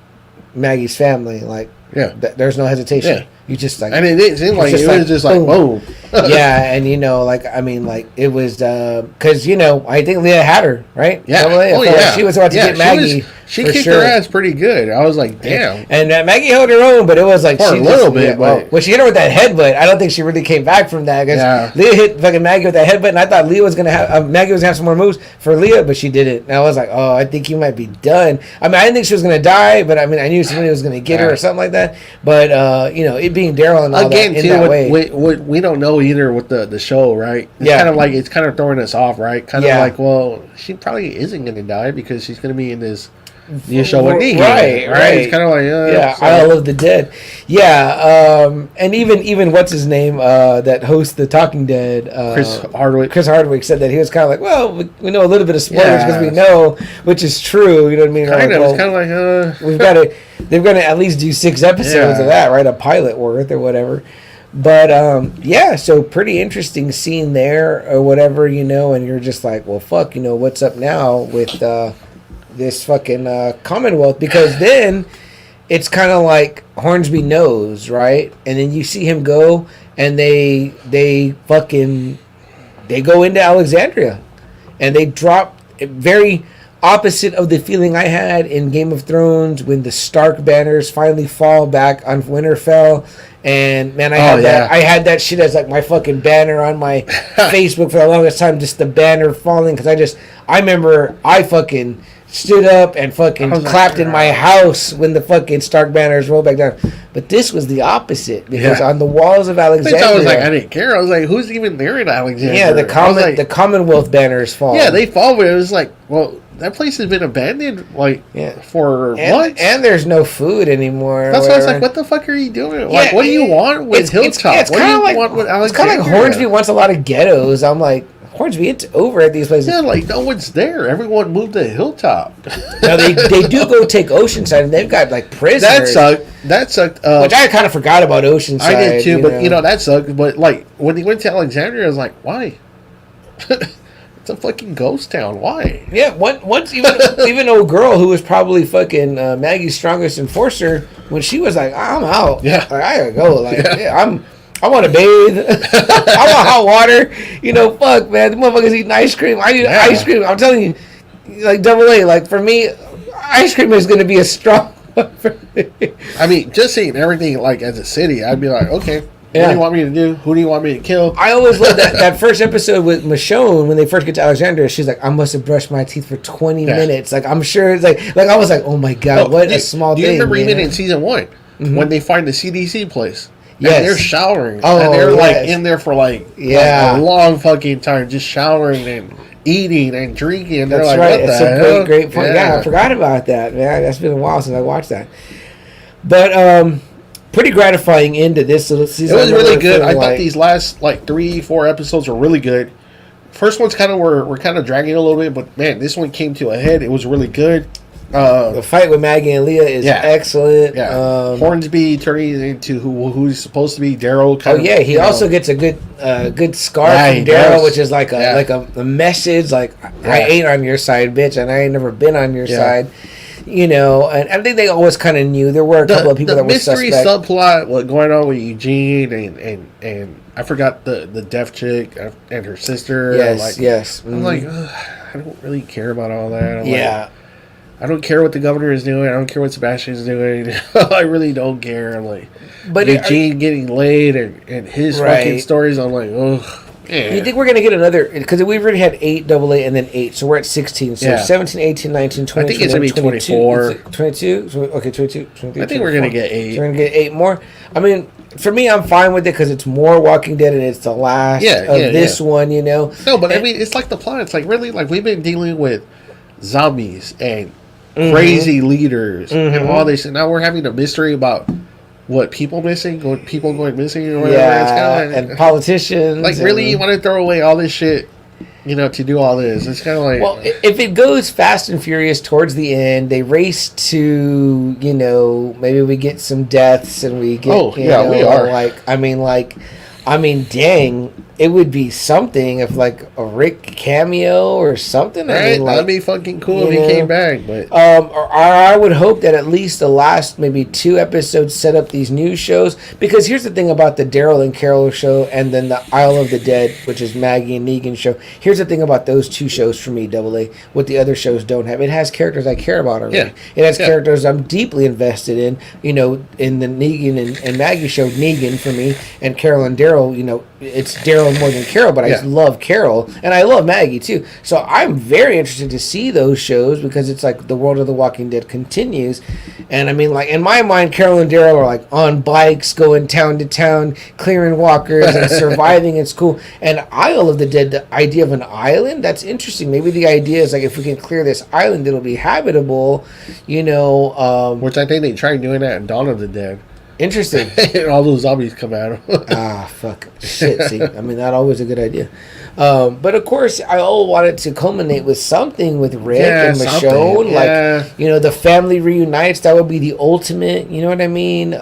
Maggie's family, like, there's no hesitation. Yeah. You just like, and it didn't seem like it was just like, whoa. Yeah, and it was because I think Leah had her right. Yeah, like she was about to get Maggie. She kicked her ass pretty good. I was like, damn. And Maggie held her own, but it was like for a little bit. When she hit her with that headbutt, I don't think she really came back from that. Because Leah hit fucking Maggie with that headbutt, and I thought Leah was gonna have Maggie was gonna have some more moves for Leah, but she didn't. And I was like, oh, I think you might be done. I mean, I didn't think she was gonna die, but I mean, I knew somebody was gonna get her or something like that. But it being Daryl and all again, that in that way. We don't know either with the show, right? It's kind of throwing us off, right? Kind of like, well, she probably isn't gonna die because she's gonna be in this. You show with Negan, right? It's kind of like Isle of the Dead, and even what's his name that hosts the Talking Dead, Chris Hardwick said that he was kind of like, well, we know a little bit of spoilers because we know, which is true. You know what I mean? Kind of. It's kind of like they're gonna at least do 6 episodes of that, right? A pilot worth or whatever. But so pretty interesting scene there or whatever, and you're just like, well, fuck, what's up now with this fucking Commonwealth, because then it's kind of like Hornsby knows, right? And then you see him go, and they go into Alexandria, and they drop very opposite of the feeling I had in Game of Thrones when the Stark banners finally fall back on Winterfell. And man, I had that shit as like my fucking banner on my Facebook for the longest time, just the banner falling, because I remember I fucking stood up and fucking clapped in my house when the fucking Stark banners rolled back down. But this was the opposite, because on the walls of Alexandria, I was like, I didn't care. I was like, who's even there in Alexandria? Yeah, the Commonwealth banners fall. Yeah, they fall, but it was like, well, that place has been abandoned, for months. And there's no food anymore. That's why I was like, what the fuck are you doing? Like, what do you want with Hilltop? What do you want with Alexandria? It's kind of like Hornsby wants a lot of ghettos. I'm like, Hornsby, it's over at these places. Yeah, like no one's there. Everyone moved to Hilltop. No, they do go take Oceanside, and they've got like prisoners. That sucked. Which I kind of forgot about Oceanside. I did too, but that sucked. But like when he went to Alexandria, I was like, why? It's a fucking ghost town. Why? Yeah, once even old girl who was probably fucking Maggie's strongest enforcer, when she was like, I'm out. Yeah, like, I gotta go. Like, I want to bathe. I want hot water. Fuck, man. The motherfuckers eating ice cream. I need ice cream. I'm telling you, like double A. Like for me, ice cream is gonna be a strong. I mean, just seeing everything like as a city, I'd be like, okay. What do you want me to do? Who do you want me to kill? I always loved that first episode with Michonne when they first get to Alexandria. She's like, I must have brushed my teeth for 20 minutes. Like, I'm sure it's like I was like, oh my God, what a small thing. Do you remember even in season 1 when they find the CDC place? Yes. And they're showering. Oh, and they're like in there for like a long fucking time, just showering and eating and drinking. And that's like, right. What it's the a great point. Yeah, I forgot about that. Man, that's been a while since I watched that. But, pretty gratifying end to this season. It was really good. I thought these last 3-4 episodes were really good. First one's kind of were kind of dragging a little bit, but man, this one came to a head. It was really good. The fight with Maggie and Leah is excellent. Yeah. Hornsby turning into who's supposed to be Daryl. He also gets a good scar from Daryl, which is like a message, like I ain't on your side, bitch, and I ain't never been on your side. And I think they always kind of knew there were a couple of people that were suspect. The mystery subplot, what going on with Eugene and I forgot the deaf chick and her sister. Yes. I'm like, I don't really care about all that. Like, I don't care what the governor is doing. I don't care what Sebastian's doing. I really don't care. I'm like, but Eugene getting laid and his fucking stories. I'm like, ugh. Yeah. You think we're going to get another, because we've already had 8 AA and then 8, so we're at 16. So 17, 18, 19, 20, I think it's going to be 24. 22? Okay, 22, 23, I think we're going to get 8. So we're going to get 8 more. I mean, for me, I'm fine with it because it's more Walking Dead and it's the last of this one, you know. No, but I mean, it's like the plot. It's like, really, like, we've been dealing with zombies and crazy leaders and all this, and now we're having a mystery about what people missing, people going missing or whatever. Yeah, it's kind of like, and politicians. Like, really, you want to throw away all this shit, you know, to do all this? It's kind of like, well, if it goes fast and furious towards the end, they race to, you know, maybe we get some deaths and we get, we are. I mean, dang, it would be something if like a Rick cameo or something. Right? I mean, like, that'd be fucking cool if he came back. But or I would hope that at least the last maybe 2 episodes set up these new shows. Because here's the thing about the Daryl and Carol show and then the Isle of the Dead, which is Maggie and Negan show. Here's the thing about those 2 shows for me, AA, what the other shows don't have. It has characters I care about already. Yeah. It has characters I'm deeply invested in. You know, in the Negan and Maggie show, Negan for me, and Carol and Daryl, you know, it's Daryl more than Carol, but I love Carol and I love Maggie too. So I'm very interested to see those shows because it's like the world of The Walking Dead continues. And I mean, like, in my mind, Carol and Daryl are like on bikes going town to town, clearing walkers and surviving in school. And Isle of the Dead, the idea of an island, that's interesting. Maybe the idea is like if we can clear this island, it'll be habitable, you know. Which I think they tried doing that in Dawn of the Dead. Interesting. And all those zombies come at him. Fuck. Shit, see? I mean, that always a good idea. But of course, I all wanted to culminate with something with Rick and Michonne. Like, you know, the family reunites. That would be the ultimate, you know what I mean?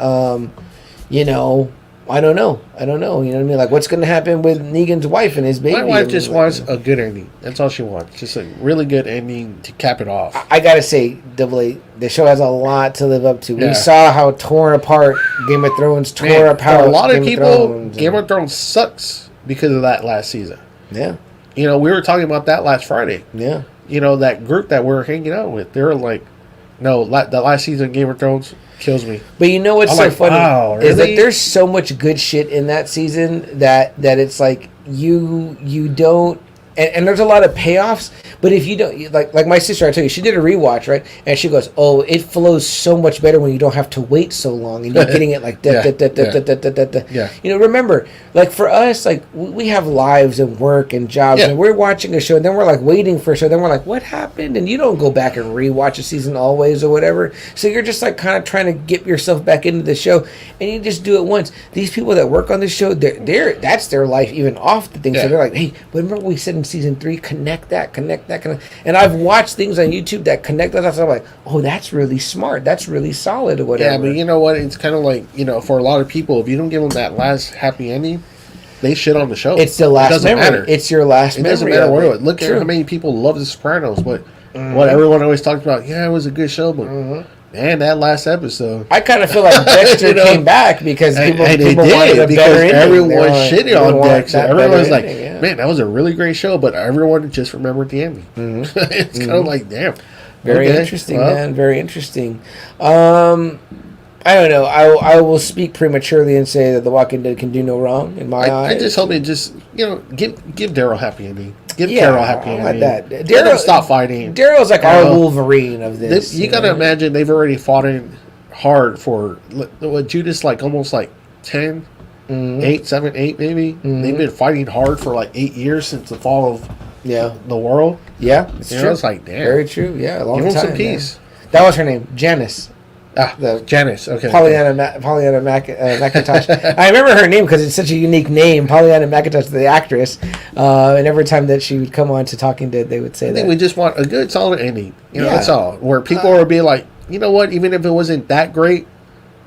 You know, I don't know. You know what I mean? Like, what's going to happen with Negan's wife and his baby? My wife just wants a good ending. That's all she wants. Just a really good ending to cap it off. I got to say, AA, the show has a lot to live up to. Yeah. We saw how torn apart Game of Thrones tore apart. For a lot of people, Game of Thrones sucks because of that last season. Yeah. You know, we were talking about that last Friday. Yeah. You know, that group that we're hanging out with, they were like, no, the last season of Game of Thrones kills me. But you know what's so funny wow, is that there's so much good shit in that season that it's like you don't, and there's a lot of payoffs. But if you don't, like my sister, I tell you, she did a rewatch, right? And she goes, "Oh, it flows so much better when you don't have to wait so long, and you're getting it like that." Yeah. You know, remember, like for us, like we have lives and work and jobs, and we're watching a show, and then we're like waiting for a show, then we're like, "What happened?" And you don't go back and rewatch a season always or whatever. So you're just like kind of trying to get yourself back into the show, and you just do it once. These people that work on the show, they're that's their life even off the thing. So they're like, "Hey, but remember what we said in season 3? Connect that. And I've watched things on YouTube that connect that. So I'm like, oh, that's really smart. That's really solid or whatever. Yeah, but you know what? It's kind of like, you know, for a lot of people, if you don't give them that last happy ending, they shit on the show. It's the last memory. Matter. It's your last memory. It doesn't matter what it was. Look at how many people love The Sopranos, but what everyone always talks about, it was a good show, but man, that last episode. I kind of feel like Dexter came back because people wanted a better ending. Everyone shitted on Dexter. Everyone was like, ending, man, that was a really great show, but everyone just remembered the ending. It's kind of like, damn. Very interesting, man. Very interesting. I don't know. I will speak prematurely and say that The Walking Dead can do no wrong in my eyes. I just hope it just, you know, give Daryl a happy ending. Give Carol a happy ending. Like that. Daryl stop fighting. Daryl's like our Wolverine of this. You got to imagine they've already fought in hard for what Judas like almost like 10, 8, 7, 8 maybe. They've been fighting hard for like 8 years since the fall of the world. Yeah, it's true. It's like, damn. Very true. Yeah, a long Give time. Give him some peace. Man. That was her name, Janice. Janice. Okay. Pollyanna McIntosh. I remember her name because it's such a unique name, Pollyanna McIntosh, the actress. And every time that she would come on to Talking Dead, they would say that. I think we just want a good, solid ending. You know, that's all. Where people will be like, you know what? Even if it wasn't that great,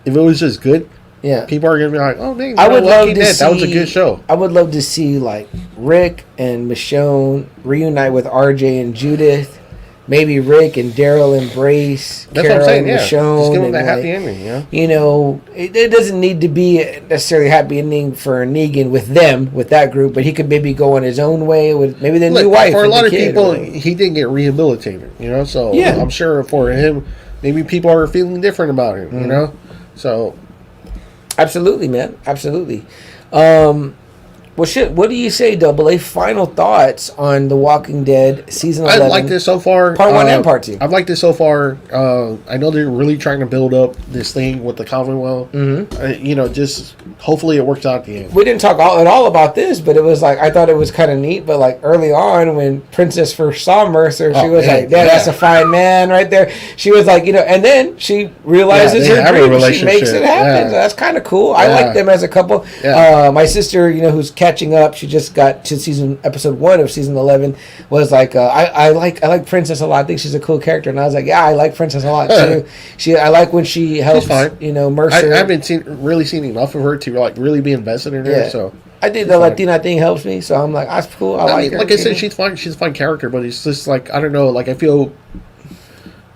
if it was just good, people are gonna be like, oh man, I would love to see, that was a good show. I would love to see like Rick and Michonne reunite with RJ and Judith. Maybe Rick and Daryl embrace That's Carol what I'm saying, and Michonne. Just give them that like, happy ending, yeah. You know, it doesn't need to be necessarily a happy ending for Negan with them, with that group, but he could maybe go on his own way with maybe the new wife. For a lot of people, he didn't get rehabilitated, you know, so I'm sure for him, maybe people are feeling different about him, you know, so. Absolutely, man. Absolutely. Well, shit. What do you say, Double A? Final thoughts on The Walking Dead season 11? I like this so far. Part 1 and Part 2. I've liked this so far. I know they're really trying to build up this thing with the Commonwealth. Mm-hmm. Just hopefully it works out at the end. We didn't talk at all about this, but it was like I thought it was kind of neat. But like early on, when Princess first saw Mercer, she was like, "Dad, that's a fine man right there." She was like, and then she realizes her dream. She makes it happen. So that's kind of cool. I like them as a couple. Yeah. My sister, who's catching up, she just got to episode 1 of season 11. Was like, I like Princess a lot. I think she's a cool character, and I was like, yeah, I like Princess a lot too. I like when she helps. Mercer. I haven't really seen enough of her to like really be invested in her. Yeah. So I think the Latina thing helps me. So I'm like, that's cool. I like her. Like I said, she's fine. She's a fine character, but it's just like I don't know. Like I feel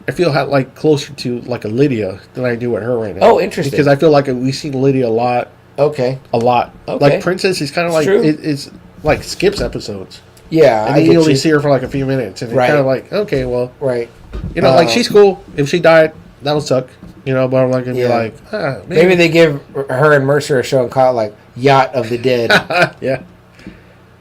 like closer to like a Lydia than I do with her right now. Oh, interesting. Because I feel like we've seen Lydia a lot. Okay. A lot. Okay. Like Princess is kind of like it's like skips episodes. Yeah, and you only see her for like a few minutes, and it's kind of like, okay, well, right. Like she's cool. If she died, that would suck. But I'm not gonna be like, maybe they give her and Mercer a show and call it like Yacht of the Dead. Yeah.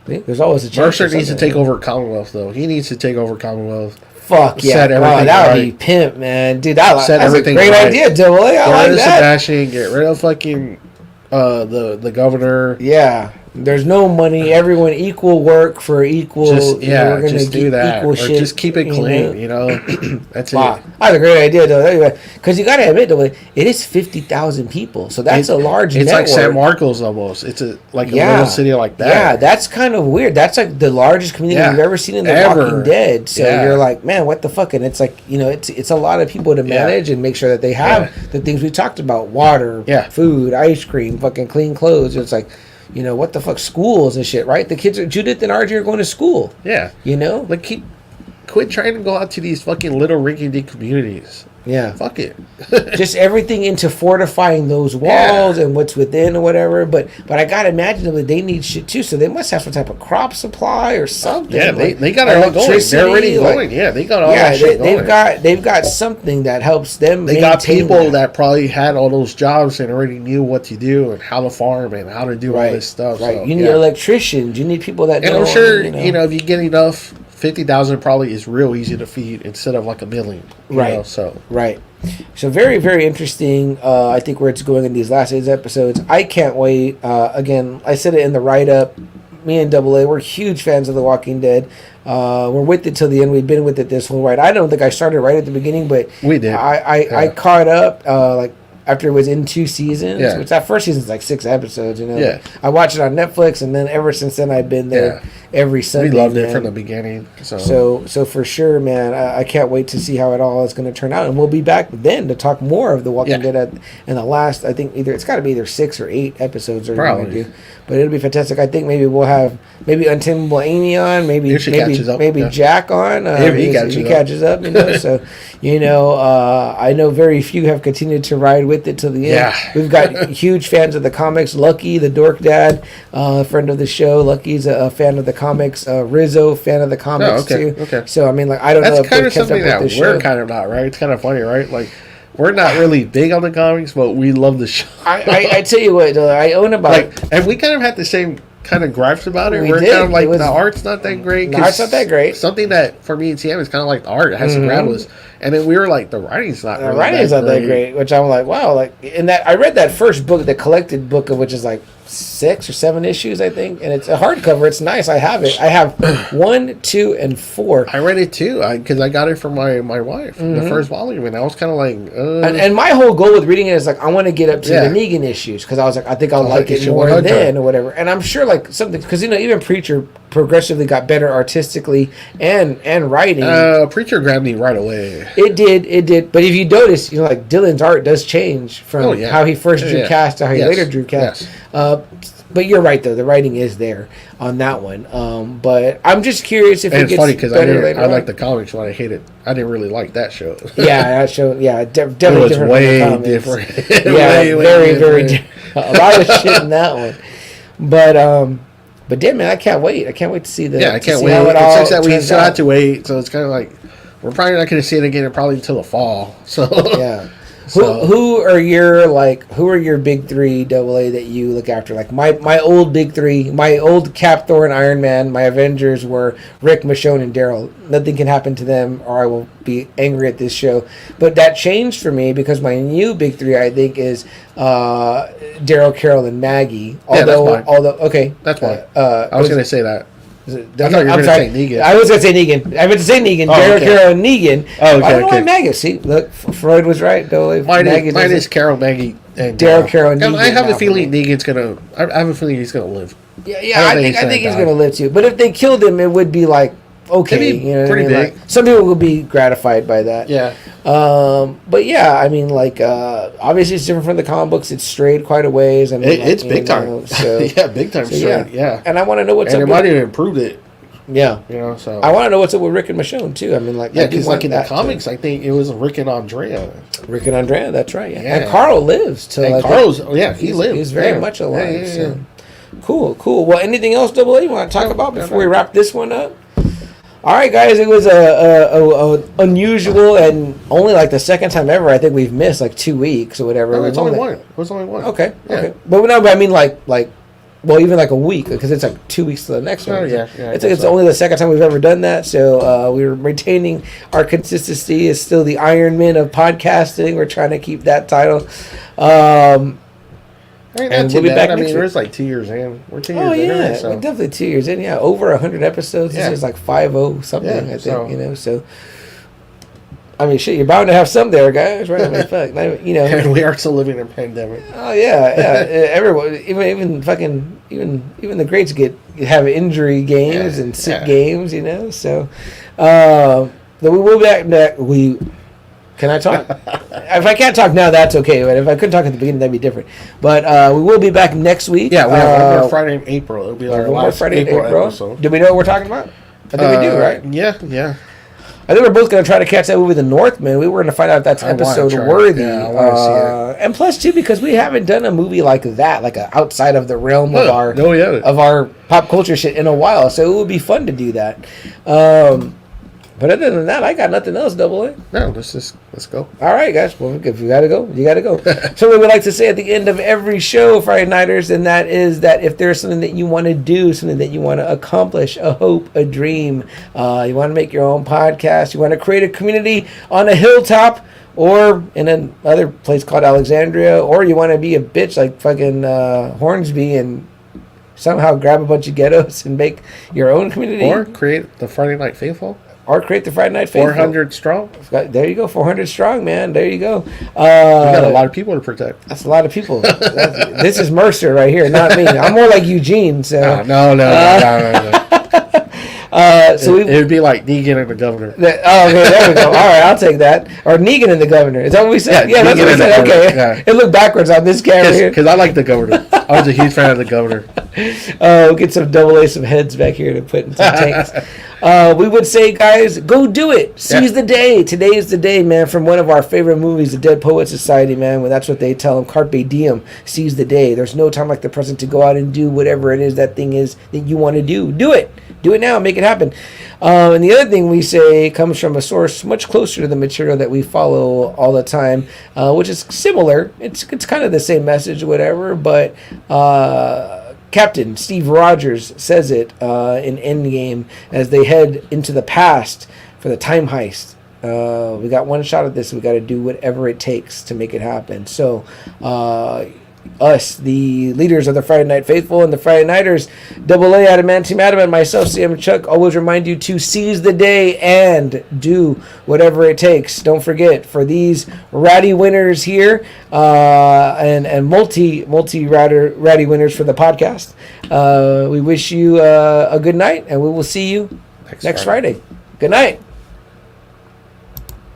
There's always a chance. Mercer needs to take over Commonwealth, though. He needs to take over Commonwealth. Fuck yeah! Set everything that would right. be pimp, man. Dude, that's a great right. idea, Double A. I like that. Sebastian, get rid of fucking the governor. Yeah. There's no money. Everyone equal work for equal. We're gonna just do that. Or shit, just keep it clean. That's it. That's a great idea, though. Because you got to admit, though, it is 50,000 people, so that's a large. It's network. like San Marcos almost. It's a little city like that. Yeah, that's kind of weird. That's like the largest community we've ever seen in The Walking Dead. So you're like, man, what the fuck? And it's like it's a lot of people to manage and make sure that they have the things we talked about: water, food, ice cream, fucking clean clothes. It's like. What the fuck? Schools and shit, right? The kids Judith and RJ are going to school. Yeah. Like, quit trying to go out to these fucking little rinky-dink communities. Yeah. Fuck it. Just everything into fortifying those walls and what's within or whatever. But I gotta imagine that they need shit too, so they must have some type of crop supply or something. Yeah, they got it all going. They're already going. Yeah, they got all that shit going. They've got something that helps them. They got people that probably had all those jobs and already knew what to do and how to farm and how to do all this stuff. Right. So, you need electricians. You need people that know. And I'm sure, if you get enough, 50,000 probably is real easy to feed instead of like a million. Right. So very, very interesting. I think where it's going in these last 8 episodes. I can't wait. Again, I said it in the write-up. Me and Double A, we're huge fans of The Walking Dead. We're with it till the end. We've been with it this whole ride. I don't think I started right at the beginning, but we did. I caught up after it was in 2 seasons, which that first season's like 6 episodes, Yeah. I watched it on Netflix, and then ever since then I've been there every Sunday. We loved it from the beginning. So for sure, man, I can't wait to see how it all is going to turn out, and we'll be back then to talk more of The Walking Dead in the last. I think it's got to be either 6 or 8 episodes or probably. But it'll be fantastic. I think maybe we'll have Untamable Amy on, maybe Jack on. If he catches up, So I know very few have continued to ride with it till the end. Yeah. We've got huge fans of the comics. Lucky, the dork dad, friend of the show. Lucky's a fan of the comics. Rizzo, fan of the comics too. Okay. So I don't know. That's kind of something that we're kind of not, right? It's kind of funny, right? Like. We're not really big on the comics, but we love the show. I tell you what, I own about and we kind of had the same kind of gripes about it. We're did. kind of like the art's not that great. The art's not that great. Something that for me and TM is kind of like the art. It has to grab us. And then we were like, the writing's not that great. Which I'm like, wow, in that I read that first book, the collected book of which is like 6 or 7 issues, I think, and it's a hardcover. It's nice. I have it. I have 1, 2, and 4. I read it too because I got it from my wife, the first volume, and I was kind of like, and my whole goal with reading it is like I want to get up to the Negan issues because I was like I think I'll like it more then or whatever, and I'm sure like something because even Preacher progressively got better artistically and writing. Preacher grabbed me right away. It did. But if you notice, like Dylan's art does change from how he first drew Cast to how he later drew Cast. But you're right though, the writing is there on that one. But I'm just curious if it gets funny because I like the comics, but I didn't really like that show. That show, definitely it was different. Way different. Very different. A lot of shit in that one. But damn man, I can't wait. I can't wait to see the. I can't wait. It sucks that we still have to wait, so it's kind of like we're probably not going to see it again probably until the fall. So So, Who are your big three AA that you look after? Like my old big three, my old Cap, Thor, and Iron Man. My Avengers were Rick, Michonne, and Daryl. Nothing can happen to them, or I will be angry at this show. But that changed for me because my new big three, I think, is Daryl, Carol, and Maggie. Although okay, that's wine. I was going to say that. I thought you were going to say Negan. I was going to say Negan. I meant to say Negan. Daryl, Carol, and Negan. Oh, okay, I don't know why Maggie. See, look, Freud was right. Mine is Carol, Maggie, and Daryl, Carol, and Negan. I have a feeling Negan's going to... I have a feeling he's going to live. Yeah, I think he's going to live too. But if they killed him, it would be like, okay. It'd be pretty big. Like, some people will be gratified by that. Yeah. But yeah, I mean, like, obviously it's different from the comic books. It's strayed quite a ways. I mean, it's big time. So, yeah, big time strayed. Yeah. And I want to know what's up. And it might even improved it. Yeah, so I want to know what's up with Rick and Michonne too. I mean, like, because like in the comics, I think it was Rick and Andrea. Rick and Andrea, that's right. Yeah, and Carl lives till. And Carl's, he lives. He's very much alive. So. Cool. Well, anything else, AA, you want to talk about before we wrap this one up? All right, guys, it was a unusual and only like the second time ever I think we've missed like 2 weeks or whatever. No, it's only one. It was only one. Okay. But no, I mean like. Well, even like a week, because it's like 2 weeks to the next one. It's only the second time we've ever done that, so we're retaining our consistency. Is still the Iron Man of podcasting. We're trying to keep that title. And we'll be back next week. We're like 2 years in. We're 2 years in. We're definitely 2 years in. Yeah, over 100 episodes. This is like 50 something. I think So. I mean, shit, you're bound to have some there, guys, right? I mean, fuck, And we are still living in a pandemic. Oh yeah. Everyone, even the greats have injury games and sick games, So, but we will be back. Can I talk? If I can't talk now, that's okay. But if I couldn't talk at the beginning, that'd be different. But we will be back next week. Yeah, we have one more Friday in April. It'll be our last Friday in April episode. Do we know what we're talking about? I think we do, right? Yeah. I think we're both going to try to catch that movie, The Northman. We were going to find out if that's episode worthy. Yeah, I want to see it. And plus, too, because we haven't done a movie like that, like outside of the realm of our pop culture shit in a while. So it would be fun to do that. But other than that, I got nothing else, AA. No, let's go. All right, guys. Well, if you got to go, you got to go. Something we like to say at the end of every show, Friday Nighters, and that is that if there's something that you want to do, something that you want to accomplish, a hope, a dream, you want to make your own podcast, you want to create a community on a hilltop or in another place called Alexandria, or you want to be a bitch like fucking Hornsby and somehow grab a bunch of ghettos and make your own community. Or create the Friday Night Faithful. Or create the Friday Night Faithful. 400 strong. There you go, 400 strong, man. There you go. We got a lot of people to protect. That's a lot of people. This is Mercer right here, not me. I'm more like Eugene. So no. So it would be like Negan and the Governor. Okay, there we go. All right, I'll take that. Or Negan and the Governor. Is that what we said? Yeah, that's what we said. Okay. Yeah. It looked backwards on this camera here. Because I like the Governor. I was a huge fan of the Governor. We'll get some AA, some heads back here to put in some tanks. We would say, guys, go do it. Seize the day. Today is the day, man, from one of our favorite movies, The Dead Poets Society, man. Well, that's what they tell them. Carpe diem. Seize the day. There's no time like the present to go out and do whatever it is that thing is that you want to do. Do it. Do it now. Make it happen. And the other thing we say comes from a source much closer to the material that we follow all the time, which is similar. It's kind of the same message, whatever, but Captain Steve Rogers says it in Endgame as they head into the past for the time heist. We got one shot at this. We got to do whatever it takes to make it happen. So us, the leaders of the Friday Night Faithful and the Friday Nighters, AA, Adamantium Adam, and myself, Sam Chuck, always remind you to seize the day and do whatever it takes. Don't forget, for these ratty winners here, and multi ratty winners for the podcast, we wish you a good night, and we will see you next Friday. Good night.